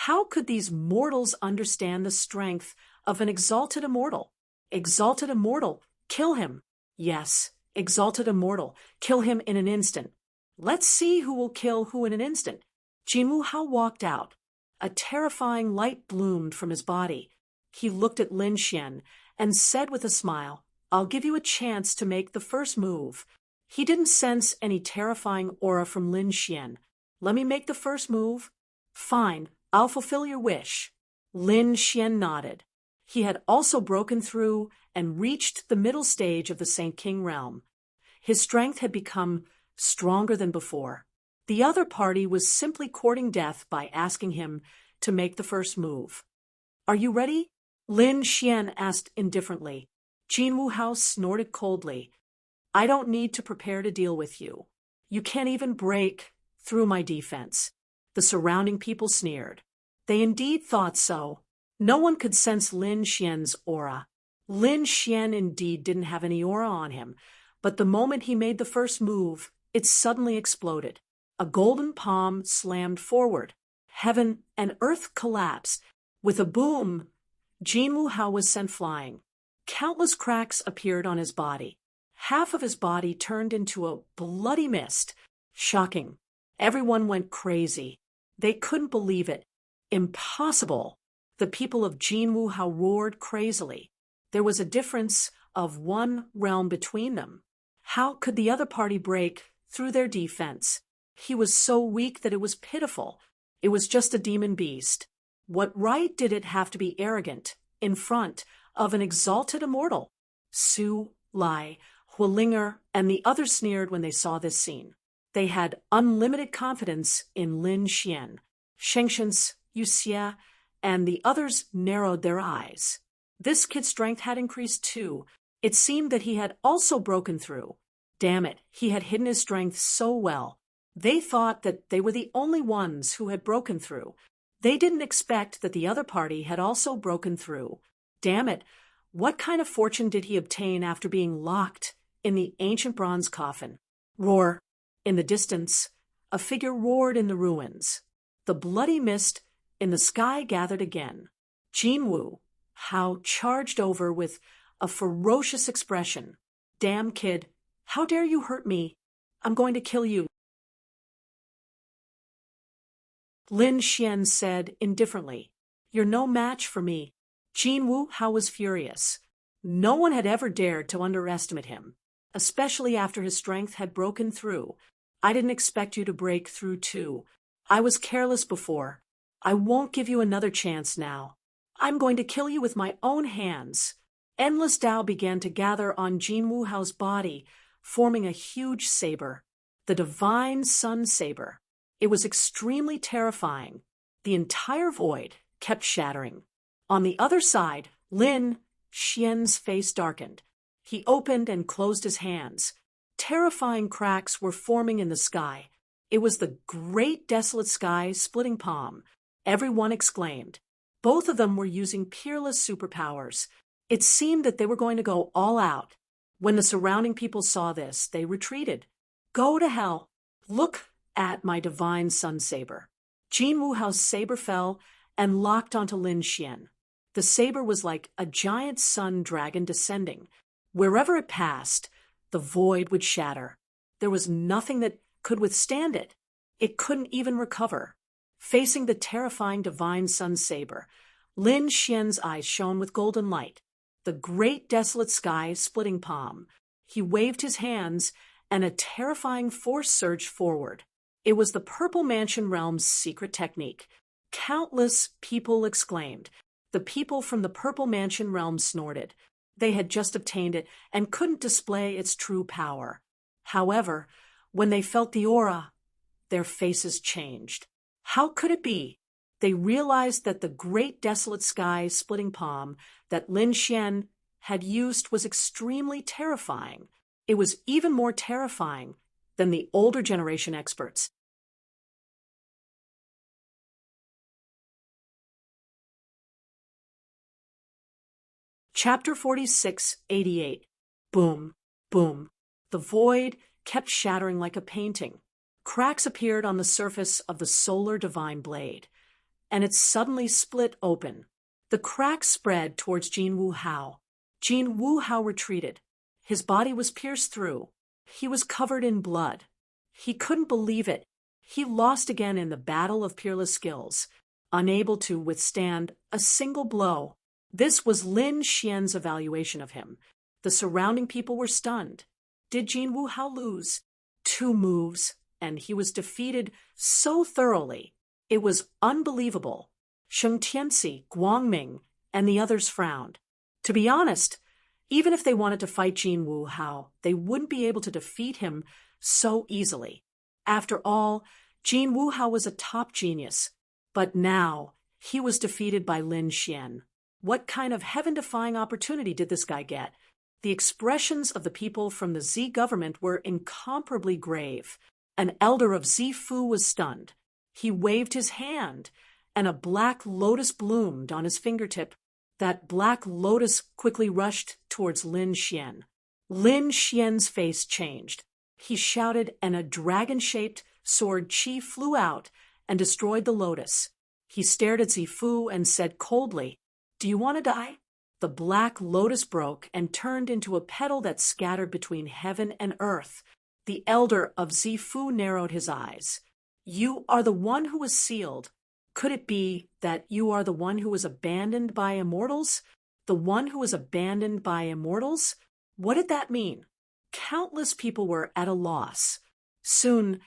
Speaker 1: How could these mortals understand the strength of an exalted immortal? Exalted immortal, kill him. Yes, exalted immortal, kill him in an instant. Let's see who will kill who in an instant. Jin Wu Hao walked out. A terrifying light bloomed from his body. He looked at Lin Xian and said with a smile, I'll give you a chance to make the first move. He didn't sense any terrifying aura from Lin Xian. Let me make the first move? Fine, I'll fulfill your wish. Lin Xian nodded. He had also broken through and reached the middle stage of the Saint King realm. His strength had become stronger than before. The other party was simply courting death by asking him to make the first move. Are you ready? Lin Xian asked indifferently. Jin Wu Hao snorted coldly. I don't need to prepare to deal with you. You can't even break through my defense. The surrounding people sneered. They indeed thought so. No one could sense Lin Xian's aura. Lin Xian indeed didn't have any aura on him, but the moment he made the first move, it suddenly exploded. A golden palm slammed forward. Heaven and earth collapsed. With a boom, Jin Wu Hao was sent flying. Countless cracks appeared on his body. Half of his body turned into a bloody mist. Shocking. Everyone went crazy. They couldn't believe it. Impossible. The people of Jin Wu Hao roared crazily. There was a difference of one realm between them. How could the other party break through their defense? He was so weak that it was pitiful. It was just a demon beast. What right did it have to be arrogant in front of an exalted immortal? Su, Lai, Huilinger, and the others sneered when they saw this scene. They had unlimited confidence in Lin Xian. Shengshens, Yuxia, and the others narrowed their eyes. This kid's strength had increased too. It seemed that he had also broken through. Damn it, he had hidden his strength so well. They thought that they were the only ones who had broken through. They didn't expect that the other party had also broken through. Damn it, what kind of fortune did he obtain after being locked in the ancient bronze coffin? Roar. In the distance, a figure roared in the ruins. The bloody mist in the sky gathered again. Jin Wu Hao charged over with a ferocious expression. Damn kid, how dare you hurt me? I'm going to kill you. Lin Xian said indifferently, You're no match for me. Jin Wu Hao was furious. No one had ever dared to underestimate him, especially after his strength had broken through. I didn't expect you to break through too. I was careless before. I won't give you another chance now. I'm going to kill you with my own hands. Endless Tao began to gather on Jin Wu Hao's body, forming a huge saber, the divine sun saber. It was extremely terrifying. The entire void kept shattering. On the other side, Lin Xian's face darkened. He opened and closed his hands. Terrifying cracks were forming in the sky. It was the great desolate sky splitting palm. Everyone exclaimed. Both of them were using peerless superpowers. It seemed that they were going to go all out. When the surrounding people saw this, they retreated. Go to hell. Look at my divine sun saber. Jin Wu Hao's saber fell and locked onto Lin Xian. The saber was like a giant sun dragon descending. Wherever it passed, the void would shatter. There was nothing that could withstand it. It couldn't even recover. Facing the terrifying divine sun saber, Lin Xian's eyes shone with golden light. The great desolate sky splitting palm. He waved his hands, and a terrifying force surged forward. It was the Purple Mansion realm's secret technique. Countless people exclaimed. The people from the Purple Mansion realm snorted. They had just obtained it and couldn't display its true power. However, when they felt the aura, their faces changed. How could it be? They realized that the great desolate sky splitting palm that Lin Xian had used was extremely terrifying. It was even more terrifying than the older generation experts. Chapter 46-88. Boom, boom. The void kept shattering like a painting. Cracks appeared on the surface of the solar divine blade, and it suddenly split open. The cracks spread towards Jin Wu Hao. Jin Wu Hao retreated. His body was pierced through. He was covered in blood. He couldn't believe it. He lost again in the battle of peerless skills, unable to withstand a single blow. This was Lin Xian's evaluation of him. The surrounding people were stunned. Did Jin Wuhao lose? 2 moves, and he was defeated so thoroughly. It was unbelievable. Sheng Tianxi, Guangming, and the others frowned. To be honest, even if they wanted to fight Jin Wuhao, they wouldn't be able to defeat him so easily. After all, Jin Wuhao was a top genius. But now, he was defeated by Lin Xian. What kind of heaven-defying opportunity did this guy get? The expressions of the people from the Z government were incomparably grave. An elder of Zifu was stunned. He waved his hand, and a black lotus bloomed on his fingertip. That black lotus quickly rushed towards Lin Xian. Lin Xian's face changed. He shouted, and a dragon-shaped sword chi flew out and destroyed the lotus. He stared at Zifu and said coldly, "Do you want to die?" The black lotus broke and turned into a petal that scattered between heaven and earth. The elder of Zifu narrowed his eyes. "You are the one who was sealed. Could it be that you are the one who was abandoned by immortals? The one who was abandoned by immortals? What did that mean?" Countless people were at a loss. Soon,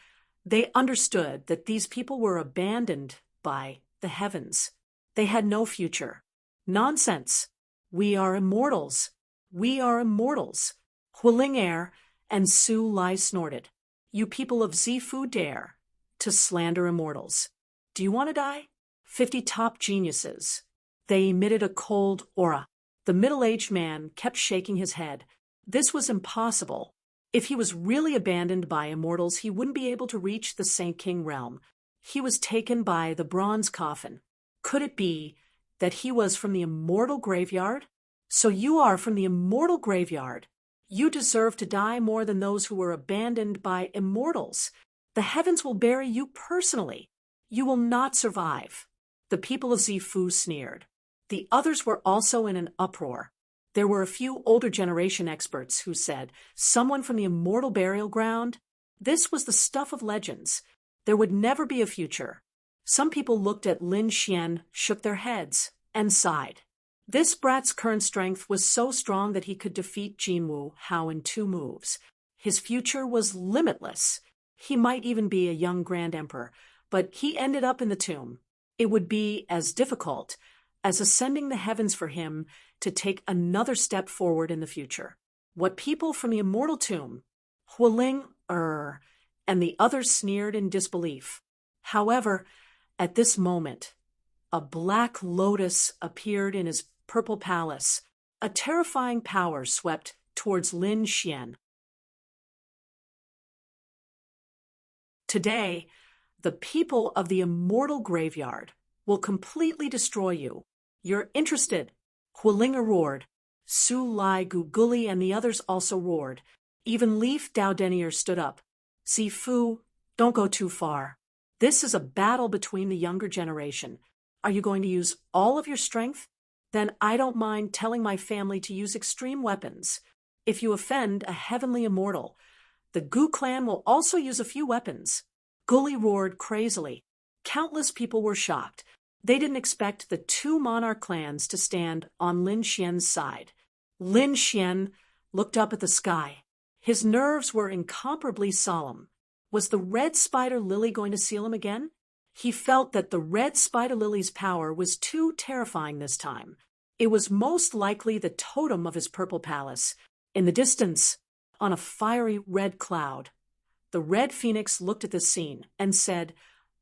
Speaker 1: they understood that these people were abandoned by the heavens. They had no future. Nonsense. We are immortals. We are immortals. Huiling Air and Su Lai snorted. You people of Zifu dare to slander immortals. Do you want to die? 50 top geniuses. They emitted a cold aura. The middle-aged man kept shaking his head. This was impossible. If he was really abandoned by immortals, he wouldn't be able to reach the Saint King realm. He was taken by the bronze coffin. Could it be that he was from the immortal graveyard? So you are from the immortal graveyard. You deserve to die more than those who were abandoned by immortals. The heavens will bury you personally. You will not survive. The people of Zifu sneered. The others were also in an uproar. There were a few older generation experts who said, someone from the immortal burial ground? This was the stuff of legends. There would never be a future. Some people looked at Lin Xian, shook their heads, and sighed. This brat's current strength was so strong that he could defeat Jin Wuhao in 2 moves. His future was limitless. He might even be a young Grand Emperor, but he ended up in the tomb. It would be as difficult as ascending the heavens for him to take another step forward in the future. What people from the immortal tomb? Huiling and the others sneered in disbelief. However, at this moment, a black lotus appeared in his purple palace. A terrifying power swept towards Lin Xian. Today, the people of the immortal graveyard will completely destroy you. You're interested? Huiling roared. Su Lai, Guguli, and the others also roared. Even Leaf Daodenier stood up. Zifu, don't go too far. This is a battle between the younger generation. Are you going to use all of your strength? Then I don't mind telling my family to use extreme weapons. If you offend a heavenly immortal, the Gu clan will also use a few weapons. Gully roared crazily. Countless people were shocked. They didn't expect the 2 monarch clans to stand on Lin Xian's side. Lin Xian looked up at the sky. His nerves were incomparably solemn. Was the red spider lily going to seal him again? He felt that the red spider lily's power was too terrifying this time. It was most likely the totem of his purple palace. In the distance, on a fiery red cloud, the red phoenix looked at this scene and said,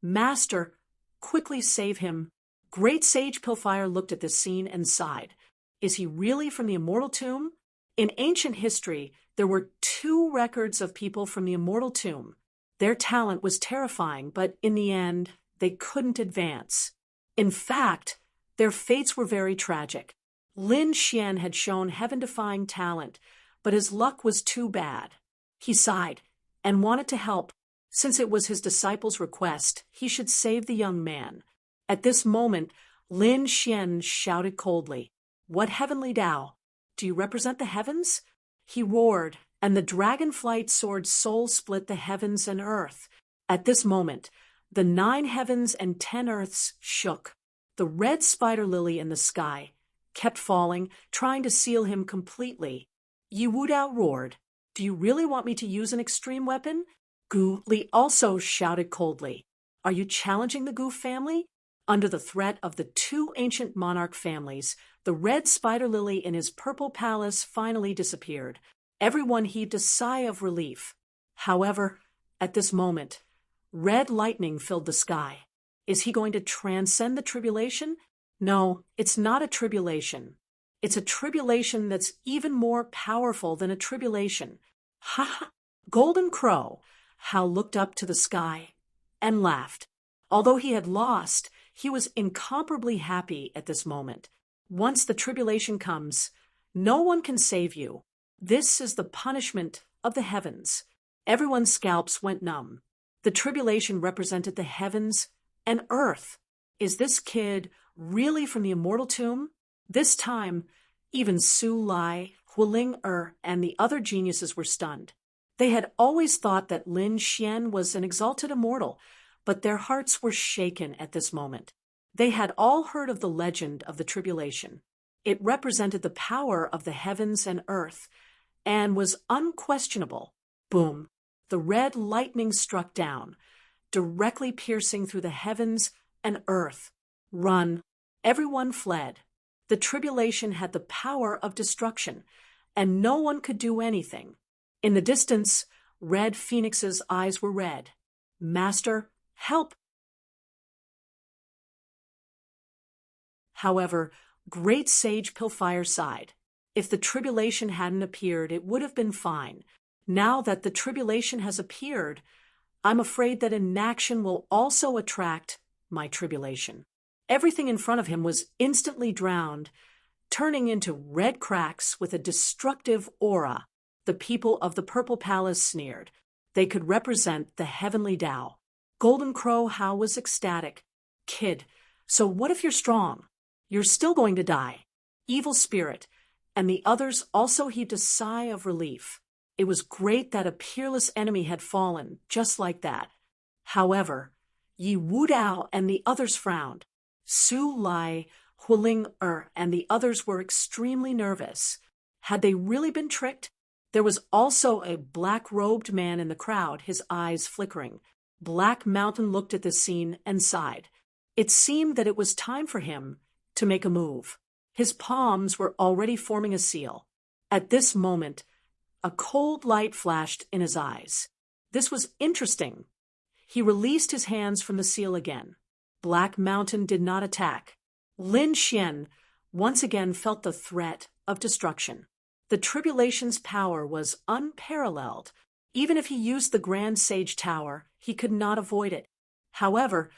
Speaker 1: "Master, quickly save him." Great Sage Pilfire looked at this scene and sighed. Is he really from the immortal tomb? In ancient history, there were 2 records of people from the immortal tomb. Their talent was terrifying, but in the end, they couldn't advance. In fact, their fates were very tragic. Lin Xian had shown heaven-defying talent, but his luck was too bad. He sighed and wanted to help. Since it was his disciple's request, he should save the young man. At this moment, Lin Xian shouted coldly, "What heavenly Tao? Do you represent the heavens?" He roared, and the dragonflight sword soul split the heavens and earth. At this moment, the 9 heavens and 10 earths shook. The red spider lily in the sky kept falling, trying to seal him completely. Yi Wudao roared, "Do you really want me to use an extreme weapon?" Gu Li also shouted coldly, "Are you challenging the Gu family?" Under the threat of the 2 ancient monarch families, the red spider lily in his purple palace finally disappeared. Everyone heaved a sigh of relief. However, at this moment, red lightning filled the sky. Is he going to transcend the tribulation? No, it's not a tribulation. It's a tribulation that's even more powerful than a tribulation. Ha ha! Golden Crow, Hal looked up to the sky and laughed. Although he had lost, he was incomparably happy at this moment. Once the tribulation comes, no one can save you. This is the punishment of the heavens. Everyone's scalps went numb. The tribulation represented the heavens and earth. Is this kid really from the immortal tomb? This time, even Su Lai, Huiling and the other geniuses were stunned. They had always thought that Lin Xian was an exalted immortal, but their hearts were shaken at this moment. They had all heard of the legend of the tribulation. It represented the power of the heavens and earth, and was unquestionable. Boom! The red lightning struck down, directly piercing through the heavens and earth. Run! Everyone fled. The tribulation had the power of destruction, and no one could do anything. In the distance, Red Phoenix's eyes were red. "Master, help!" However, Great Sage Pilfire sighed. If the tribulation hadn't appeared, it would have been fine. Now that the tribulation has appeared, I'm afraid that inaction will also attract my tribulation. Everything in front of him was instantly drowned, turning into red cracks with a destructive aura. The people of the Purple Palace sneered. They could represent the heavenly Tao. Golden Crow Hao was ecstatic. "Kid, so what if you're strong? You're still going to die." Evil Spirit and the others also heaved a sigh of relief. It was great that a peerless enemy had fallen, just like that. However, Yi Wudao and the others frowned. Su Lai, Huiling and the others were extremely nervous. Had they really been tricked? There was also a black-robed man in the crowd, his eyes flickering. Black Mountain looked at this scene and sighed. It seemed that it was time for him to make a move. His palms were already forming a seal. At this moment, a cold light flashed in his eyes. This was interesting. He released his hands from the seal again. Black Mountain did not attack. Lin Xian once again felt the threat of destruction. The tribulation's power was unparalleled. Even if he used the Grand Sage Tower, he could not avoid it. However,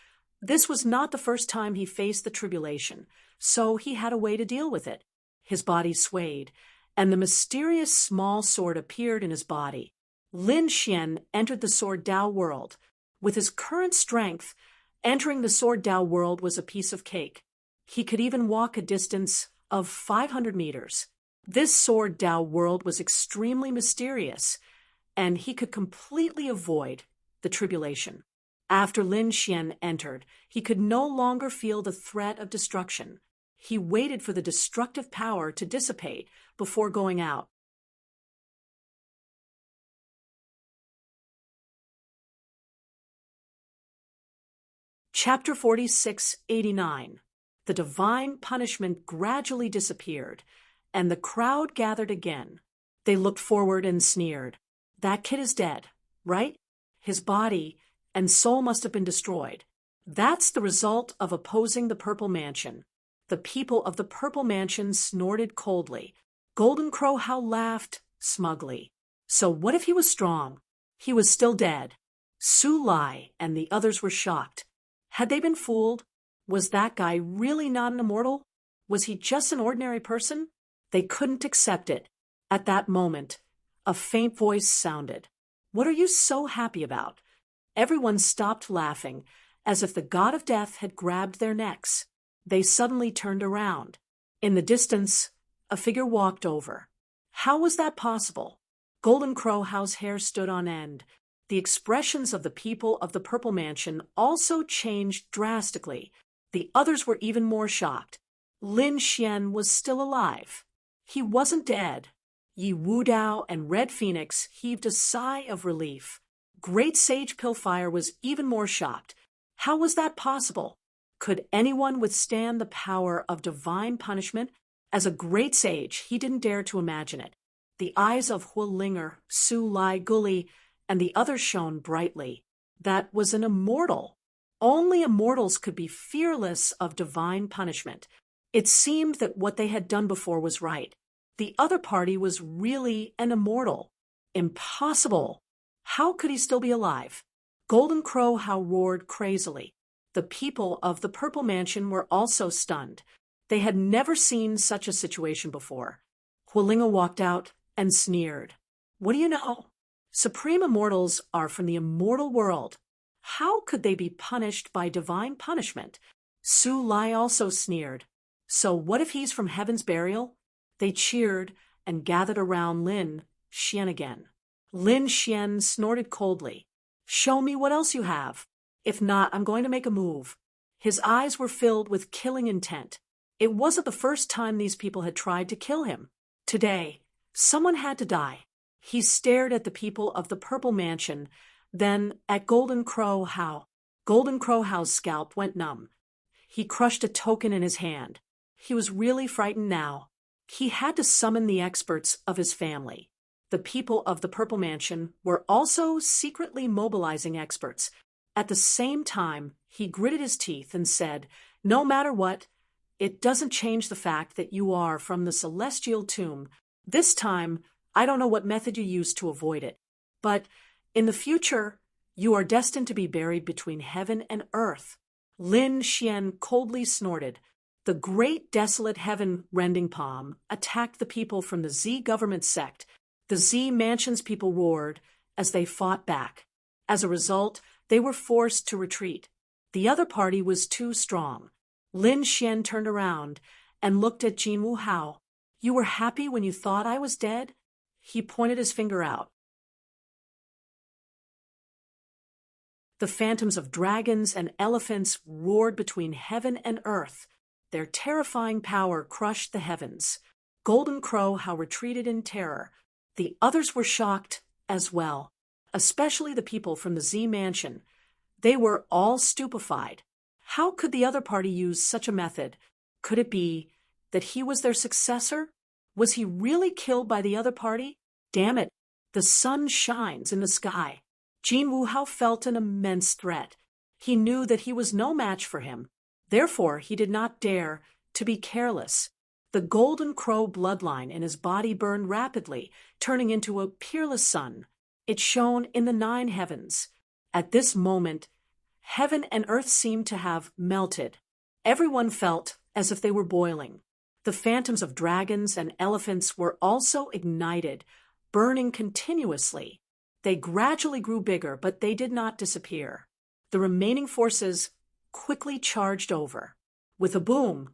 Speaker 1: this was not the first time he faced the tribulation, so he had a way to deal with it. His body swayed, and the mysterious small sword appeared in his body. Lin Xian entered the Sword Dao world. With his current strength, entering the Sword Dao world was a piece of cake. He could even walk a distance of 500 meters. This Sword Dao world was extremely mysterious, and he could completely avoid the tribulation. After Lin Xian entered, he could no longer feel the threat of destruction. He waited for the destructive power to dissipate before going out. Chapter 4689. The divine punishment gradually disappeared, and the crowd gathered again. They looked forward and sneered. "That kid is dead, right? His body and soul must have been destroyed. That's the result of opposing the Purple Mansion." The people of the Purple Mansion snorted coldly. Golden Crow Hao laughed smugly. So what if he was strong? He was still dead. Su Lai and the others were shocked. Had they been fooled? Was that guy really not an immortal? Was he just an ordinary person? They couldn't accept it. At that moment, a faint voice sounded. "What are you so happy about?" Everyone stopped laughing, as if the god of death had grabbed their necks. They suddenly turned around. In the distance, a figure walked over. How was that possible? Golden Crow How's hair stood on end. The expressions of the people of the Purple Mansion also changed drastically. The others were even more shocked. Lin Xian was still alive. He wasn't dead. Yi Wudao and Red Phoenix heaved a sigh of relief. Great Sage Pillfire was even more shocked. How was that possible? Could anyone withstand the power of divine punishment? As a great sage, he didn't dare to imagine it. The eyes of Huolinger, Su Lai Guli, and the others shone brightly. That was an immortal. Only immortals could be fearless of divine punishment. It seemed that what they had done before was right. The other party was really an immortal. Impossible! How could he still be alive? Golden Crow How roared crazily. The people of the Purple Mansion were also stunned. They had never seen such a situation before. Huolinga walked out and sneered. What do you know? Supreme immortals are from the immortal world. How could they be punished by divine punishment? Su Lai also sneered. So what if he's from heaven's burial? They cheered and gathered around Lin Xian again. Lin Xian snorted coldly. Show me what else you have. If not, I'm going to make a move. His eyes were filled with killing intent. It wasn't the first time these people had tried to kill him. Today, someone had to die. He stared at the people of the Purple Mansion, then at Golden Crow How. Golden Crow How's scalp went numb. He crushed a token in his hand. He was really frightened now. He had to summon the experts of his family. The people of the Purple Mansion were also secretly mobilizing experts. At the same time, he gritted his teeth and said, no matter what, it doesn't change the fact that you are from the celestial tomb. This time, I don't know what method you used to avoid it, but in the future, you are destined to be buried between heaven and earth. Lin Xian coldly snorted. The great desolate heaven-rending palm attacked the people from the Z government sect. The Z Mansion's people roared as they fought back. As a result, they were forced to retreat. The other party was too strong. Lin Xian turned around and looked at Jinwu Hao. You were happy when you thought I was dead? He pointed his finger out. The phantoms of dragons and elephants roared between heaven and earth. Their terrifying power crushed the heavens. Golden Crow How retreated in terror. The others were shocked as well, especially the people from the Z Mansion. They were all stupefied. How could the other party use such a method? Could it be that he was their successor? Was he really killed by the other party? Damn it, the sun shines in the sky. Jinwu Hao felt an immense threat. He knew that he was no match for him. Therefore, he did not dare to be careless. The Golden Crow bloodline in his body burned rapidly, turning into a peerless sun. It shone in the 9 heavens. At this moment, heaven and earth seemed to have melted. Everyone felt as if they were boiling. The phantoms of dragons and elephants were also ignited, burning continuously. They gradually grew bigger, but they did not disappear. The remaining forces quickly charged over. With a boom,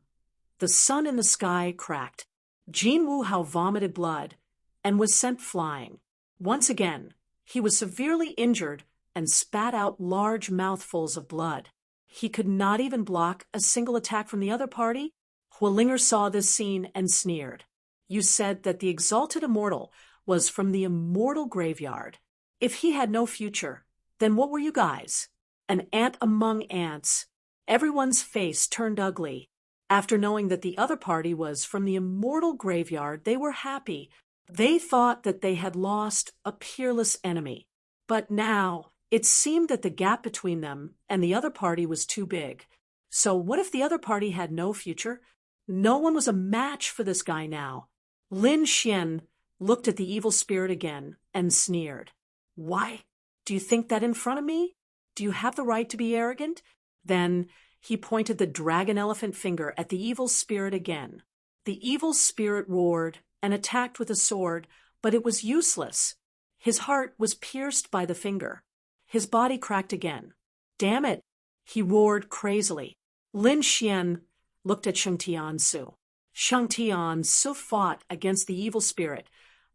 Speaker 1: the sun in the sky cracked. Jinwu Hao vomited blood and was sent flying. Once again, he was severely injured and spat out large mouthfuls of blood. He could not even block a single attack from the other party. Huolinger saw this scene and sneered. You said that the exalted immortal was from the immortal graveyard. If he had no future, then what were you guys? An ant among ants. Everyone's face turned ugly. After knowing that the other party was from the immortal graveyard, they were happy. They thought that they had lost a peerless enemy. But now, it seemed that the gap between them and the other party was too big. So what if the other party had no future? No one was a match for this guy now. Lin Xian looked at the evil spirit again and sneered. Why? Do you think that in front of me? Do you have the right to be arrogant? Then he pointed the dragon elephant finger at the evil spirit again. The evil spirit roared and attacked with a sword, but it was useless. His heart was pierced by the finger. His body cracked again. Damn it, he roared crazily. Lin Xian looked at Shang Tiansu. Shang Tiansu fought against the evil spirit,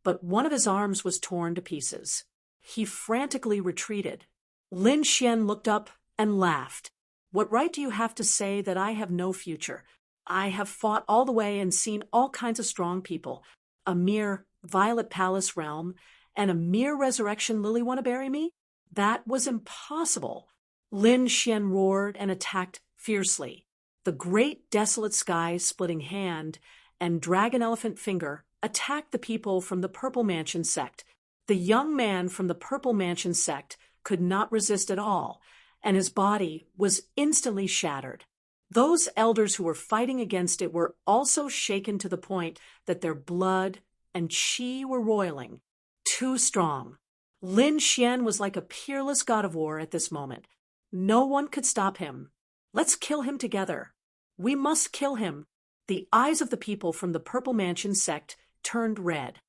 Speaker 1: but one of his arms was torn to pieces. He frantically retreated. Lin Xian looked up and laughed. "What right do you have to say that I have no future? I have fought all the way and seen all kinds of strong people. A mere Violet Palace realm and a mere resurrection lily want to bury me? That was impossible." Lin Xian roared and attacked fiercely. The great desolate sky splitting hand and dragon elephant finger attacked the people from the Purple Mansion sect. The young man from the Purple Mansion sect could not resist at all, and his body was instantly shattered. Those elders who were fighting against it were also shaken to the point that their blood and qi were roiling. Too strong. Lin Xian was like a peerless god of war at this moment. No one could stop him. "Let's kill him together. We must kill him." The eyes of the people from the Purple Mansion sect turned red.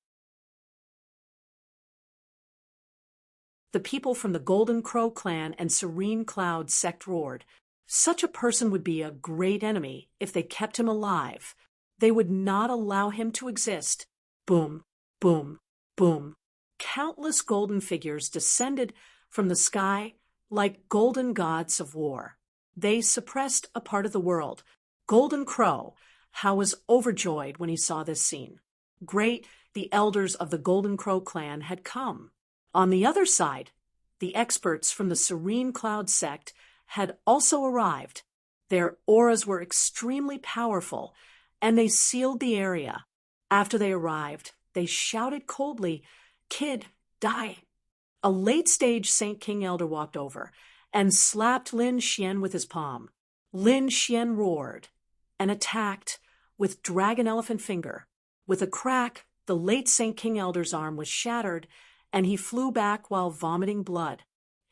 Speaker 1: The people from the Golden Crow clan and Serene Cloud sect roared. Such a person would be a great enemy if they kept him alive. They would not allow him to exist. Boom, boom, boom. Countless golden figures descended from the sky like golden gods of war. They suppressed a part of the world. Golden Crow, how was overjoyed when he saw this scene. Great, the elders of the Golden Crow clan had come. On the other side, the experts from the Serene Cloud sect had also arrived. Their auras were extremely powerful, and they sealed the area. After they arrived, they shouted coldly, "Kid, die." A late-stage Saint King Elder walked over and slapped Lin Xian with his palm. Lin Xian roared and attacked with Dragon Elephant Finger. With a crack, the late Saint King Elder's arm was shattered, and he flew back while vomiting blood.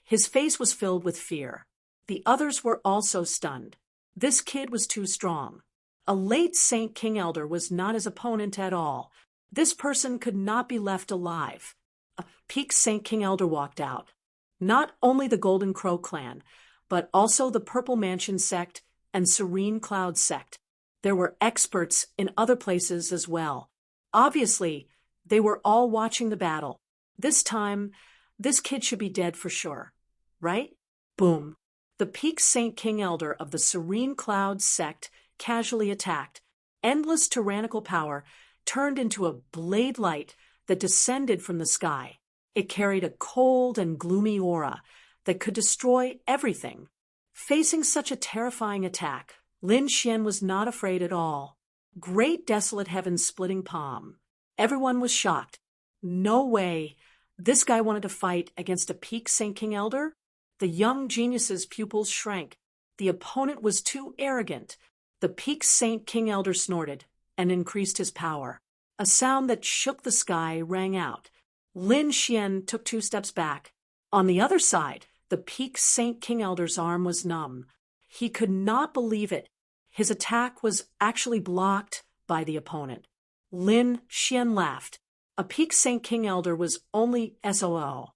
Speaker 1: His face was filled with fear. The others were also stunned. This kid was too strong. A late Saint King Elder was not his opponent at all. This person could not be left alive. A peak Saint King Elder walked out. Not only the Golden Crow clan, but also the Purple Mansion sect and Serene Cloud sect. There were experts in other places as well. Obviously, they were all watching the battle. This time, this kid should be dead for sure, right? Boom. The peak Saint King Elder of the Serene Cloud sect casually attacked. Endless tyrannical power turned into a blade light that descended from the sky. It carried a cold and gloomy aura that could destroy everything. Facing such a terrifying attack, Lin Xian was not afraid at all. Great desolate heavens splitting palm. Everyone was shocked. No way. This guy wanted to fight against a peak Saint King Elder? The young genius's pupils shrank. The opponent was too arrogant. The peak Saint King Elder snorted and increased his power. A sound that shook the sky rang out. Lin Xian took 2 steps back. On the other side, the peak Saint King Elder's arm was numb. He could not believe it. His attack was actually blocked by the opponent. Lin Xian laughed. A peak Saint King Elder was only SOL.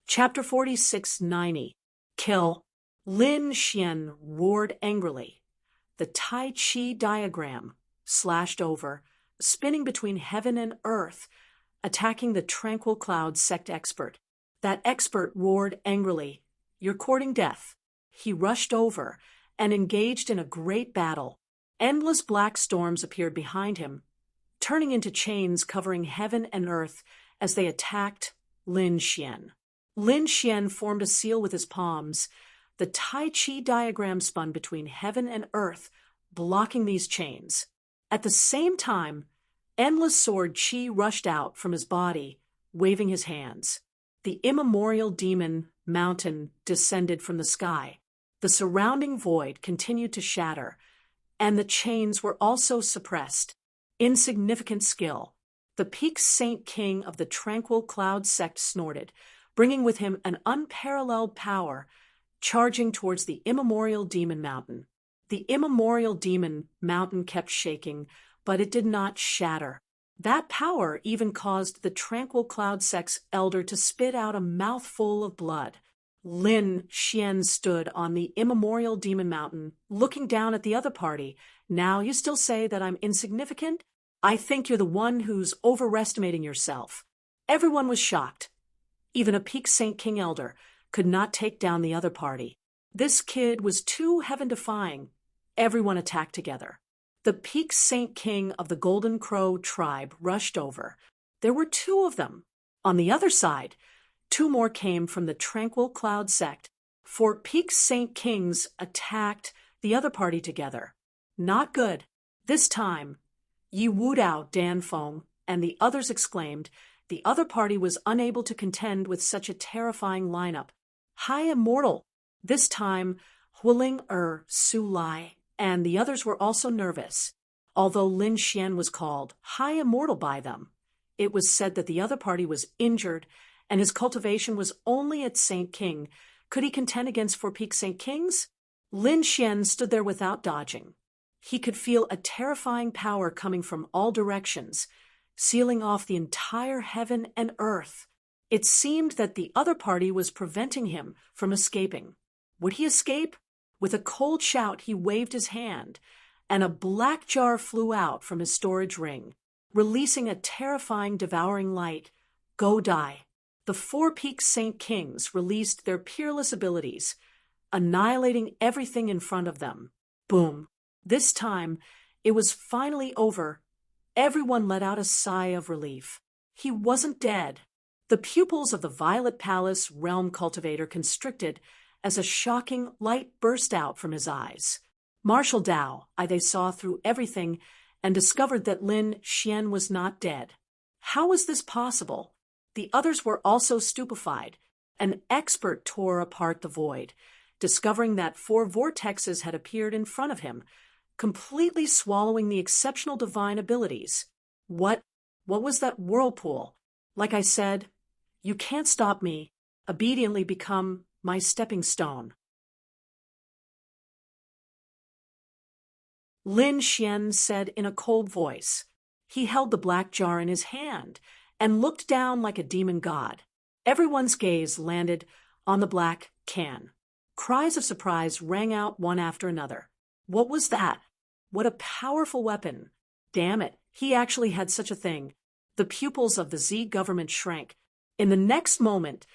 Speaker 1: Chapter 4690. Kill. Lin Xian roared angrily. The Tai Chi diagram slashed over, spinning between heaven and earth, attacking the Tranquil Cloud sect expert. That expert roared angrily, "You're courting death." He rushed over and engaged in a great battle. Endless black storms appeared behind him, turning into chains covering heaven and earth as they attacked Lin Xian. Lin Xian formed a seal with his palms. The Tai Chi diagram spun between heaven and earth, blocking these chains. At the same time, endless sword chi rushed out from his body, waving his hands. The immemorial demon mountain descended from the sky. The surrounding void continued to shatter, and the chains were also suppressed. Insignificant skill. The peak Saint King of the Tranquil Cloud sect snorted, bringing with him an unparalleled power, charging towards the immemorial demon mountain. The immemorial demon mountain kept shaking, but it did not shatter. That power even caused the Tranquil Cloud sect's elder to spit out a mouthful of blood. Lin Xian stood on the immemorial demon mountain, looking down at the other party. Now you still say that I'm insignificant? I think you're the one who's overestimating yourself. Everyone was shocked. Even a Peak Saint King elder could not take down the other party. This kid was too heaven-defying. Everyone attacked together. The Peak Saint King of the Golden Crow tribe rushed over. There were 2 of them. On the other side, 2 more came from the Tranquil Cloud sect. 4 Peak Saint Kings attacked the other party together. Not good. This time, Yi Wudao Danfeng and the others exclaimed. The other party was unable to contend with such a terrifying lineup. High Immortal. This time, Huiling Su Lai and the others were also nervous. Although Lin Xian was called High Immortal by them, it was said that the other party was injured and his cultivation was only at Saint King. Could he contend against 4 Peak Saint Kings? Lin Xian stood there without dodging. He could feel a terrifying power coming from all directions, sealing off the entire heaven and earth. It seemed that the other party was preventing him from escaping. Would he escape? With a cold shout, he waved his hand, and a black jar flew out from his storage ring, releasing a terrifying, devouring light. Go die. The 4 Peak Saint Kings released their peerless abilities, annihilating everything in front of them. Boom. This time, it was finally over. Everyone let out a sigh of relief. He wasn't dead. The pupils of the Violet Palace Realm Cultivator constricted as a shocking light burst out from his eyes. Martial Dao, they saw through everything and discovered that Lin Xian was not dead. How was this possible? The others were also stupefied. An expert tore apart the void, discovering that 4 vortexes had appeared in front of him, completely swallowing the exceptional divine abilities. What was that whirlpool? Like I said, you can't stop me. Obediently become my stepping stone. Lin Xian said in a cold voice. He held the black jar in his hand and looked down like a demon god. Everyone's gaze landed on the black can. Cries of surprise rang out one after another. What was that? What a powerful weapon. Damn it, he actually had such a thing. The pupils of the Z government shrank. In the next moment,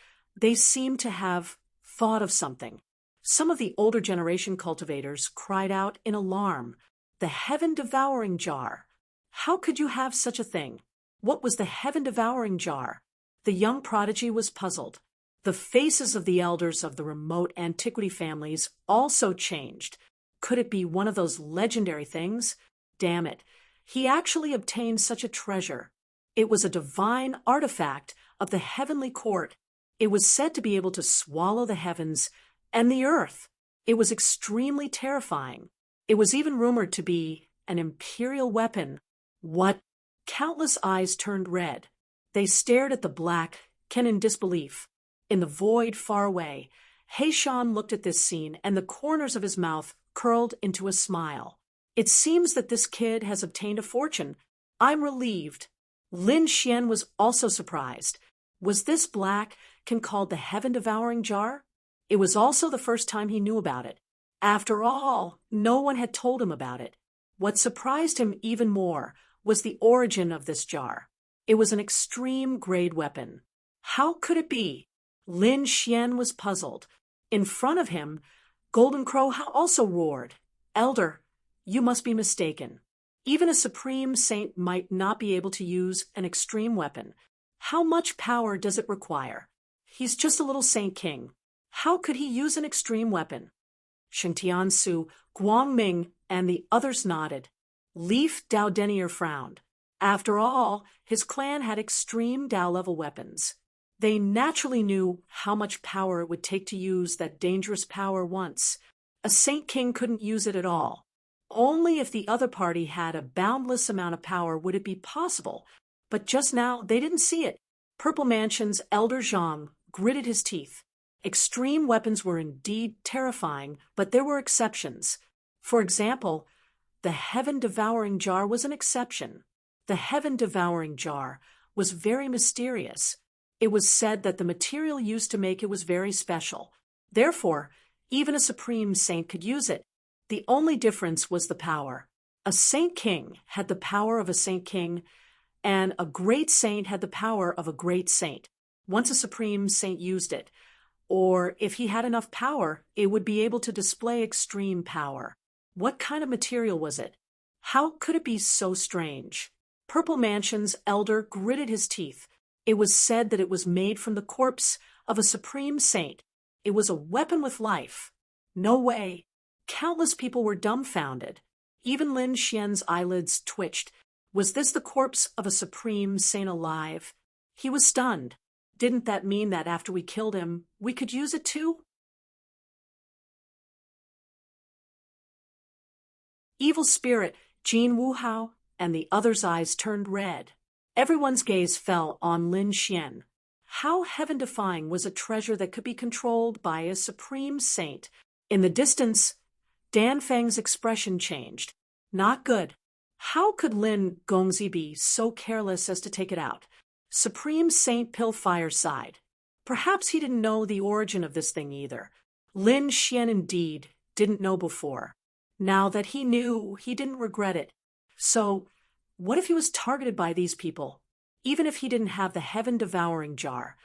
Speaker 1: they seemed to have thought of something. Some of the older generation cultivators cried out in alarm. The heaven-devouring jar. How could you have such a thing? What was the heaven-devouring jar? The young prodigy was puzzled. The faces of the elders of the remote antiquity families also changed. Could it be one of those legendary things? Damn it. He actually obtained such a treasure. It was a divine artifact of the heavenly court. It was said to be able to swallow the heavens and the earth. It was extremely terrifying. It was even rumored to be an imperial weapon. What? Countless eyes turned red. They stared at the black Ken in disbelief. In the void far away, Heishan looked at this scene and the corners of his mouth curled into a smile. It seems that this kid has obtained a fortune. I'm relieved. Lin Xian was also surprised. Was this black Ken called the heaven-devouring jar? It was also the first time he knew about it. After all, no one had told him about it. What surprised him even more was the origin of this jar. It was an extreme-grade weapon. How could it be? Lin Xian was puzzled. In front of him, Golden Crow also roared. Elder, you must be mistaken. Even a supreme saint might not be able to use an extreme weapon. How much power does it require? He's just a little Saint King. How could he use an extreme weapon? Shengtian Su, Guangming, and the others nodded. Leaf Dao Denier frowned. After all, his clan had extreme Dao-level weapons. They naturally knew how much power it would take to use that dangerous power once. A Saint King couldn't use it at all. Only if the other party had a boundless amount of power would it be possible. But just now, they didn't see it. Purple Mansion's Elder Zhang gritted his teeth. Extreme weapons were indeed terrifying, but there were exceptions. For example, the heaven-devouring jar was an exception. The heaven-devouring jar was very mysterious. It was said that the material used to make it was very special. Therefore, even a supreme saint could use it. The only difference was the power. A saint king had the power of a saint king, and a great saint had the power of a great saint. Once a supreme saint used it, or if he had enough power, it would be able to display extreme power. What kind of material was it? How could it be so strange? Purple Mansion's elder gritted his teeth. It was said that it was made from the corpse of a supreme saint. It was a weapon with life. No way. Countless people were dumbfounded. Even Lin Xian's eyelids twitched. Was this the corpse of a supreme saint alive? He was stunned. Didn't that mean that after we killed him, we could use it too? Evil spirit, Jin Wuhao, and the other's eyes turned red. Everyone's gaze fell on Lin Xian. How heaven-defying was a treasure that could be controlled by a supreme saint? In the distance, Dan Feng's expression changed. Not good. How could Lin Gongzi be so careless as to take it out? Supreme Saint Pill Fireside. Perhaps he didn't know the origin of this thing either. Lin Xian indeed didn't know before. Now that he knew, he didn't regret it. So, what if he was targeted by these people? Even if he didn't have the heaven-devouring jar,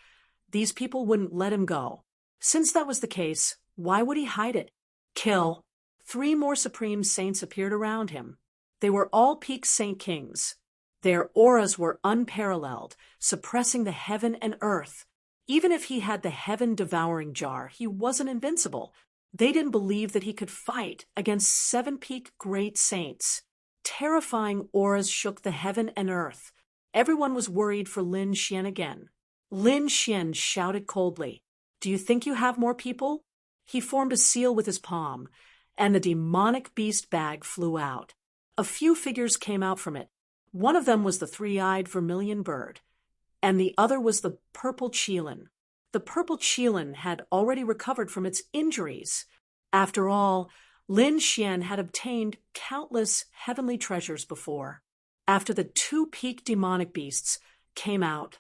Speaker 1: these people wouldn't let him go. Since that was the case, why would he hide it? Kill. 3 more supreme saints appeared around him. They were all peak saint kings. Their auras were unparalleled, suppressing the heaven and earth. Even if he had the heaven-devouring jar, he wasn't invincible. They didn't believe that he could fight against 7 peak great saints. Terrifying auras shook the heaven and earth. Everyone was worried for Lin Xian again. Lin Xian shouted coldly, "Do you think you have more people?" He formed a seal with his palm, and the demonic beast bag flew out. A few figures came out from it. One of them was the 3-eyed vermilion bird, and the other was the purple Qilin. The purple Qilin had already recovered from its injuries. After all, Lin Xian had obtained countless heavenly treasures before. After the 2 peak demonic beasts came out,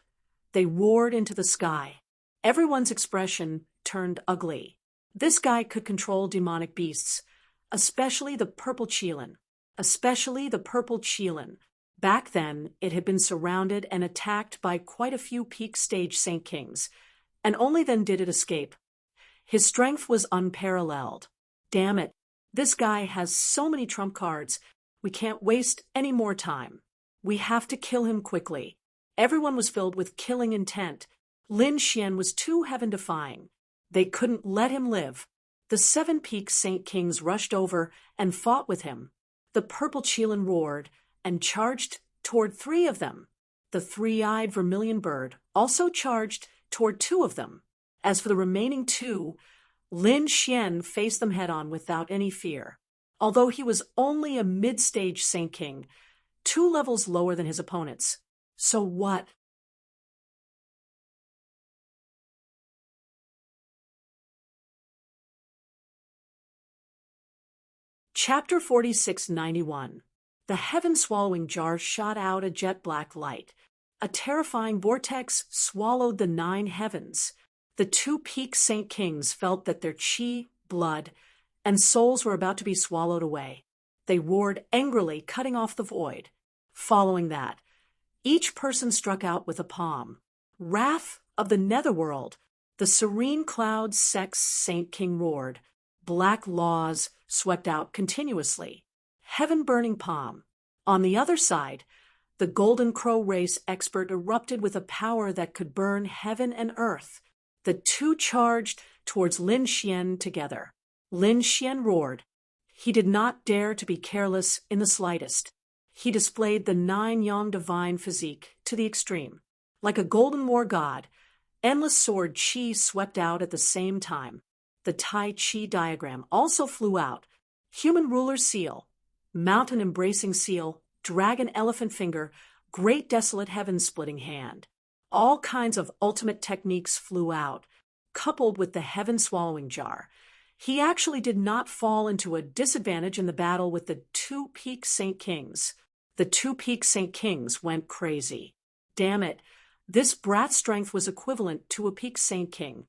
Speaker 1: they roared into the sky. Everyone's expression turned ugly. This guy could control demonic beasts, especially the purple Qilin. Especially the purple Qilin. Back then, it had been surrounded and attacked by quite a few peak stage Saint Kings, and only then did it escape. His strength was unparalleled. Damn it, this guy has so many trump cards. We can't waste any more time. We have to kill him quickly. Everyone was filled with killing intent. Lin Xian was too heaven-defying. They couldn't let him live. The 7 peak Saint Kings rushed over and fought with him. The purple Qilin roared and charged toward 3 of them. The 3-eyed vermilion bird also charged toward 2 of them. As for the remaining 2, Lin Xian faced them head-on without any fear. Although he was only a mid-stage Saint King, 2 levels lower than his opponents. So what? Chapter 4691. The heaven-swallowing jar shot out a jet-black light. A terrifying vortex swallowed the 9 heavens. The 2 peak Saint Kings felt that their qi, blood, and souls were about to be swallowed away. They roared angrily, cutting off the void. Following that, each person struck out with a palm. Wrath of the netherworld. The serene cloud sex Saint King roared. Black laws swept out continuously. Heaven-burning palm. On the other side, the Golden Crow race expert erupted with a power that could burn heaven and earth. The 2 charged towards Lin Xian together. Lin Xian roared. He did not dare to be careless in the slightest. He displayed the 9-yang divine physique to the extreme. Like a golden war god, endless sword qi swept out at the same time. The Tai Chi diagram also flew out. Human ruler seal, mountain embracing seal, dragon elephant finger, great desolate heaven splitting hand. All kinds of ultimate techniques flew out, coupled with the heaven swallowing jar. He actually did not fall into a disadvantage in the battle with the 2 peak Saint Kings. The 2 peak Saint Kings went crazy. Damn it, this brat strength was equivalent to a peak Saint King.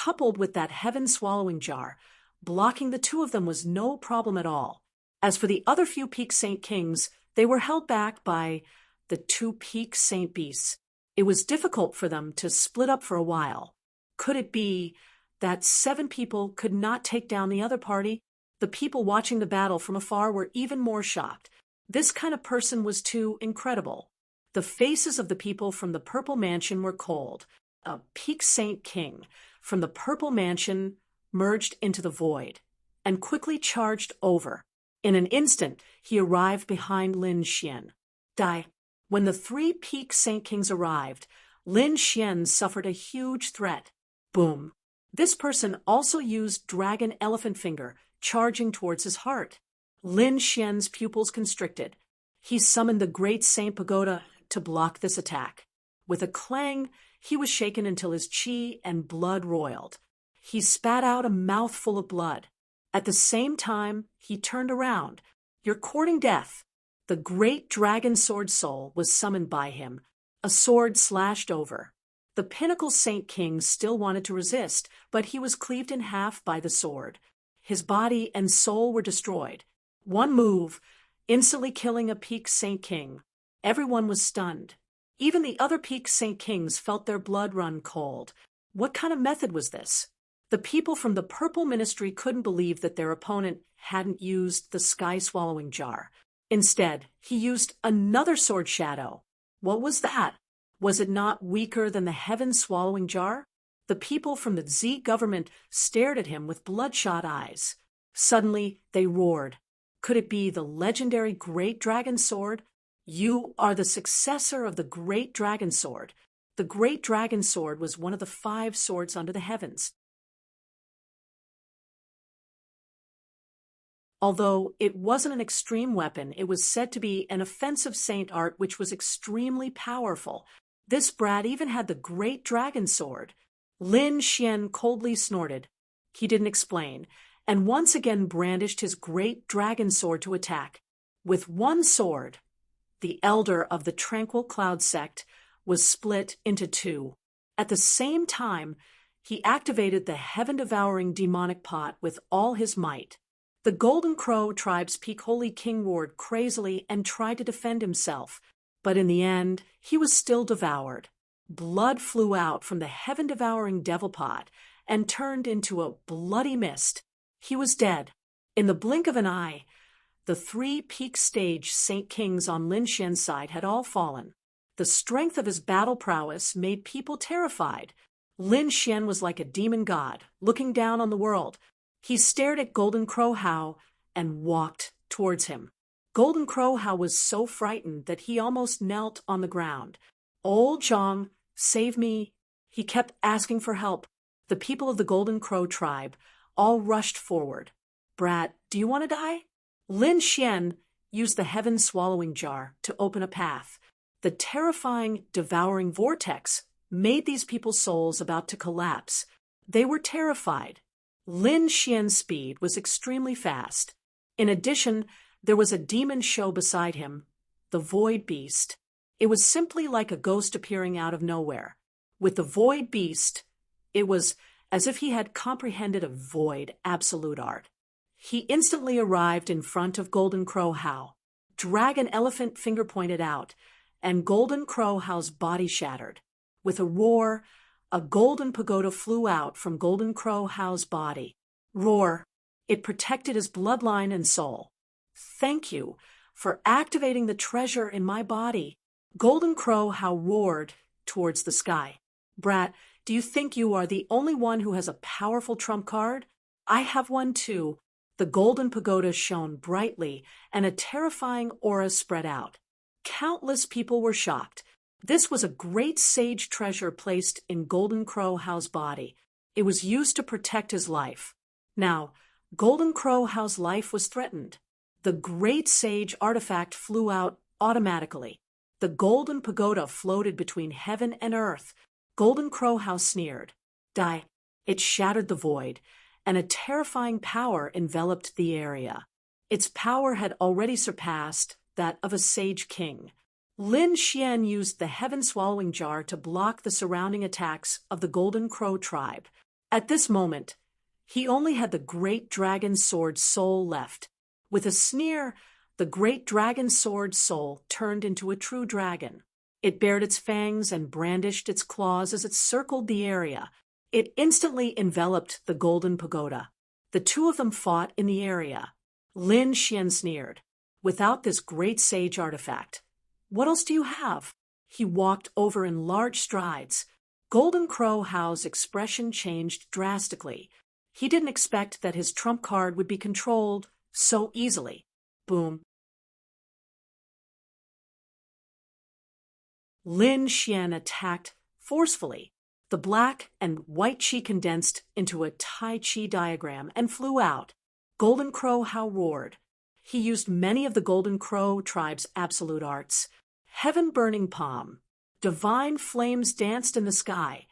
Speaker 1: coupled with that heaven-swallowing jar, blocking the two of them was no problem at all. As for the other few peak saint kings, they were held back by the two peak saint beasts. It was difficult for them to split up for a while. Could it be that 7 people could not take down the other party? The people watching the battle from afar were even more shocked. This kind of person was too incredible. The faces of the people from the Purple Mansion were cold. A peak saint king from the Purple Mansion merged into the void and quickly charged over. In an instant, he arrived behind Lin Xian. When the 3 peak saint kings arrived, Lin Xian suffered a huge threat. Boom. This person also used Dragon Elephant Finger, charging towards his heart. Lin Xian's pupils constricted. He summoned the Great Saint Pagoda to block this attack. With a clang, he was shaken until his chi and blood roiled. He spat out a mouthful of blood. At the same time, he turned around. "You're courting death." The great dragon sword soul was summoned by him. A sword slashed over. The Pinnacle Saint King still wanted to resist, but he was cleaved in half by the sword. His body and soul were destroyed. One move, instantly killing a peak saint king. Everyone was stunned. Even the other peak saint kings felt their blood run cold. What kind of method was this? The people from the Purple Ministry couldn't believe that their opponent hadn't used the sky-swallowing jar. Instead, he used another sword shadow. What was that? Was it not weaker than the heaven-swallowing jar? The people from the Z government stared at him with bloodshot eyes. Suddenly, they roared. Could it be the legendary Great Dragon Sword? You are the successor of the Great Dragon Sword. The Great Dragon Sword was one of the 5 swords under the heavens. Although it wasn't an extreme weapon, it was said to be an offensive saint art which was extremely powerful. This brat even had the Great Dragon Sword. Lin Xian coldly snorted. He didn't explain, and once again brandished his Great Dragon Sword to attack. With one sword, the elder of the Tranquil Cloud sect was split into 2. At the same time, he activated the heaven-devouring demonic pot with all his might. The Golden Crow tribe's peak holy king roared crazily and tried to defend himself, but in the end, he was still devoured. Blood flew out from the heaven-devouring devil pot and turned into a bloody mist. He was dead. In the blink of an eye, the 3 peak stage saint kings on Lin Xian's side had all fallen. The strength of his battle prowess made people terrified. Lin Xian was like a demon god, looking down on the world. He stared at Golden Crow Hao and walked towards him. Golden Crow Hao was so frightened that he almost knelt on the ground. "Old Zhang, save me." He kept asking for help. The people of the Golden Crow tribe all rushed forward. "Brat, do you want to die?" Lin Xian used the heaven-swallowing jar to open a path. The terrifying, devouring vortex made these people's souls about to collapse. They were terrified. Lin Xian's speed was extremely fast. In addition, there was a demon show beside him, the Void Beast. It was simply like a ghost appearing out of nowhere. With the Void Beast, it was as if he had comprehended a void absolute art. He instantly arrived in front of Golden Crow Hao. Dragon Elephant Finger pointed out, and Golden Crow Hao's body shattered. With a roar, a golden pagoda flew out from Golden Crow Hao's body. Roar. It protected his bloodline and soul. "Thank you for activating the treasure in my body." Golden Crow Hao roared towards the sky. "Brat, do you think you are the only one who has a powerful trump card? I have one too." The golden pagoda shone brightly, and a terrifying aura spread out. Countless people were shocked. This was a great sage treasure placed in Golden Crow Hao's body. It was used to protect his life. Now, Golden Crow Hao's life was threatened. The great sage artifact flew out automatically. The golden pagoda floated between heaven and earth. Golden Crow Hao sneered. "Die." It shattered the void, and a terrifying power enveloped the area. Its power had already surpassed that of a sage king. Lin Xian used the heaven-swallowing jar to block the surrounding attacks of the Golden Crow tribe. At this moment, he only had the great dragon sword soul left. With a sneer, the great dragon sword soul turned into a true dragon. It bared its fangs and brandished its claws as it circled the area. It instantly enveloped the golden pagoda. The two of them fought in the area. Lin Xian sneered. Without this great sage artifact, what else do you have? He walked over in large strides. Golden Crow Hao's expression changed drastically. He didn't expect that his trump card would be controlled so easily. Boom. Lin Xian attacked forcefully. The black and white chi condensed into a Tai Chi diagram and flew out. Golden Crow Hao roared. He used many of the Golden Crow tribe's absolute arts. Heaven-burning palm. Divine flames danced in the sky,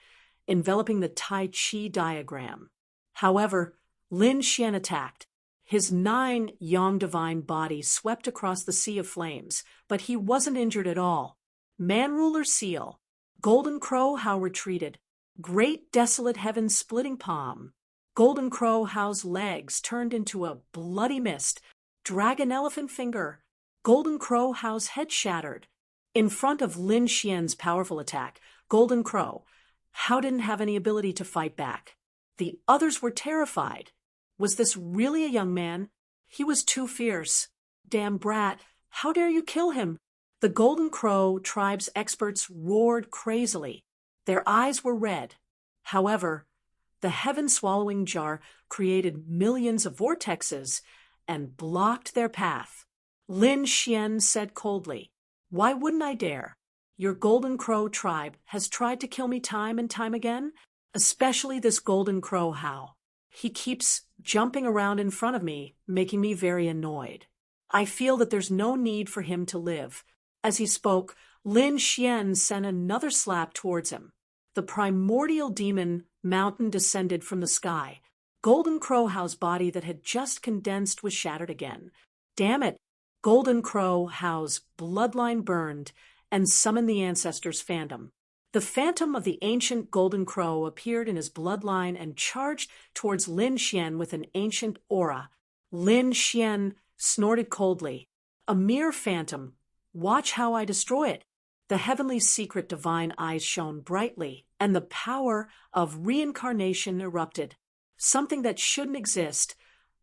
Speaker 1: enveloping the Tai Chi diagram. However, Lin Xian attacked. His 9 yang divine body swept across the sea of flames, but he wasn't injured at all. Man-ruler seal. Golden Crow Hao retreated. Great desolate heaven-splitting palm. Golden Crow Hao's legs turned into a bloody mist. Dragon elephant finger. Golden Crow Hao's head shattered. In front of Lin Xian's powerful attack, Golden Crow Hao didn't have any ability to fight back. The others were terrified. Was this really a young man? He was too fierce. Damn brat, how dare you kill him? The Golden Crow tribe's experts roared crazily. Their eyes were red. However, the heaven-swallowing jar created millions of vortexes and blocked their path. Lin Xian said coldly, "Why wouldn't I dare? Your Golden Crow tribe has tried to kill me time and time again, especially this Golden Crow Hao. He keeps jumping around in front of me, making me very annoyed. I feel that there's no need for him to live." As he spoke, Lin Xian sent another slap towards him. The primordial demon mountain descended from the sky. Golden Crow Hao's body that had just condensed was shattered again. Damn it! Golden Crow Hao's bloodline burned and summoned the ancestors' phantom. The phantom of the ancient Golden Crow appeared in his bloodline and charged towards Lin Xian with an ancient aura. Lin Xian snorted coldly. "A mere phantom. Watch how I destroy it." The heavenly secret divine eyes shone brightly, and the power of reincarnation erupted. Something that shouldn't exist.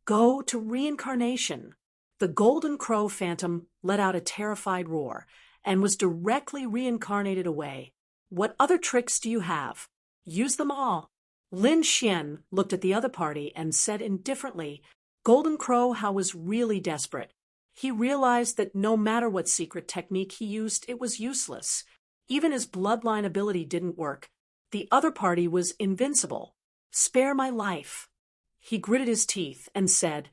Speaker 1: Go to reincarnation. The Golden Crow phantom let out a terrified roar and was directly reincarnated away. "What other tricks do you have? Use them all." Lin Xian looked at the other party and said indifferently, Golden Crow Hao was really desperate. He realized that no matter what secret technique he used, it was useless. Even his bloodline ability didn't work. The other party was invincible. "Spare my life." He gritted his teeth and said,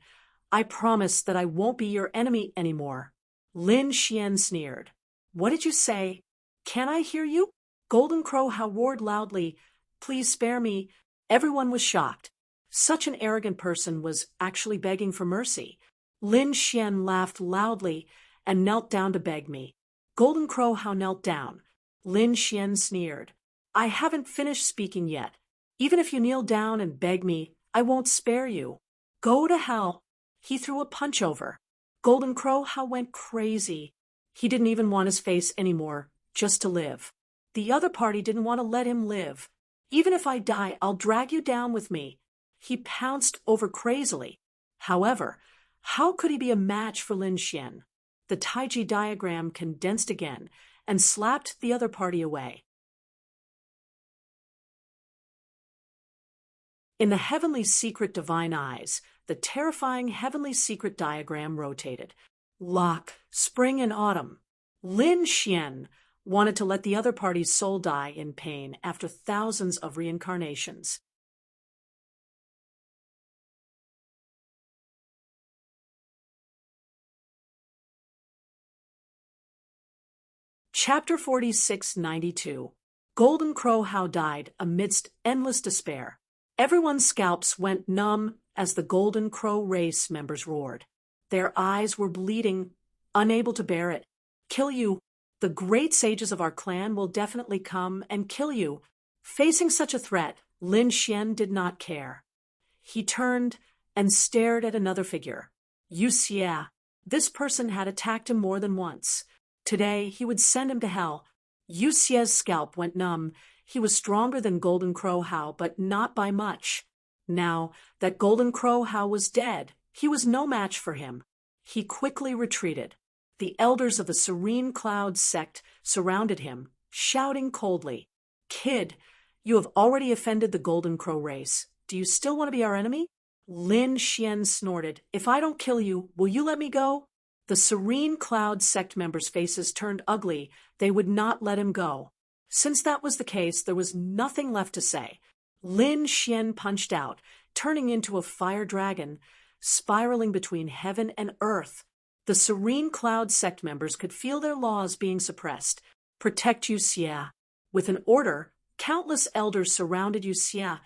Speaker 1: "I promise that I won't be your enemy anymore." Lin Xian sneered. "What did you say? Can I hear you?" Golden Crow Hao roared loudly, "Please spare me." Everyone was shocked. Such an arrogant person was actually begging for mercy. Lin Xian laughed loudly and knelt down to beg me. Golden Crow Hao knelt down. Lin Xian sneered, "I haven't finished speaking yet. Even if you kneel down and beg me, I won't spare you. Go to hell." He threw a punch over. Golden Crow Hao went crazy. He didn't even want his face anymore, just to live. The other party didn't want to let him live. "Even if I die, I'll drag you down with me." He pounced over crazily. However, how could he be a match for Lin Xian? The Taiji diagram condensed again and slapped the other party away. In the heavenly secret divine eyes, the terrifying heavenly secret diagram rotated. Lock, spring and autumn. Lin Xian wanted to let the other party's soul die in pain after thousands of reincarnations. Chapter 4692. Golden Crow Hao died amidst endless despair. Everyone's scalps went numb as the Golden Crow race members roared. Their eyes were bleeding, unable to bear it. "Kill you. The great sages of our clan will definitely come and kill you." Facing such a threat, Lin Xian did not care. He turned and stared at another figure. Yu Xie. This person had attacked him more than once. Today, he would send him to hell. Yu Xie's scalp went numb. He was stronger than Golden Crow Hao, but not by much. Now that Golden Crow Hao was dead, he was no match for him. He quickly retreated. The elders of the Serene Cloud sect surrounded him, shouting coldly, "Kid, you have already offended the Golden Crow race. Do you still want to be our enemy?" Lin Xian snorted, "If I don't kill you, will you let me go?" The Serene Cloud sect members' faces turned ugly. They would not let him go. Since that was the case, there was nothing left to say. Lin Xian punched out, turning into a fire dragon, spiraling between heaven and earth. The Serene Cloud sect members could feel their laws being suppressed. Protect Yu Xie. With an order, countless elders surrounded Yu Xie.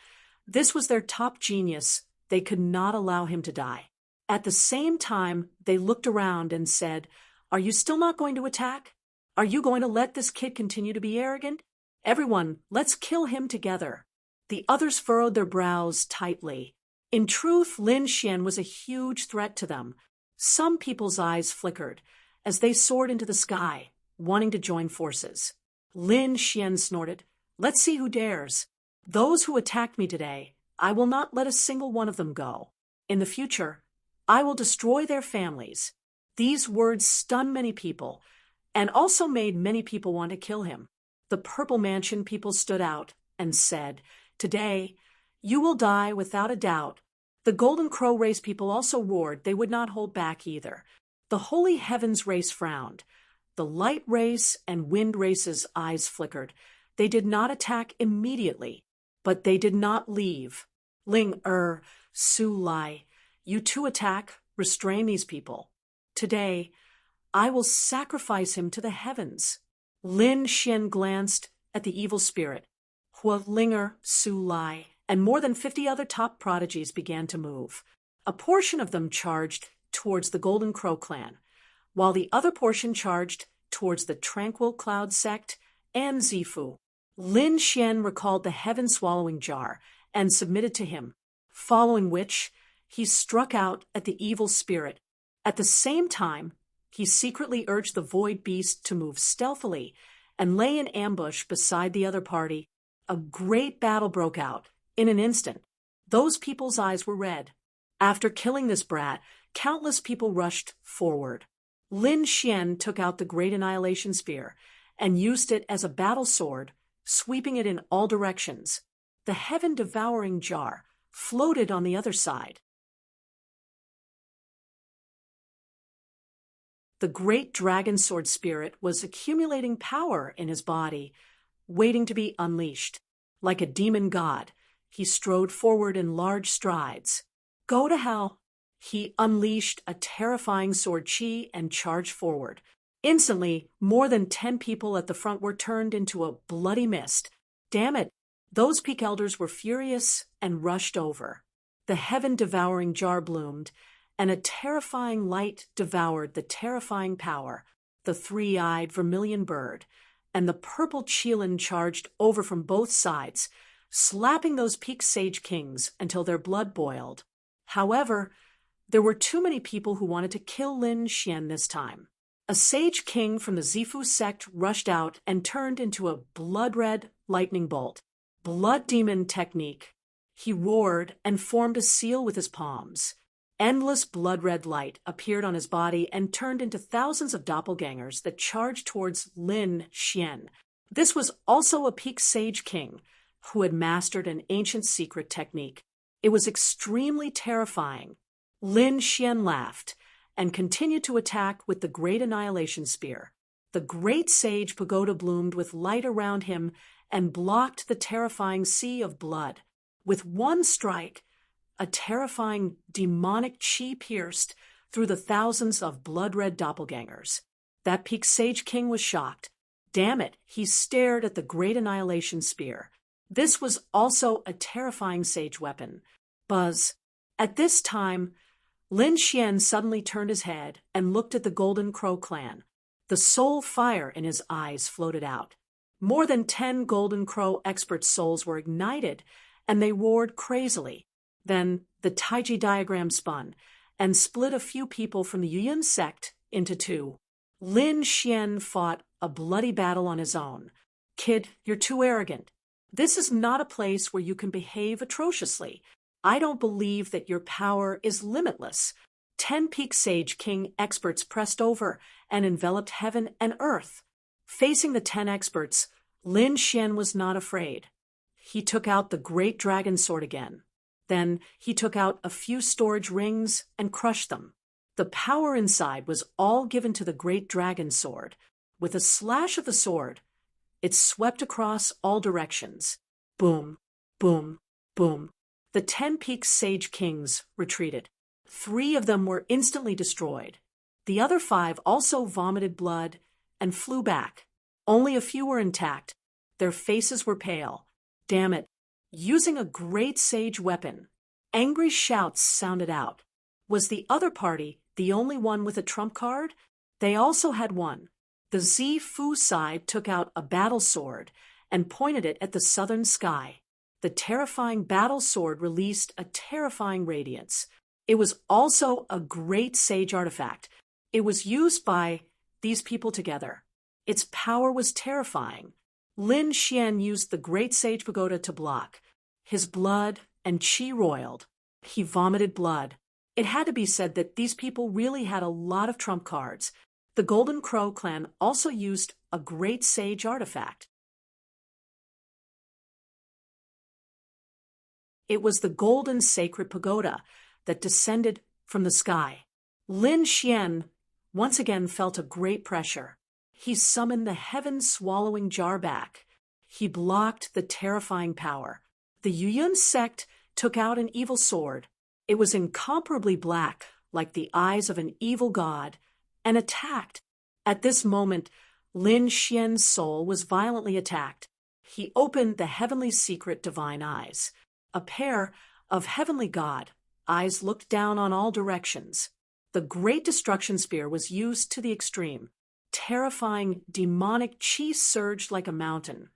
Speaker 1: This was their top genius. They could not allow him to die. At the same time, they looked around and said, "Are you still not going to attack? Are you going to let this kid continue to be arrogant? Everyone, let's kill him together." The others furrowed their brows tightly. In truth, Lin Xian was a huge threat to them. Some people's eyes flickered as they soared into the sky, wanting to join forces. Lin Xian snorted, "Let's see who dares. Those who attacked me today, I will not let a single one of them go. In the future, I will destroy their families." These words stunned many people and also made many people want to kill him. The Purple Mansion people stood out and said, "Today, you will die without a doubt." The Golden Crow race people also roared. They would not hold back either. The Holy Heavens race frowned. The Light race and Wind race's eyes flickered. They did not attack immediately, but they did not leave. Ling Su Lai, you too attack, restrain these people. Today, I will sacrifice him to the heavens. Lin Xian glanced at the evil spirit. Hua Linger Su Lai and more than 50 other top prodigies began to move. A portion of them charged towards the Golden Crow clan, while the other portion charged towards the Tranquil Cloud sect and Zifu. Lin Xian recalled the heaven-swallowing jar and submitted to him, following which he struck out at the evil spirit. At the same time, he secretly urged the Void Beast to move stealthily and lay in ambush beside the other party. A great battle broke out. In an instant, those people's eyes were red. After killing this brat, countless people rushed forward. Lin Xian took out the Great Annihilation Spear and used it as a battle sword, sweeping it in all directions. The heaven-devouring jar floated on the other side. The great dragon sword spirit was accumulating power in his body, waiting to be unleashed. Like a demon god, he strode forward in large strides. Go to hell! He unleashed a terrifying sword chi and charged forward. Instantly, more than 10 people at the front were turned into a bloody mist. Damn it! Those peak elders were furious and rushed over. The heaven-devouring jar bloomed, and a terrifying light devoured the terrifying power. The three-eyed vermilion bird and the purple Qilin charged over from both sides, slapping those peak sage kings until their blood boiled. However, there were too many people who wanted to kill Lin Xian this time. A sage king from the Zifu sect rushed out and turned into a blood-red lightning bolt. Blood demon technique. He roared and formed a seal with his palms. Endless blood-red light appeared on his body and turned into thousands of doppelgangers that charged towards Lin Xian. This was also a peak sage king who had mastered an ancient secret technique. It was extremely terrifying. Lin Xian laughed and continued to attack with the Great Annihilation Spear. The great sage pagoda bloomed with light around him and blocked the terrifying sea of blood. With one strike, a terrifying demonic chi pierced through the thousands of blood-red doppelgangers. That peak sage king was shocked. Damn it, he stared at the Great Annihilation Spear. This was also a terrifying sage weapon. Buzz. At this time, Lin Xian suddenly turned his head and looked at the Golden Crow clan. The soul fire in his eyes floated out. More than 10 Golden Crow expert souls were ignited and they roared crazily. Then the Taiji diagram spun and split a few people from the Yuyun sect into two. Lin Xian fought a bloody battle on his own. Kid, you're too arrogant. This is not a place where you can behave atrociously. I don't believe that your power is limitless. 10 Peak Sage King experts pressed over and enveloped heaven and earth. Facing the 10 experts, Lin Xian was not afraid. He took out the great dragon sword again. Then he took out a few storage rings and crushed them. The power inside was all given to the great dragon sword. With a slash of the sword, it swept across all directions. Boom, boom, boom. The 10 Peak Sage Kings retreated. 3 of them were instantly destroyed. The other 5 also vomited blood and flew back. Only a few were intact. Their faces were pale. Damn it. Using a great sage weapon, angry shouts sounded out. Was the other party the only one with a trump card? They also had one. The Zifu side took out a battle sword and pointed it at the southern sky. The terrifying battle sword released a terrifying radiance. It was also a great sage artifact. It was used by these people together. Its power was terrifying. Lin Xian used the great sage pagoda to block. His blood and chi roiled. He vomited blood. It had to be said that these people really had a lot of trump cards. The Golden Crow clan also used a great sage artifact. It was the golden sacred pagoda that descended from the sky. Lin Xian once again felt a great pressure. He summoned the heaven-swallowing jar back. He blocked the terrifying power. The Yuyun sect took out an evil sword. It was incomparably black, like the eyes of an evil god, and attacked. At this moment, Lin Xian's soul was violently attacked. He opened the heavenly secret divine eyes. A pair of heavenly god eyes looked down on all directions. The great destruction spear was used to the extreme. Terrifying demonic chi surged like a mountain,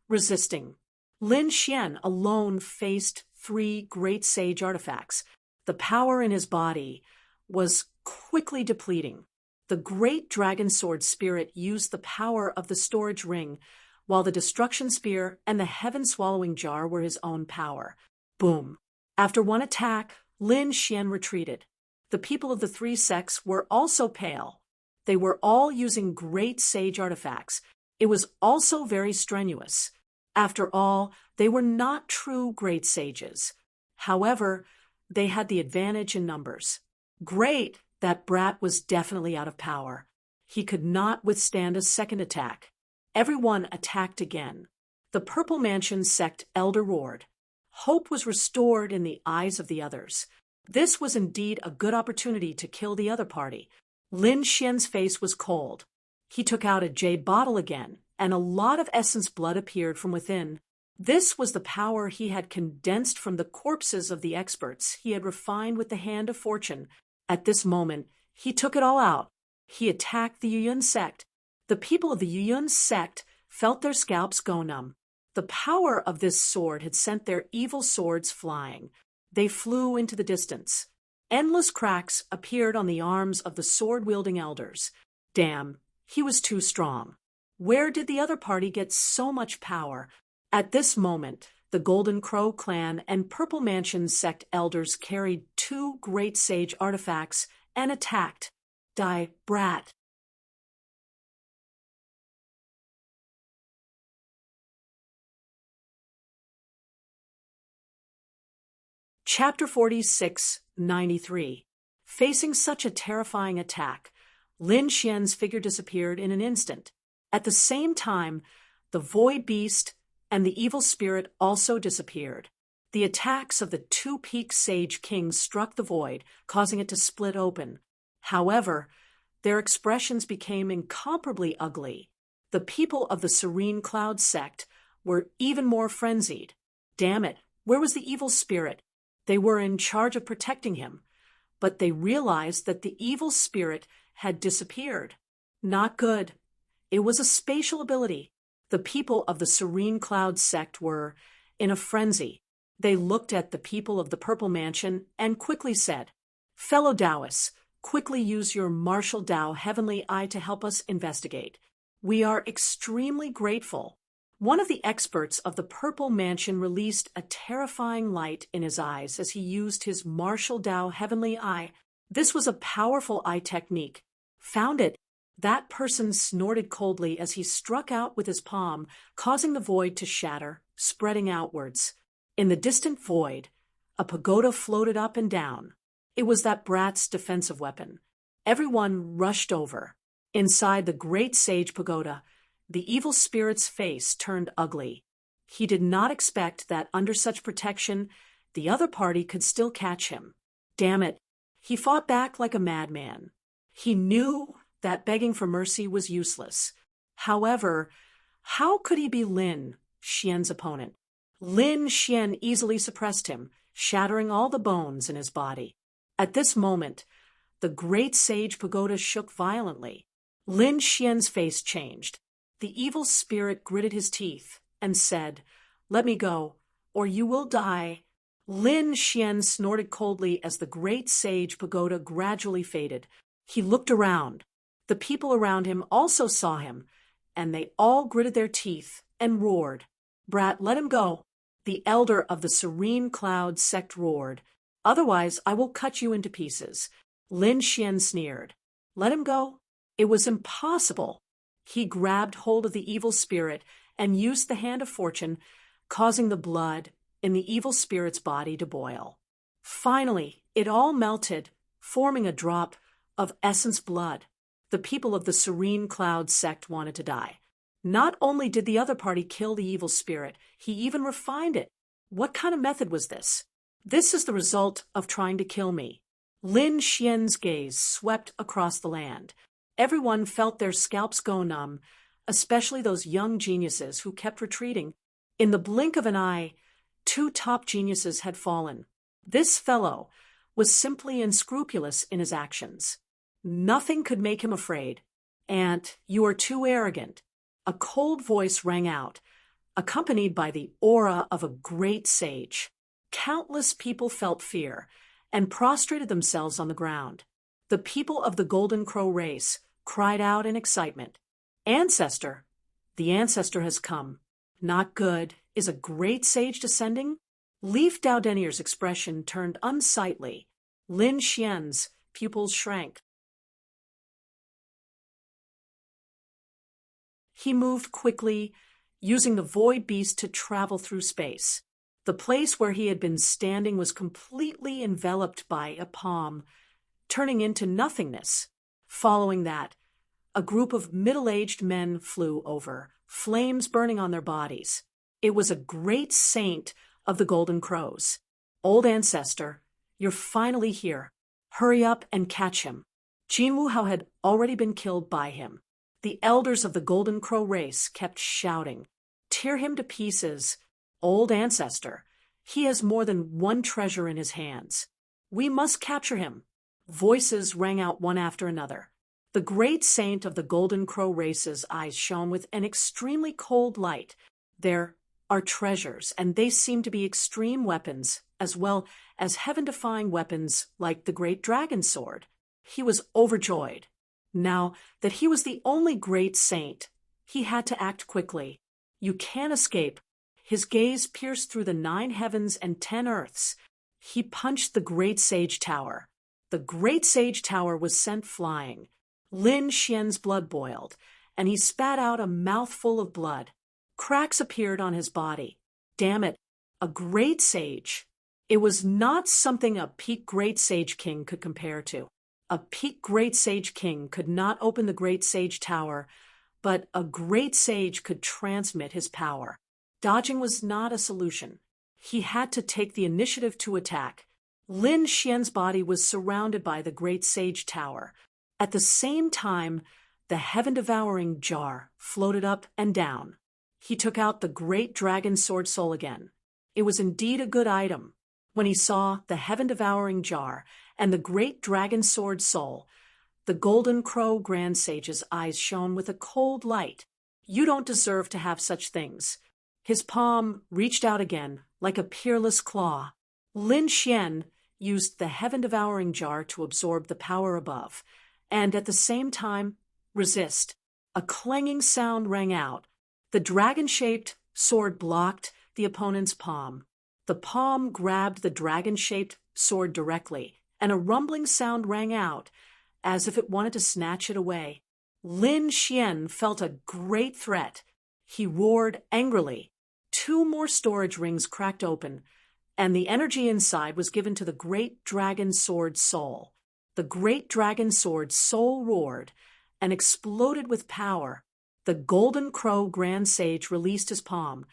Speaker 1: resisting. Lin Xian alone faced 3 great sage artifacts. The power in his body was quickly depleting. The great dragon sword spirit used the power of the storage ring, while the destruction spear and the heaven-swallowing jar were his own power. Boom. After one attack, Lin Xian retreated. The people of the 3 sects were also pale. They were all using great sage artifacts. It was also very strenuous. After all, they were not true great sages. However, they had the advantage in numbers. Great, that brat was definitely out of power. He could not withstand a second attack. Everyone attacked again. The Purple Mansion sect elder roared. Hope was restored in the eyes of the others. This was indeed a good opportunity to kill the other party. Lin Xian's face was cold. He took out a jade bottle again, and a lot of essence blood appeared from within. This was the power he had condensed from the corpses of the experts he had refined with the hand of fortune. At this moment, he took it all out. He attacked the Yuyun sect. The people of the Yuyun sect felt their scalps go numb. The power of this sword had sent their evil swords flying. They flew into the distance. Endless cracks appeared on the arms of the sword-wielding elders. Damn, he was too strong. Where did the other party get so much power? At this moment, the Golden Crow clan and Purple Mansion sect elders carried 2 great sage artifacts and attacked. Die, brat. Chapter 46-93. Facing such a terrifying attack, Lin Xian's figure disappeared in an instant. At the same time, the void beast and the evil spirit also disappeared. The attacks of the 2 Peak Sage Kings struck the void, causing it to split open. However, their expressions became incomparably ugly. The people of the Serene Cloud sect were even more frenzied. Damn it, where was the evil spirit? They were in charge of protecting him, but they realized that the evil spirit had disappeared. Not good. It was a spatial ability. The people of the Serene Cloud sect were in a frenzy. They looked at the people of the Purple Mansion and quickly said, "Fellow Taoists, quickly use your martial Tao heavenly eye to help us investigate. We are extremely grateful." One of the experts of the Purple Mansion released a terrifying light in his eyes as he used his martial Tao heavenly eye. This was a powerful eye technique. Found it. That person snorted coldly as he struck out with his palm, causing the void to shatter, spreading outwards. In the distant void, a pagoda floated up and down. It was that brat's defensive weapon. Everyone rushed over. Inside the great sage pagoda, the evil spirit's face turned ugly. He did not expect that under such protection, the other party could still catch him. Damn it. He fought back like a madman. He knew that begging for mercy was useless. However, how could he be Lin Xian's opponent? Lin Xian easily suppressed him, shattering all the bones in his body. At this moment, the great sage pagoda shook violently. Lin Xian's face changed. The evil spirit gritted his teeth and said, "Let me go, or you will die." Lin Xian snorted coldly as the great sage pagoda gradually faded. He looked around. The people around him also saw him, and they all gritted their teeth and roared. "Brat, let him go." The elder of the Serene Cloud sect roared. "Otherwise, I will cut you into pieces." Lin Xian sneered. "Let him go?" It was impossible. He grabbed hold of the evil spirit and used the hand of fortune, causing the blood in the evil spirit's body to boil. Finally, it all melted, forming a drop of essence blood. The people of the Serene Cloud sect wanted to die. Not only did the other party kill the evil spirit, he even refined it. What kind of method was this? "This is the result of trying to kill me." Lin Xian's gaze swept across the land. Everyone felt their scalps go numb, especially those young geniuses who kept retreating. In the blink of an eye, 2 top geniuses had fallen. This fellow was simply unscrupulous in his actions. Nothing could make him afraid. "Aunt, you are too arrogant." A cold voice rang out, accompanied by the aura of a great sage. Countless people felt fear and prostrated themselves on the ground. The people of the Golden Crow race cried out in excitement. "Ancestor! The ancestor has come." "Not good. Is a great sage descending?" Leaf Dowdenier's expression turned unsightly. Lin Xian's pupils shrank. He moved quickly, using the void beast to travel through space. The place where he had been standing was completely enveloped by a palm, turning into nothingness. Following that, a group of middle-aged men flew over, flames burning on their bodies. It was a great saint of the Golden Crows. "Old ancestor, you're finally here. Hurry up and catch him." Jin Wuhao had already been killed by him. The elders of the Golden Crow race kept shouting, "Tear him to pieces. Old ancestor. He has more than one treasure in his hands. We must capture him." Voices rang out one after another. The great saint of the Golden Crow race's eyes shone with an extremely cold light. "There are treasures, and they seem to be extreme weapons, as well as heaven-defying weapons like the great dragon sword." He was overjoyed. Now that he was the only great saint, he had to act quickly. "You can't escape." His gaze pierced through the 9 heavens and 10 earths. He punched the great sage tower. The great sage tower was sent flying. Lin Xian's blood boiled, and he spat out a mouthful of blood. Cracks appeared on his body. Damn it, a great sage. It was not something a peak great sage king could compare to. A peak great sage king could not open the great sage tower, but a great sage could transmit his power. Dodging was not a solution. He had to take the initiative to attack. Lin Xian's body was surrounded by the great sage tower. At the same time, the heaven-devouring jar floated up and down. He took out the great dragon sword soul again. It was indeed a good item. When he saw the heaven-devouring jar and the great dragon sword soul, the Golden Crow Grand Sage's eyes shone with a cold light. "You don't deserve to have such things." His palm reached out again, like a peerless claw. Lin Xian used the heaven-devouring jar to absorb the power above, and at the same time, resist. A clanging sound rang out. The dragon-shaped sword blocked the opponent's palm. The palm grabbed the dragon-shaped sword directly, and a rumbling sound rang out, as if it wanted to snatch it away. Lin Xian felt a great threat. He roared angrily. 2 more storage rings cracked open, and the energy inside was given to the great dragon sword soul. The great dragon sword soul roared and exploded with power. The golden crow grand sage released his palm,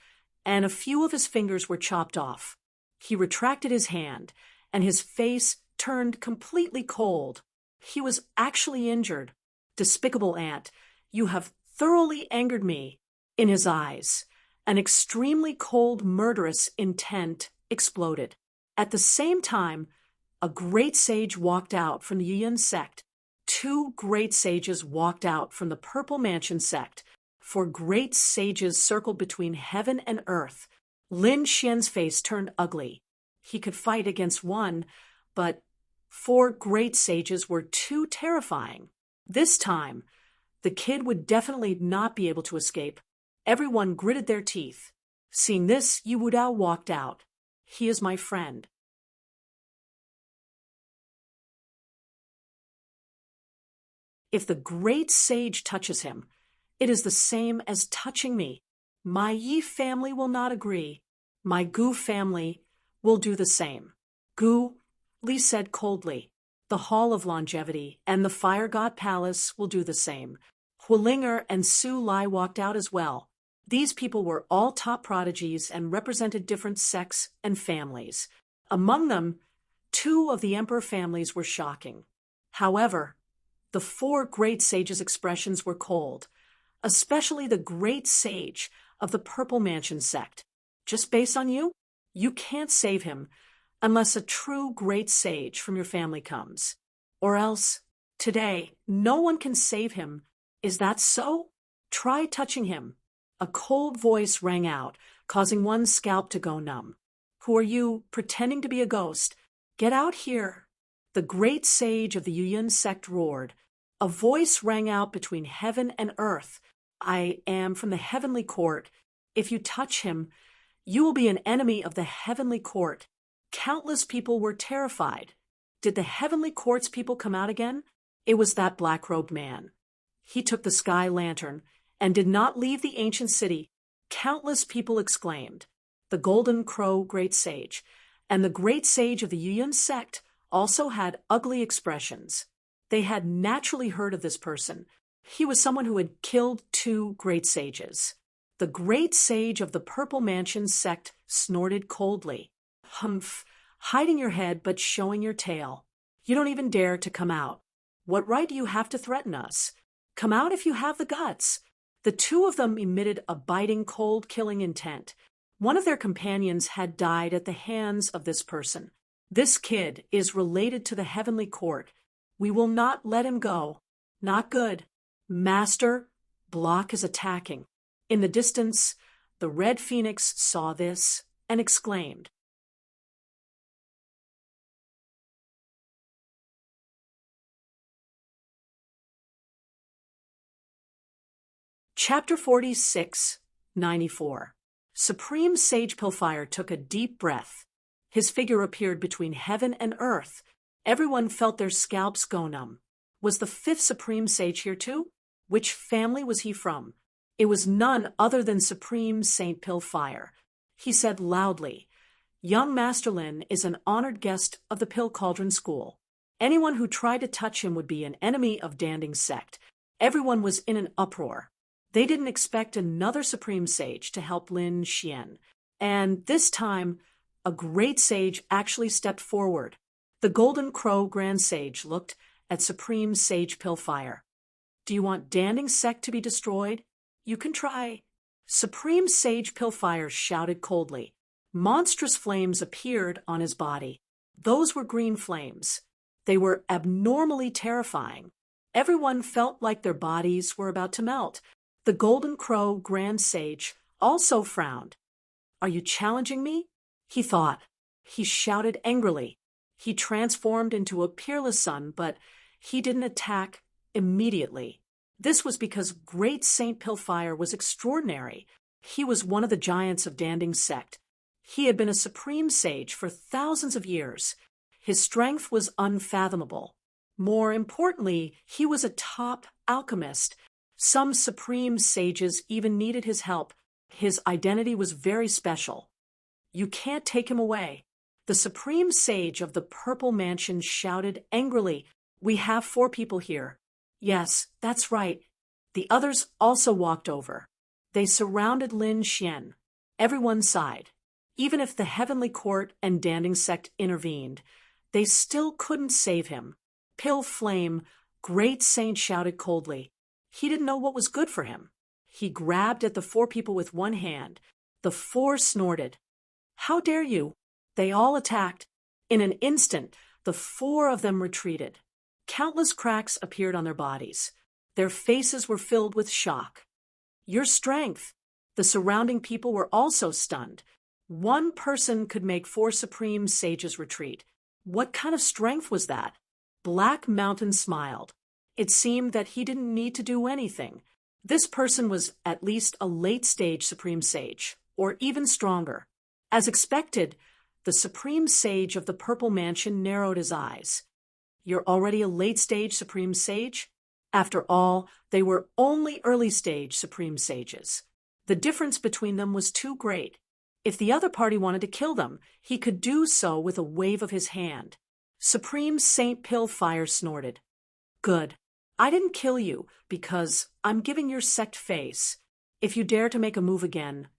Speaker 1: and a few of his fingers were chopped off. He retracted his hand, and his face turned completely cold. He was actually injured. Despicable ant, you have thoroughly angered me. In his eyes, an extremely cold, murderous intent exploded. At the same time, a great sage walked out from the Yuan sect. 2 great sages walked out from the Purple Mansion sect, for great sages circled between heaven and earth. Lin Xian's face turned ugly. He could fight against one, but 4 great sages were too terrifying. This time, the kid would definitely not be able to escape. Everyone gritted their teeth. Seeing this, Yu Wudao walked out. He is my friend. If the great sage touches him, it is the same as touching me. My Yi family will not agree. My Gu family will do the same. Gu, Li said coldly. The Hall of Longevity and the Fire God Palace will do the same. Hulinger and Su Lai walked out as well. These people were all top prodigies and represented different sects and families. Among them, 2 of the emperor families were shocking. However, the 4 great sages' expressions were cold, especially the great sage of the Purple Mansion sect. Just based on you? You can't save him unless a true great sage from your family comes. Or else, today, no one can save him. Is that so? Try touching him. A cold voice rang out, causing one's scalp to go numb. Who are you, pretending to be a ghost? Get out here. The great sage of the Yuan sect roared. A voice rang out between heaven and earth. I am from the heavenly court. If you touch him, you will be an enemy of the heavenly court. Countless people were terrified. Did the heavenly court's people come out again? It was that black-robed man. He took the sky lantern and did not leave the ancient city. Countless people exclaimed. The golden crow great sage and the great sage of the Yuan sect also had ugly expressions. They had naturally heard of this person. He was someone who had killed 2 great sages. The great sage of the Purple Mansion sect snorted coldly. Humph, hiding your head but showing your tail. You don't even dare to come out. What right do you have to threaten us? Come out if you have the guts. The 2 of them emitted a biting, cold-killing intent. One of their companions had died at the hands of this person. This kid is related to the heavenly court. We will not let him go. Not good. Master, Block is attacking. In the distance, the Red Phoenix saw this and exclaimed. Chapter 46, 94. Supreme Sage Pilfire took a deep breath. His figure appeared between heaven and earth. Everyone felt their scalps go numb. Was the 5th Supreme Sage here too? Which family was he from? It was none other than Supreme Saint Pilfire. He said loudly, Young Master Lin is an honored guest of the Pill Cauldron School. Anyone who tried to touch him would be an enemy of Danding's sect. Everyone was in an uproar. They didn't expect another Supreme Sage to help Lin Xian. And this time, a great sage actually stepped forward. The Golden Crow Grand Sage looked at Supreme Sage Pilfire. Do you want Danding's sect to be destroyed? You can try. Supreme Sage Pilfire shouted coldly. Monstrous flames appeared on his body. Those were green flames. They were abnormally terrifying. Everyone felt like their bodies were about to melt. The Golden Crow Grand Sage also frowned. Are you challenging me? He thought. He shouted angrily. He transformed into a peerless sun, but he didn't attack immediately. This was because Great Saint Pilfire was extraordinary. He was one of the giants of Danding's sect. He had been a supreme sage for thousands of years. His strength was unfathomable. More importantly, he was a top alchemist. Some supreme sages even needed his help. His identity was very special. You can't take him away. The supreme sage of the Purple Mansion shouted angrily, "We have 4 people here." Yes, that's right. The others also walked over. They surrounded Lin Xian. Everyone sighed. Even if the Heavenly Court and Danding sect intervened, they still couldn't save him. Pill Flame, Great Saint shouted coldly. He didn't know what was good for him. He grabbed at the 4 people with one hand. The 4 snorted. "How dare you?" They all attacked. In an instant, the 4 of them retreated. Countless cracks appeared on their bodies. Their faces were filled with shock. "Your strength!" The surrounding people were also stunned. One person could make 4 supreme sages retreat. What kind of strength was that? Black Mountain smiled. It seemed that he didn't need to do anything. This person was at least a late-stage supreme sage, or even stronger. As expected, the supreme sage of the Purple Mansion narrowed his eyes. "You're already a late-stage supreme sage?" After all, they were only early-stage supreme sages. The difference between them was too great. If the other party wanted to kill them, he could do so with a wave of his hand. Supreme Saint Pilfire snorted. "Good. I didn't kill you because I'm giving your sect face. If you dare to make a move again,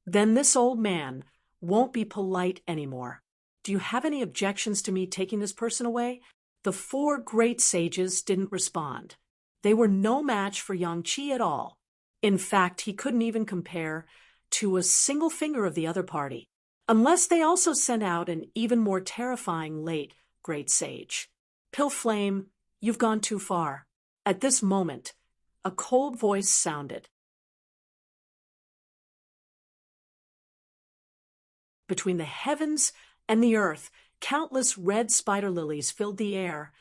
Speaker 1: then this old man won't be polite anymore. Do you have any objections to me taking this person away?" The 4 great sages didn't respond. They were no match for Yang Qi at all. In fact, he couldn't even compare to a single finger of the other party, unless they also sent out an even more terrifying late great sage. "Pill Flame, you've gone too far." At this moment, a cold voice sounded. Between the heavens and the earth, countless red spider lilies filled the air,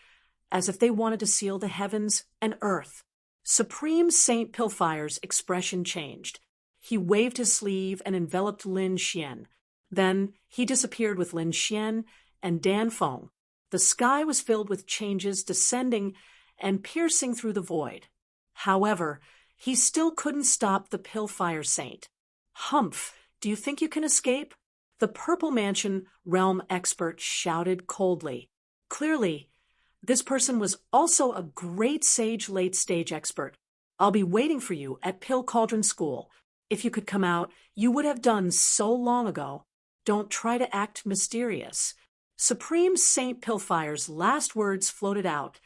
Speaker 1: as if they wanted to seal the heavens and earth. Supreme Saint Pilfire's expression changed. He waved his sleeve and enveloped Lin Xian. Then he disappeared with Lin Xian and Dan Feng. The sky was filled with changes descending and piercing through the void. However, he still couldn't stop the Pilfire Saint. "Humph, do you think you can escape?" The Purple Mansion realm expert shouted coldly. Clearly, this person was also a great sage late-stage expert. "I'll be waiting for you at Pill Cauldron School. If you could come out, you would have done so long ago. Don't try to act mysterious." Supreme Saint Pilfire's last words floated out,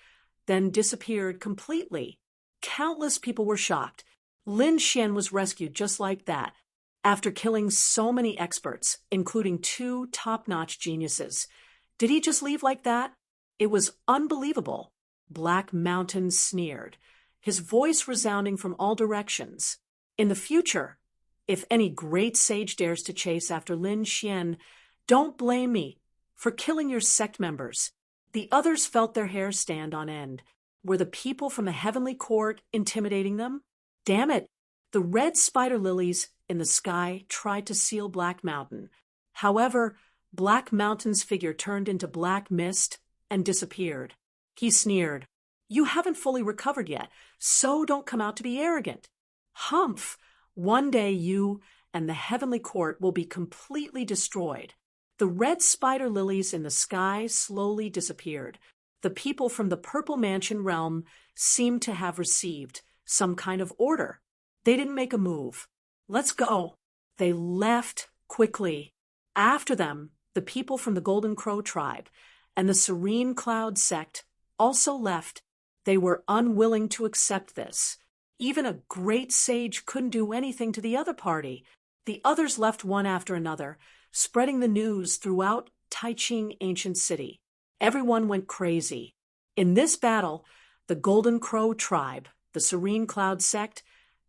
Speaker 1: then disappeared completely. Countless people were shocked. Lin Xian was rescued just like that. After killing so many experts, including 2 top-notch geniuses. Did he just leave like that? It was unbelievable. Black Mountain sneered, his voice resounding from all directions. "In the future, if any great sage dares to chase after Lin Xian, don't blame me for killing your sect members." The others felt their hair stand on end. Were the people from the Heavenly Court intimidating them? Damn it! The red spider lilies in the sky tried to seal Black Mountain. However, Black Mountain's figure turned into black mist and disappeared. He sneered. "You haven't fully recovered yet, so don't come out to be arrogant." "Humph! One day you and the Heavenly Court will be completely destroyed." The red spider lilies in the sky slowly disappeared. The people from the Purple Mansion realm seemed to have received some kind of order. They didn't make a move. "Let's go." They left quickly. After them, the people from the Golden Crow tribe and the Serene Cloud sect also left. They were unwilling to accept this. Even a great sage couldn't do anything to the other party. The others left one after another, spreading the news throughout Taiching Ancient City. Everyone went crazy. In this battle, the Golden Crow tribe, the Serene Cloud sect,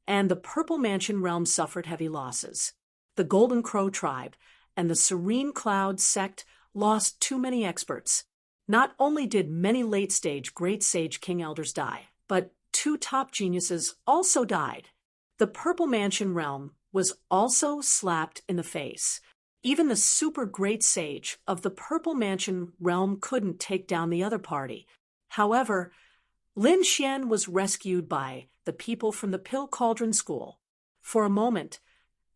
Speaker 1: and the Purple Mansion realm suffered heavy losses. The Golden Crow tribe, and the Serene Cloud sect lost too many experts. Not only did many late-stage great sage king elders die, but 2 top geniuses also died. The Purple Mansion realm was also slapped in the face. Even the super great sage of the Purple Mansion realm couldn't take down the other party. However, Lin Xian was rescued by the people from the Pill Cauldron School. For a moment,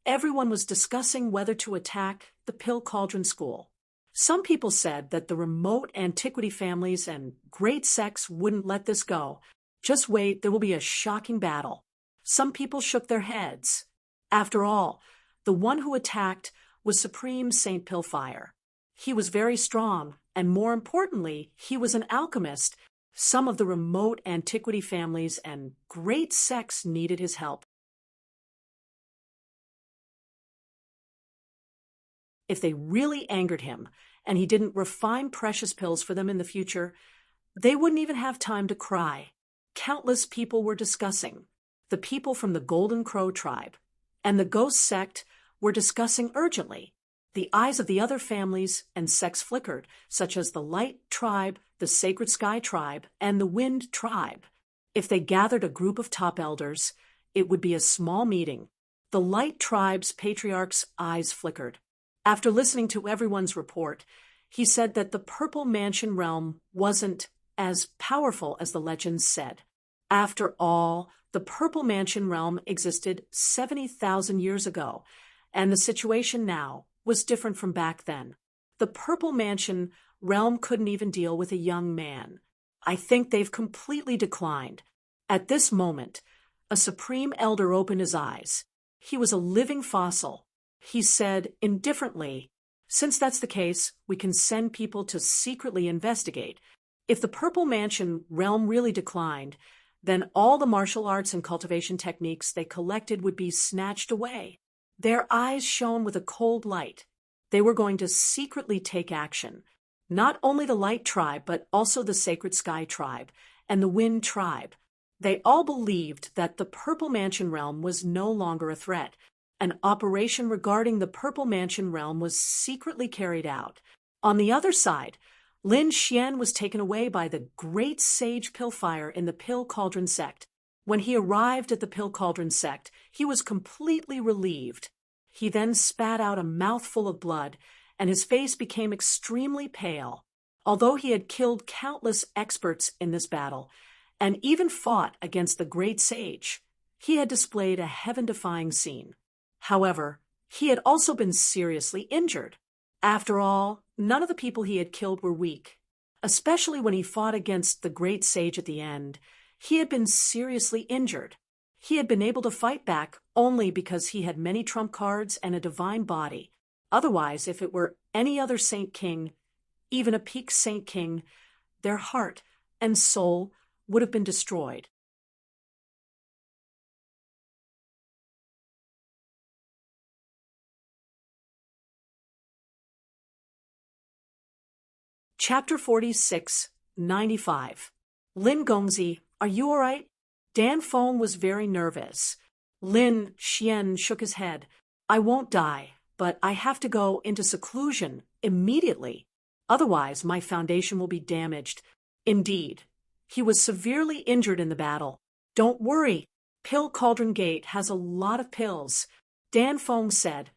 Speaker 1: everyone was discussing whether to attack the Pill Cauldron School. Some people said that the remote antiquity families and great sects wouldn't let this go. Just wait, there will be a shocking battle. Some people shook their heads. After all, the one who attacked was Supreme Saint Pillfire. He was very strong, and more importantly, he was an alchemist. Some of the remote antiquity families and great sects needed his help. If they really angered him, and he didn't refine precious pills for them in the future, they wouldn't even have time to cry. Countless people were discussing. The people from the Golden Crow tribe and the Ghost sect were discussing urgently. The eyes of the other families and sects flickered, such as the Light tribe, the Sacred Sky tribe, and the Wind tribe. If they gathered a group of top elders, it would be a small meeting. The Light tribe's patriarch's eyes flickered. After listening to everyone's report, he said that the Purple Mansion realm wasn't as powerful as the legends said. After all, the Purple Mansion realm existed 70,000 years ago, and the situation now was different from back then. The Purple Mansion realm couldn't even deal with a young man. I think they've completely declined. At this moment, a Supreme Elder opened his eyes. He was a living fossil. He said indifferently, "Since that's the case, we can send people to secretly investigate. If the Purple Mansion realm really declined, then all the martial arts and cultivation techniques they collected would be snatched away." Their eyes shone with a cold light. They were going to secretly take action. Not only the Light tribe, but also the Sacred Sky tribe and the Wind tribe. They all believed that the Purple Mansion realm was no longer a threat. An operation regarding the Purple Mansion realm was secretly carried out. On the other side, Lin Xian was taken away by the great sage Pillfire in the Pill Cauldron sect. When he arrived at the Pill Cauldron sect, he was completely relieved. He then spat out a mouthful of blood, and his face became extremely pale. Although he had killed countless experts in this battle, and even fought against the great sage, he had displayed a heaven-defying scene. However, he had also been seriously injured. After all, none of the people he had killed were weak. Especially when he fought against the great sage at the end, he had been seriously injured. He had been able to fight back only because he had many trump cards and a divine body. Otherwise, if it were any other Saint King, even a peak Saint King, their heart and soul would have been destroyed. Chapter 46, 95. Lin Gongzi, are you all right? Dan Feng was very nervous. Lin Xian shook his head. I won't die, but I have to go into seclusion immediately. Otherwise, my foundation will be damaged. Indeed, he was severely injured in the battle. Don't worry. Pill Cauldron Gate has a lot of pills. Dan Feng said,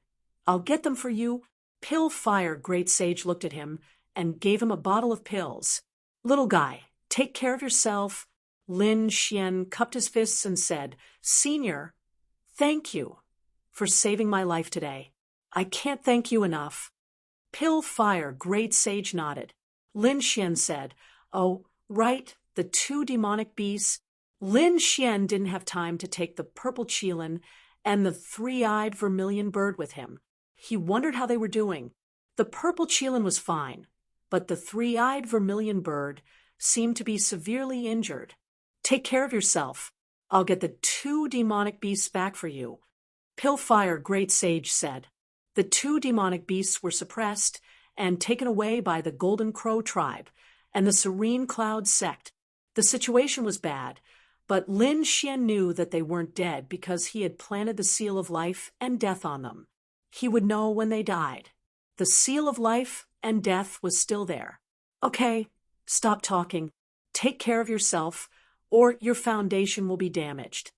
Speaker 1: I'll get them for you. Pillfire Great Sage looked at him and gave him a bottle of pills. Little guy, take care of yourself. Lin Xian cupped his fists and said, Senior, thank you for saving my life today. I can't thank you enough. Pillfire Great Sage nodded. Lin Xian said, Oh, right, the 2 demonic beasts. Lin Xian didn't have time to take the purple Qilin and the 3-eyed vermilion bird with him. He wondered how they were doing. The purple Qilin was fine, but the 3-eyed vermilion bird seemed to be severely injured. Take care of yourself. I'll get the 2 demonic beasts back for you. Pillfire Great Sage said. The 2 demonic beasts were suppressed and taken away by the Golden Crow tribe and the Serene Cloud sect. The situation was bad, but Lin Xian knew that they weren't dead because he had planted the seal of life and death on them. He would know when they died. The seal of life and death was still there. Okay, stop talking. Take care of yourself, or your foundation will be damaged.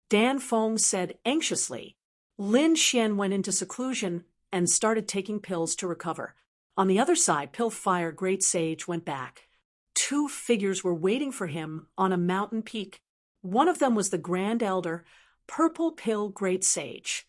Speaker 1: Dan Feng said anxiously. Lin Xian went into seclusion and started taking pills to recover. On the other side, Pill Fire Great Sage went back. Two figures were waiting for him on a mountain peak. One of them was the Grand Elder, Purple Pill Great Sage,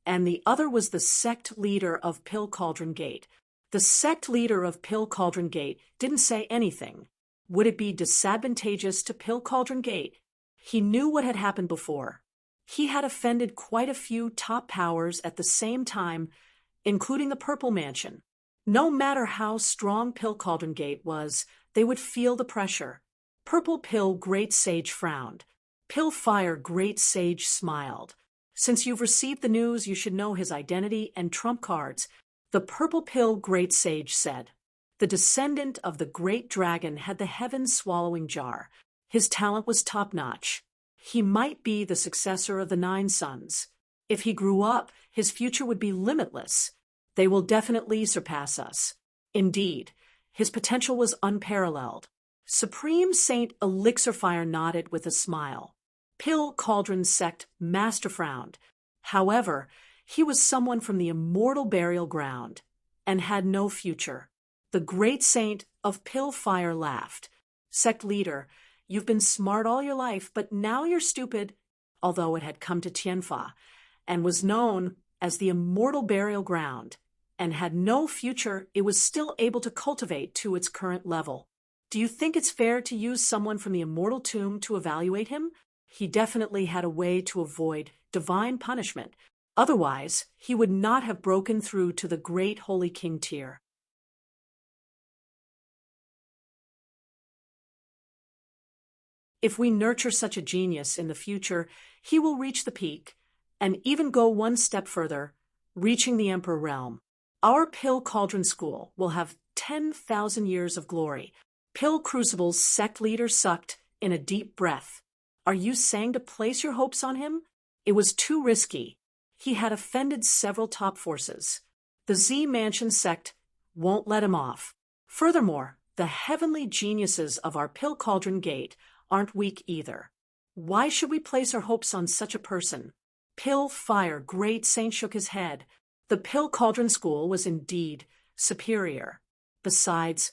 Speaker 1: and the other was the sect leader of Pill Cauldron Gate. The sect leader of Pill Cauldron Gate didn't say anything. Would it be disadvantageous to Pill Cauldron Gate? He knew what had happened before. He had offended quite a few top powers at the same time, including the Purple Mansion. No matter how strong Pill Cauldron Gate was, they would feel the pressure. Purple Pill Great Sage frowned. Pill Fire Great Sage smiled. Since you've received the news, you should know his identity and trump cards, the Purple Pill Great Sage said. The descendant of the Great Dragon had the heaven-swallowing jar. His talent was top-notch. He might be the successor of the Nine Sons. If he grew up, his future would be limitless. They will definitely surpass us. Indeed, his potential was unparalleled. Supreme Saint Elixir Fire nodded with a smile. Pill Cauldron Sect Master frowned. However, he was someone from the immortal burial ground and had no future. The Great Saint of Pill Fire laughed. Sect leader, you've been smart all your life, but now you're stupid, although it had come to Tianfa, and was known as the immortal burial ground, and had no future, it was still able to cultivate to its current level. Do you think it's fair to use someone from the immortal tomb to evaluate him? He definitely had a way to avoid divine punishment. Otherwise, he would not have broken through to the great Holy King tier. If we nurture such a genius in the future, he will reach the peak, and even go one step further, reaching the Emperor realm. Our Pill Cauldron School will have 10,000 years of glory. Pill Crucible's sect leader sucked in a deep breath. Are you saying to place your hopes on him? It was too risky. He had offended several top forces. The Z Mansion sect won't let him off. Furthermore, the heavenly geniuses of our Pill Cauldron Gate aren't weak either. Why should we place our hopes on such a person? Pill Fire Great Saint shook his head. The Pill Cauldron School was indeed superior. Besides,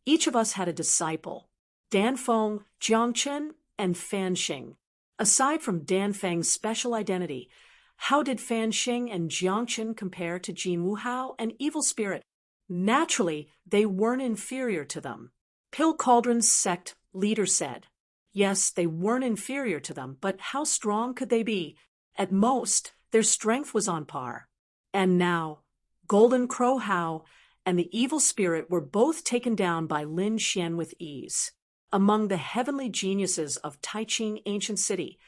Speaker 1: each of us had a disciple. Dan Feng, Jiang Chen, and Fan Xing. Aside from Dan Feng's special identity, how did Fan Xing and Jiang Chen compare to Jin Wuhao and Evil Spirit? Naturally, they weren't inferior to them. Pill Cauldron's sect leader said. Yes, they weren't inferior to them, but how strong could they be? At most, their strength was on par. And now, Golden Crow Hao and the Evil Spirit were both taken down by Lin Xian with ease. Among the heavenly geniuses of Taiching Ancient City,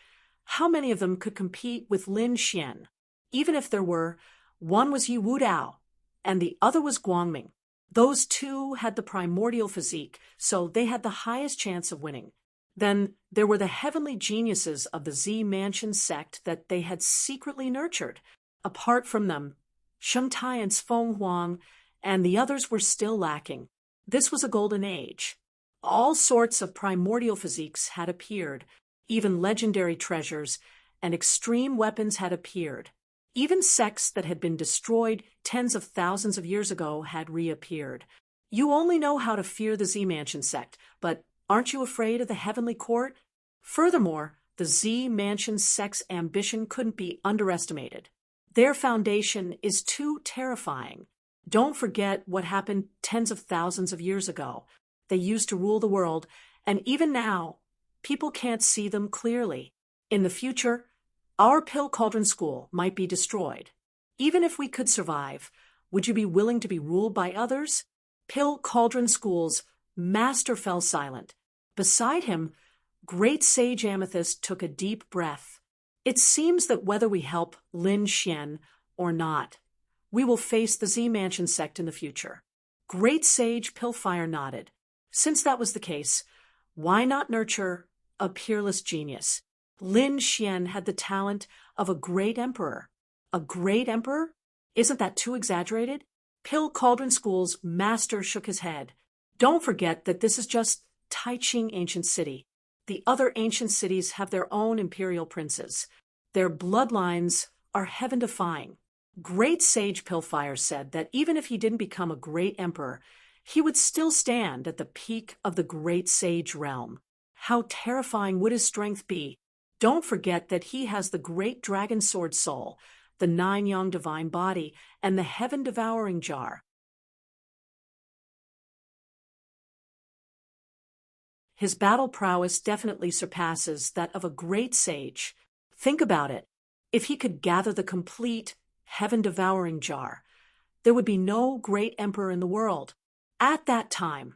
Speaker 1: how many of them could compete with Lin Xian? Even if there were, one was Yi Wudao, and the other was Guangming. Those two had the primordial physique, so they had the highest chance of winning. Then there were the heavenly geniuses of the Z Mansion sect that they had secretly nurtured. Apart from them, Sheng Tai and Feng Huang and the others were still lacking. This was a golden age. All sorts of primordial physiques had appeared. Even legendary treasures and extreme weapons had appeared. Even sects that had been destroyed tens of thousands of years ago had reappeared. You only know how to fear the Z Mansion sect, but aren't you afraid of the heavenly court? Furthermore, the Z Mansion sect's ambition couldn't be underestimated. Their foundation is too terrifying. Don't forget what happened tens of thousands of years ago. They used to rule the world, and even now, people can't see them clearly. In the future, our Pill Cauldron School might be destroyed. Even if we could survive, would you be willing to be ruled by others? Pill Cauldron School's master fell silent. Beside him, Great Sage Amethyst took a deep breath. It seems that whether we help Lin Xian or not, we will face the Z Mansion sect in the future. Great Sage Pillfire nodded. Since that was the case, why not nurture a peerless genius? Lin Xian had the talent of a great emperor. A great emperor? Isn't that too exaggerated? Pill Cauldron School's master shook his head. Don't forget that this is just Taiching Ancient City. The other ancient cities have their own imperial princes. Their bloodlines are heaven-defying. Great Sage Pillfire said that even if he didn't become a great emperor, he would still stand at the peak of the Great Sage realm. How terrifying would his strength be? Don't forget that he has the Great Dragon Sword Soul, the 9-Yang Divine Body, and the Heaven-Devouring Jar. His battle prowess definitely surpasses that of a great sage. Think about it. If he could gather the complete Heaven-Devouring Jar, there would be no great emperor in the world. At that time,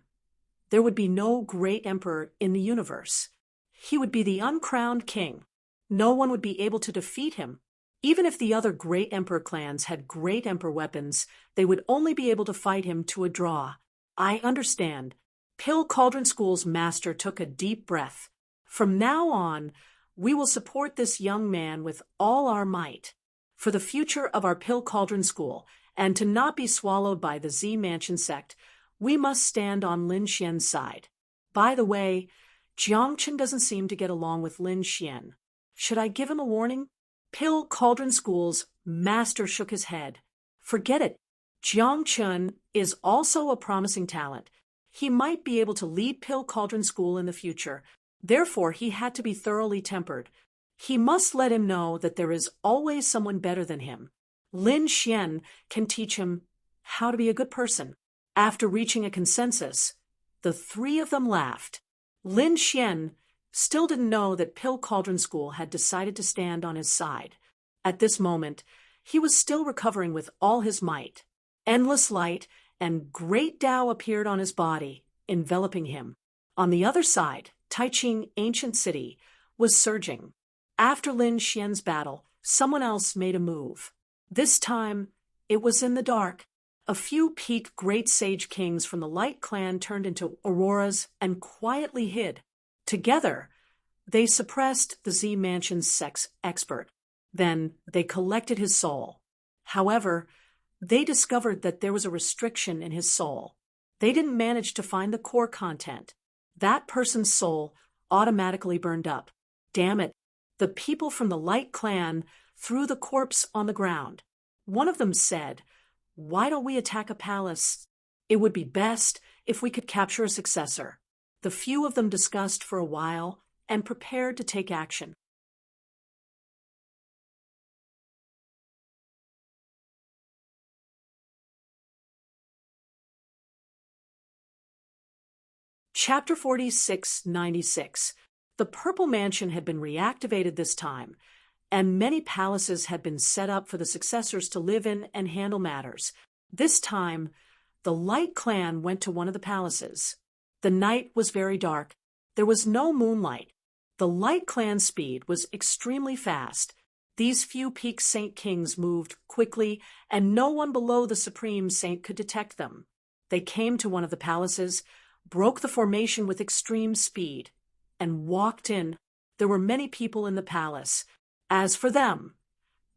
Speaker 1: there would be no great emperor in the universe. He would be the uncrowned king. No one would be able to defeat him. Even if the other great emperor clans had great emperor weapons, they would only be able to fight him to a draw. I understand. Pill Cauldron School's master took a deep breath. From now on, we will support this young man with all our might. For the future of our Pill Cauldron School, and to not be swallowed by the Z Mansion sect, we must stand on Lin Xian's side. By the way, Jiangchen doesn't seem to get along with Lin Xian. Should I give him a warning? Pill Cauldron School's master shook his head. Forget it. Jiangchen is also a promising talent. He might be able to lead Pill Cauldron School in the future. Therefore, he had to be thoroughly tempered. He must let him know that there is always someone better than him. Lin Xian can teach him how to be a good person. After reaching a consensus, the three of them laughed. Lin Xian still didn't know that Pill Cauldron School had decided to stand on his side. At this moment, he was still recovering with all his might. Endless light and great Tao appeared on his body, enveloping him. On the other side, Taiching Ancient City was surging. After Lin Xian's battle, someone else made a move. This time, it was in the dark. A few peak great sage kings from the Light Clan turned into auroras and quietly hid. Together, they suppressed the Z Mansion's sex expert. Then they collected his soul. However, they discovered that there was a restriction in his soul. They didn't manage to find the core content. That person's soul automatically burned up. Damn it. The people from the Light Clan threw the corpse on the ground. One of them said, "Why don't we attack a palace? It would be best if we could capture a successor." The few of them discussed for a while and prepared to take action. Chapter 4696. The Purple Mansion had been reactivated this time, and many palaces had been set up for the successors to live in and handle matters. This time, the Light Clan went to one of the palaces. The night was very dark. There was no moonlight. The Light Clan's speed was extremely fast. These few peak Saint Kings moved quickly, and no one below the Supreme Saint could detect them. They came to one of the palaces, broke the formation with extreme speed, and walked in. There were many people in the palace. As for them,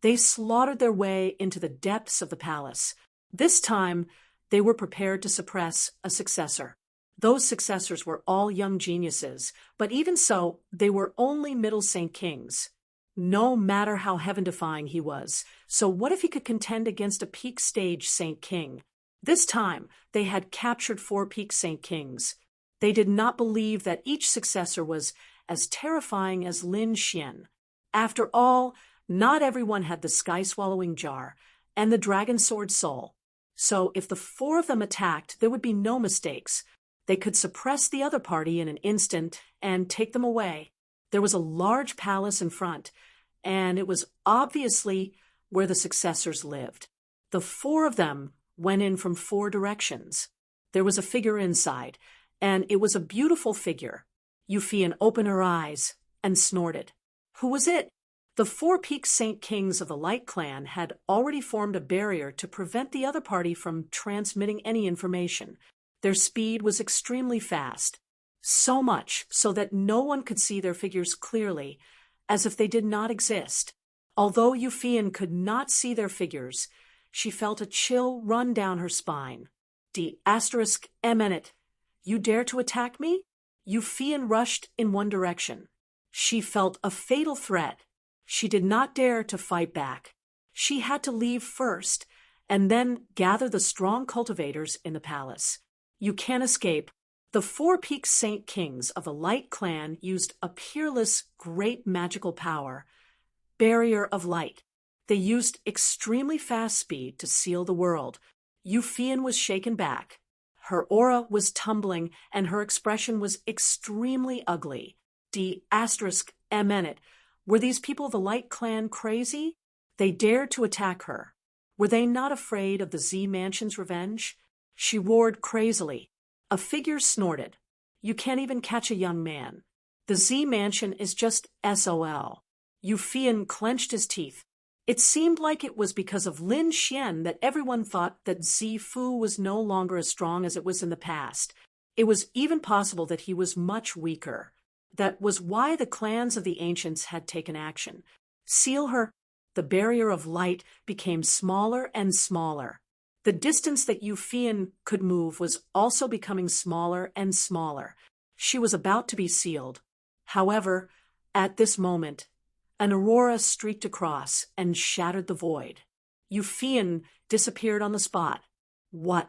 Speaker 1: they slaughtered their way into the depths of the palace. This time, they were prepared to suppress a successor. Those successors were all young geniuses, but even so, they were only middle Saint Kings. No matter how heaven-defying he was, so what if he could contend against a peak stage Saint King? This time, they had captured 4 peak Saint Kings. They did not believe that each successor was as terrifying as Lin Xian. After all, not everyone had the sky-swallowing jar and the dragon sword soul. So if the 4 of them attacked, there would be no mistakes. They could suppress the other party in an instant and take them away. There was a large palace in front, and it was obviously where the successors lived. The 4 of them went in from 4 directions. There was a figure inside, and it was a beautiful figure. Yufian opened her eyes and snorted. Who was it? The 4 peak Saint Kings of the Light Clan had already formed a barrier to prevent the other party from transmitting any information. Their speed was extremely fast, so much so that no one could see their figures clearly, as if they did not exist. Although Yufian could not see their figures, she felt a chill run down her spine. D***eminent. You dare to attack me? Euphyan rushed in one direction. She felt a fatal threat. She did not dare to fight back. She had to leave first, and then gather the strong cultivators in the palace. You can't escape. The four-peaked Saint Kings of the Light Clan used a peerless, great magical power, Barrier of Light. They used extremely fast speed to seal the world. Euphyan was shaken back. Her aura was tumbling, and her expression was extremely ugly. D***eminent. Were these people of the Light Clan crazy? They dared to attack her. Were they not afraid of the Z Mansion's revenge? She roared crazily. A figure snorted. You can't even catch a young man. The Z Mansion is just SOL. Euphyan clenched his teeth. It seemed like it was because of Lin Xian that everyone thought that Zifu was no longer as strong as it was in the past. It was even possible that he was much weaker. That was why the clans of the ancients had taken action. Seal her. The barrier of light became smaller and smaller. The distance that Euphyan could move was also becoming smaller and smaller. She was about to be sealed. However, at this moment, an aurora streaked across and shattered the void. Euphyan disappeared on the spot. What?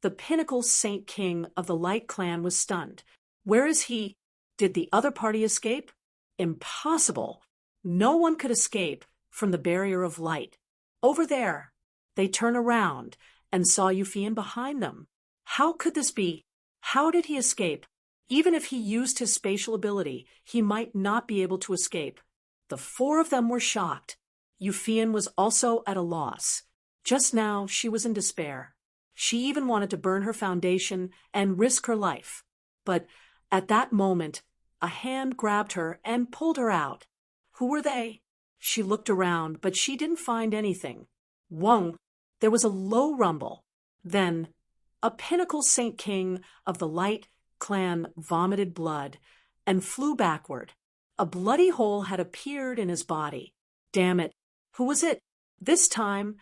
Speaker 1: The pinnacle Saint King of the Light Clan was stunned. Where is he? Did the other party escape? Impossible. No one could escape from the barrier of light. Over there. They turned around and saw Euphyan behind them. How could this be? How did he escape? Even if he used his spatial ability, he might not be able to escape. The four of them were shocked. Euphyan was also at a loss. Just now, she was in despair. She even wanted to burn her foundation and risk her life. But at that moment, a hand grabbed her and pulled her out. Who were they? She looked around, but she didn't find anything. Whoa! There was a low rumble. Then, a pinnacle Saint King of the Light Clan vomited blood and flew backward. A bloody hole had appeared in his body. Damn it! Who was it? This time,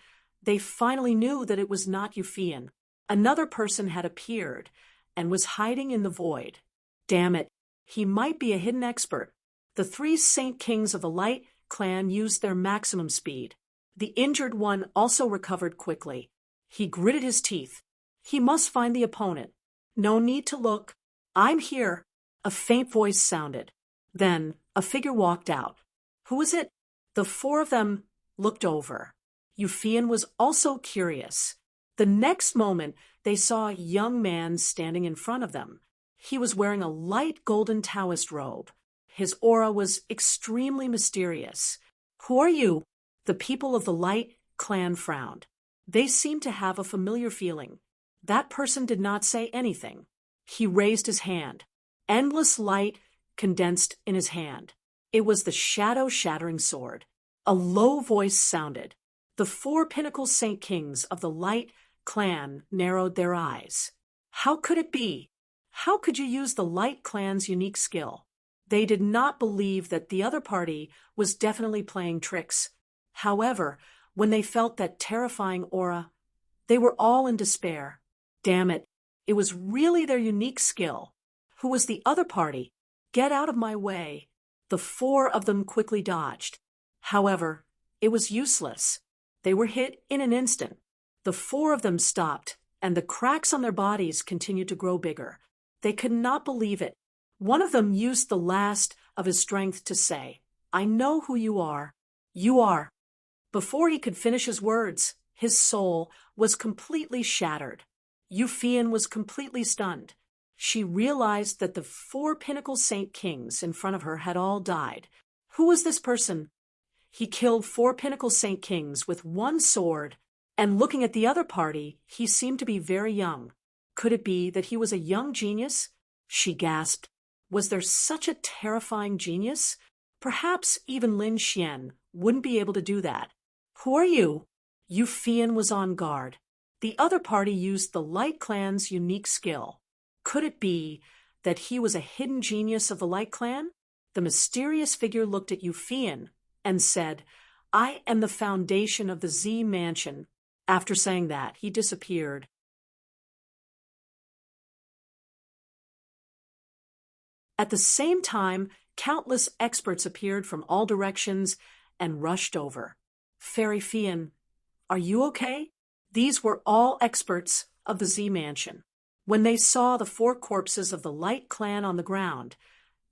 Speaker 1: they finally knew that it was not Euphyan. Another person had appeared and was hiding in the void. Damn it! He might be a hidden expert. The three Saint Kings of the Light Clan used their maximum speed. The injured one also recovered quickly. He gritted his teeth. He must find the opponent. No need to look. I'm here. A faint voice sounded. Then a figure walked out. Who was it? The four of them looked over. Euphyan was also curious. The next moment, they saw a young man standing in front of them. He was wearing a light golden Taoist robe. His aura was extremely mysterious. Who are you? The people of the Light Clan frowned. They seemed to have a familiar feeling. That person did not say anything. He raised his hand. Endless light condensed in his hand. It was the shadow-shattering sword. A low voice sounded. The four pinnacle Saint Kings of the Light Clan narrowed their eyes. How could it be? How could you use the Light Clan's unique skill? They did not believe that the other party was definitely playing tricks. However, when they felt that terrifying aura, they were all in despair. Damn it, it was really their unique skill. Who was the other party? Get out of my way. The four of them quickly dodged. However, it was useless. They were hit in an instant. The four of them stopped, and the cracks on their bodies continued to grow bigger. They could not believe it. One of them used the last of his strength to say, I know who you are. You are. Before he could finish his words, his soul was completely shattered. Euphyan was completely stunned. She realized that the four pinnacle Saint Kings in front of her had all died. Who was this person? He killed four pinnacle Saint Kings with one sword, and looking at the other party, he seemed to be very young. Could it be that he was a young genius? She gasped. Was there such a terrifying genius? Perhaps even Lin Xian wouldn't be able to do that. Who are you? Euphyan was on guard. The other party used the Light Clan's unique skill. Could it be that he was a hidden genius of the Light Clan? The mysterious figure looked at Eupheian and said, "I am the foundation of the Z Mansion." After saying that, he disappeared. At the same time, countless experts appeared from all directions and rushed over. "Fairy Fian, are you okay?" These were all experts of the Z Mansion. When they saw the 4 corpses of the Light Clan on the ground,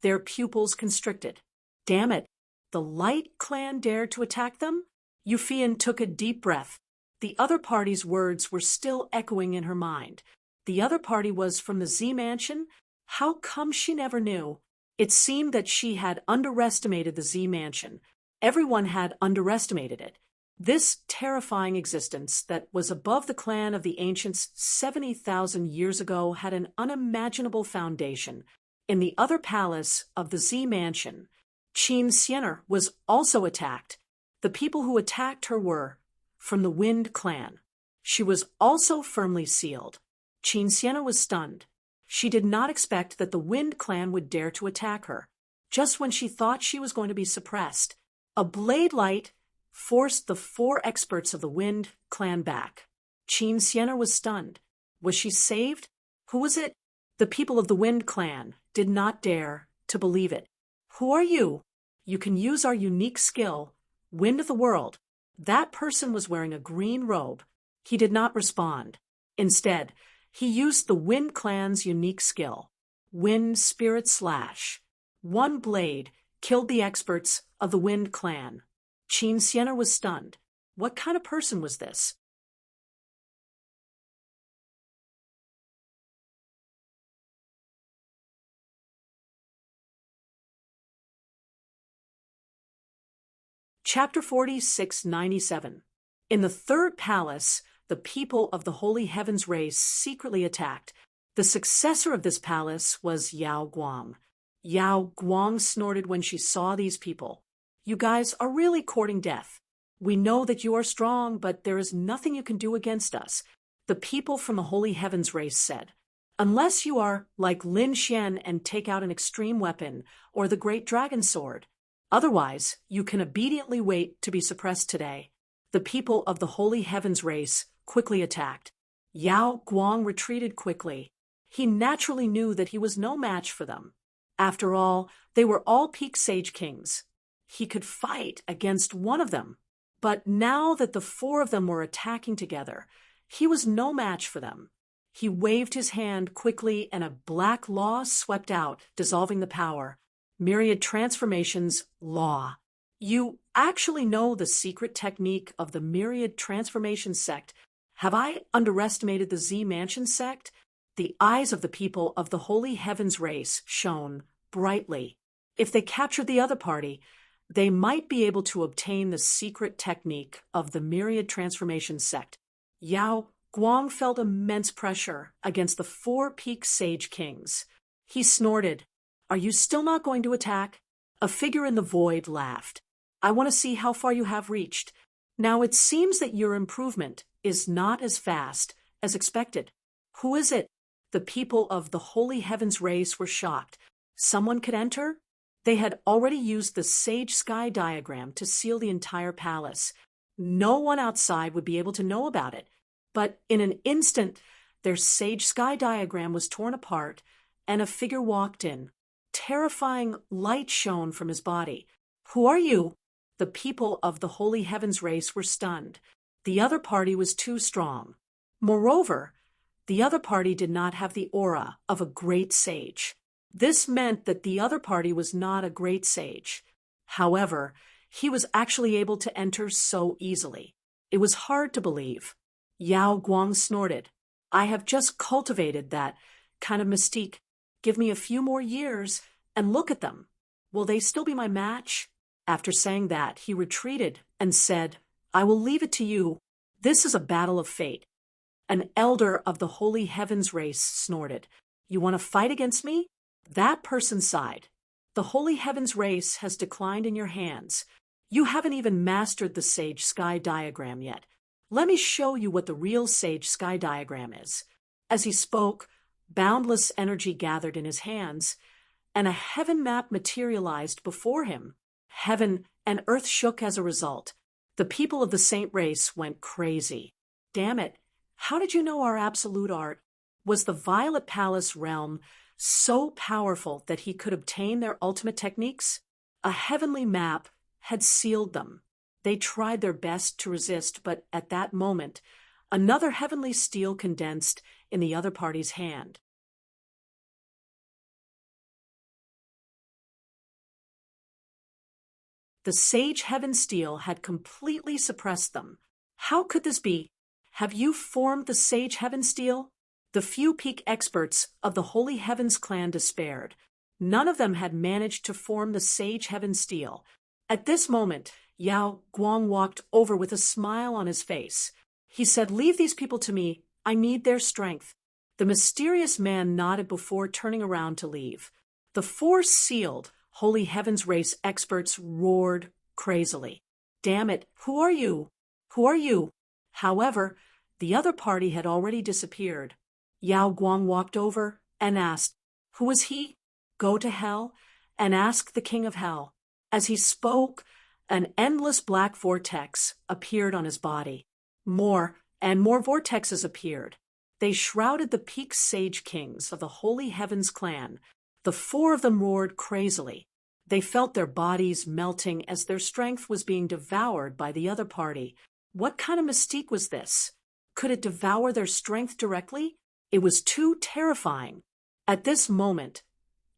Speaker 1: their pupils constricted. Damn it, the Light Clan dared to attack them? Eupheian took a deep breath. The other party's words were still echoing in her mind. The other party was from the Z Mansion? How come she never knew? It seemed that she had underestimated the Z Mansion. Everyone had underestimated it. This terrifying existence that was above the clan of the ancients 70,000 years ago had an unimaginable foundation. In the other palace of the Z Mansion, Qin Xianer was also attacked. The people who attacked her were from the Wind clan. She was also firmly sealed. Qin Xianer was stunned. She did not expect that the Wind clan would dare to attack her. Just when she thought she was going to be suppressed, a blade light forced the 4 experts of the Wind clan back. Qin Xianer was stunned. Was she saved? Who was it? The people of the Wind clan did not dare to believe it. "Who are you?" "You can use our unique skill, Wind of the World." That person was wearing a green robe. He did not respond. Instead, he used the Wind clan's unique skill, Wind Spirit Slash. 1 blade killed the experts of the Wind clan. Qin Xianer was stunned. What kind of person was this? Chapter 4697. In the 3rd palace, the people of the Holy Heavens race secretly attacked. The successor of this palace was Yao Guang. Yao Guang snorted when she saw these people. "You guys are really courting death. We know that you are strong, but there is nothing you can do against us," the people from the Holy Heavens race said. "Unless you are like Lin Xian and take out an extreme weapon or the great dragon sword. Otherwise, you can obediently wait to be suppressed today." The people of the Holy Heavens race quickly attacked. Yao Guang retreated quickly. He naturally knew that he was no match for them. After all, they were all peak sage kings. He could fight against one of them. But now that the 4 of them were attacking together, he was no match for them. He waved his hand quickly and a black law swept out, dissolving the power. Myriad Transformations Law. You actually know the secret technique of the Myriad Transformation sect. Have I underestimated the Z Mansion sect? The eyes of the people of the Holy Heavens race shone brightly. If they captured the other party, they might be able to obtain the secret technique of the Myriad Transformation sect. Yao Guang felt immense pressure against the 4 peak sage kings. He snorted. "Are you still not going to attack?" A figure in the void laughed. "I want to see how far you have reached. Now it seems that your improvement is not as fast as expected." "Who is it?" The people of the Holy Heavens race were shocked. Someone could enter? They had already used the Sage Sky diagram to seal the entire palace. No one outside would be able to know about it. But in an instant, their Sage Sky diagram was torn apart, and a figure walked in. Terrifying light shone from his body. "Who are you?" The people of the Holy Heavens race were stunned. The other party was too strong. Moreover, the other party did not have the aura of a great sage. This meant that the other party was not a great sage. However, he was actually able to enter so easily. It was hard to believe. Yao Guang snorted. "I have just cultivated that kind of mystique. Give me a few more years, and look at them. Will they still be my match?" After saying that, he retreated and said, "I will leave it to you. This is a battle of fate." An elder of the Holy Heavens race snorted. "You want to fight against me?" That person sighed. "The Holy Heavens race has declined in your hands. You haven't even mastered the Sage Sky diagram yet. Let me show you what the real Sage Sky diagram is." As he spoke, boundless energy gathered in his hands, and a heaven map materialized before him. Heaven and earth shook as a result. The people of the saint race went crazy. Damn it, how did you know our absolute art? Was the Violet Palace realm so powerful that he could obtain their ultimate techniques? A heavenly map had sealed them. They tried their best to resist, but at that moment, another heavenly steel condensed in the other party's hand. The sage heaven steel had completely suppressed them. How could this be? Have you formed the sage heaven steel? The few peak experts of the Holy Heavens clan despaired. None of them had managed to form the sage heaven steel. At this moment, Yao Guang walked over with a smile on his face. He said, "Leave these people to me. I need their strength." The mysterious man nodded before turning around to leave. The four sealed Holy Heavens race experts roared crazily. "Damn it, who are you? Who are you?" However, the other party had already disappeared. Yao Guang walked over and asked, "Who is he?" "Go to hell and ask the king of hell." As he spoke, an endless black vortex appeared on his body. More and more vortexes appeared. They shrouded the peak sage kings of the Holy Heavens clan. The four of them roared crazily. They felt their bodies melting as their strength was being devoured by the other party. What kind of mystique was this? Could it devour their strength directly? It was too terrifying. At this moment,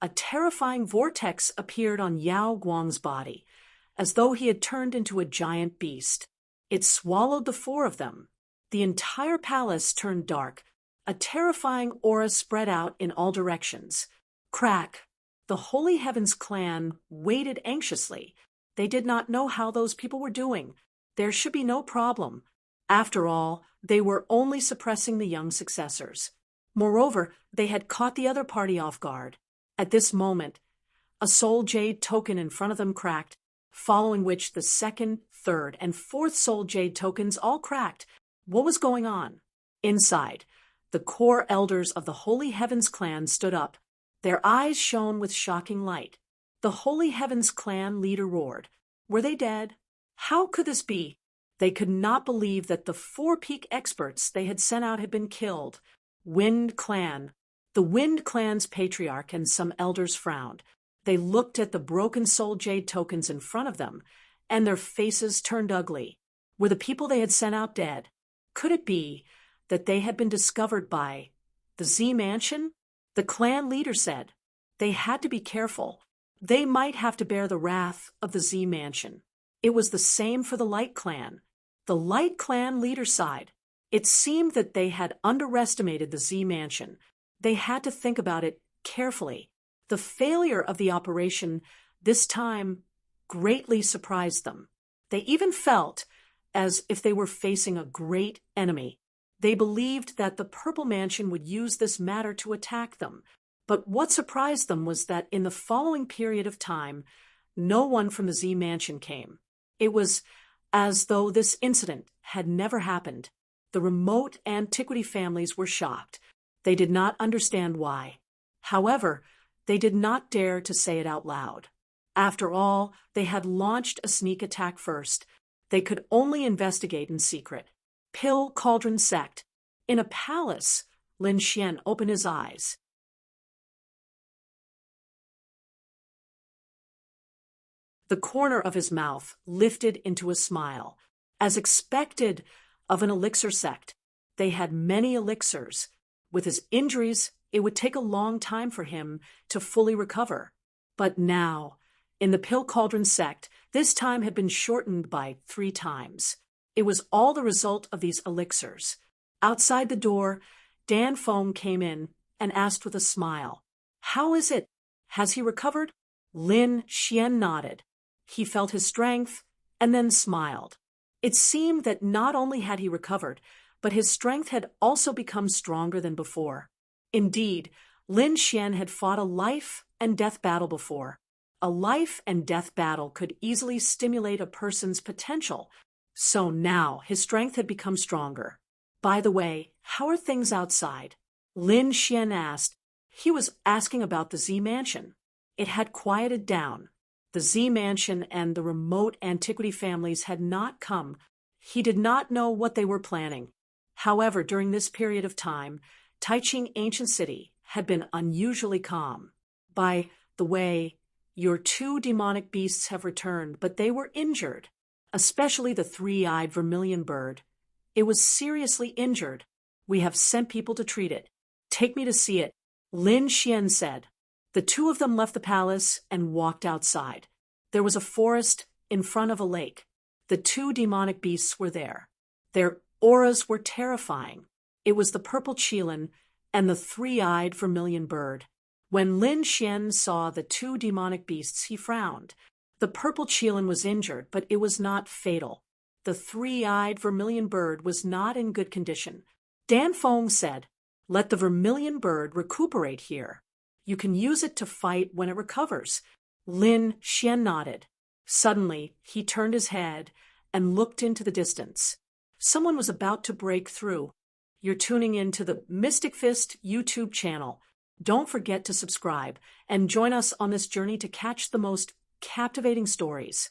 Speaker 1: a terrifying vortex appeared on Yao Guang's body, as though he had turned into a giant beast. It swallowed the four of them. The entire palace turned dark. A terrifying aura spread out in all directions. Crack! The Holy Heavens clan waited anxiously. They did not know how those people were doing. There should be no problem. After all, they were only suppressing the young successors. Moreover, they had caught the other party off guard. At this moment, a soul jade token in front of them cracked, following which the second, third, and fourth soul jade tokens all cracked. What was going on? Inside, the core elders of the Holy Heavens clan stood up. Their eyes shone with shocking light. The Holy Heavens clan leader roared. Were they dead? How could this be? They could not believe that the four peak experts they had sent out had been killed. Wind Clan. The Wind Clan's patriarch and some elders frowned. They looked at the broken soul jade tokens in front of them, and their faces turned ugly. Were the people they had sent out dead? Could it be that they had been discovered by the Z Mansion? The clan leader said. They had to be careful. They might have to bear the wrath of the Z Mansion. It was the same for the Light Clan. The Light Clan leader sighed. It seemed that they had underestimated the Z Mansion. They had to think about it carefully. The failure of the operation this time greatly surprised them. They even felt as if they were facing a great enemy. They believed that the Purple Mansion would use this matter to attack them. But what surprised them was that in the following period of time, no one from the Z Mansion came. It was as though this incident had never happened. The remote antiquity families were shocked. They did not understand why. However, they did not dare to say it out loud. After all, they had launched a sneak attack first. They could only investigate in secret. Pill Cauldron Sect. In a palace, Lin Xian opened his eyes. The corner of his mouth lifted into a smile. As expected of an elixir sect, they had many elixirs. With his injuries, it would take a long time for him to fully recover. But now, in the Pill Cauldron sect, this time had been shortened by 3 times. It was all the result of these elixirs. Outside the door, Dan Feng came in and asked with a smile, "How is it? Has he recovered?" Lin Xian nodded. He felt his strength and then smiled. It seemed that not only had he recovered, but his strength had also become stronger than before. Indeed, Lin Xian had fought a life and death battle before. A life and death battle could easily stimulate a person's potential, so now his strength had become stronger. "By the way, how are things outside?" Lin Xian asked. He was asking about the Z Mansion. It had quieted down. The Z Mansion and the remote antiquity families had not come. He did not know what they were planning. However, during this period of time, Taiching Ancient City had been unusually calm. By the way, your 2 demonic beasts have returned, but they were injured, especially the 3-eyed vermilion bird. It was seriously injured. We have sent people to treat it. Take me to see it, Lin Xian said. The 2 of them left the palace and walked outside. There was a forest in front of a lake. The 2 demonic beasts were there. Their auras were terrifying. It was the purple qilin and the 3-eyed vermilion bird. When Lin Xian saw the 2 demonic beasts, he frowned. The purple qilin was injured, but it was not fatal. The 3-eyed vermilion bird was not in good condition. Dan Feng said, "Let the vermilion bird recuperate here. You can use it to fight when it recovers." Lin Xian nodded. Suddenly, he turned his head and looked into the distance. Someone was about to break through. You're tuning in to the Mystic Fist YouTube channel. Don't forget to subscribe and join us on this journey to catch the most captivating stories.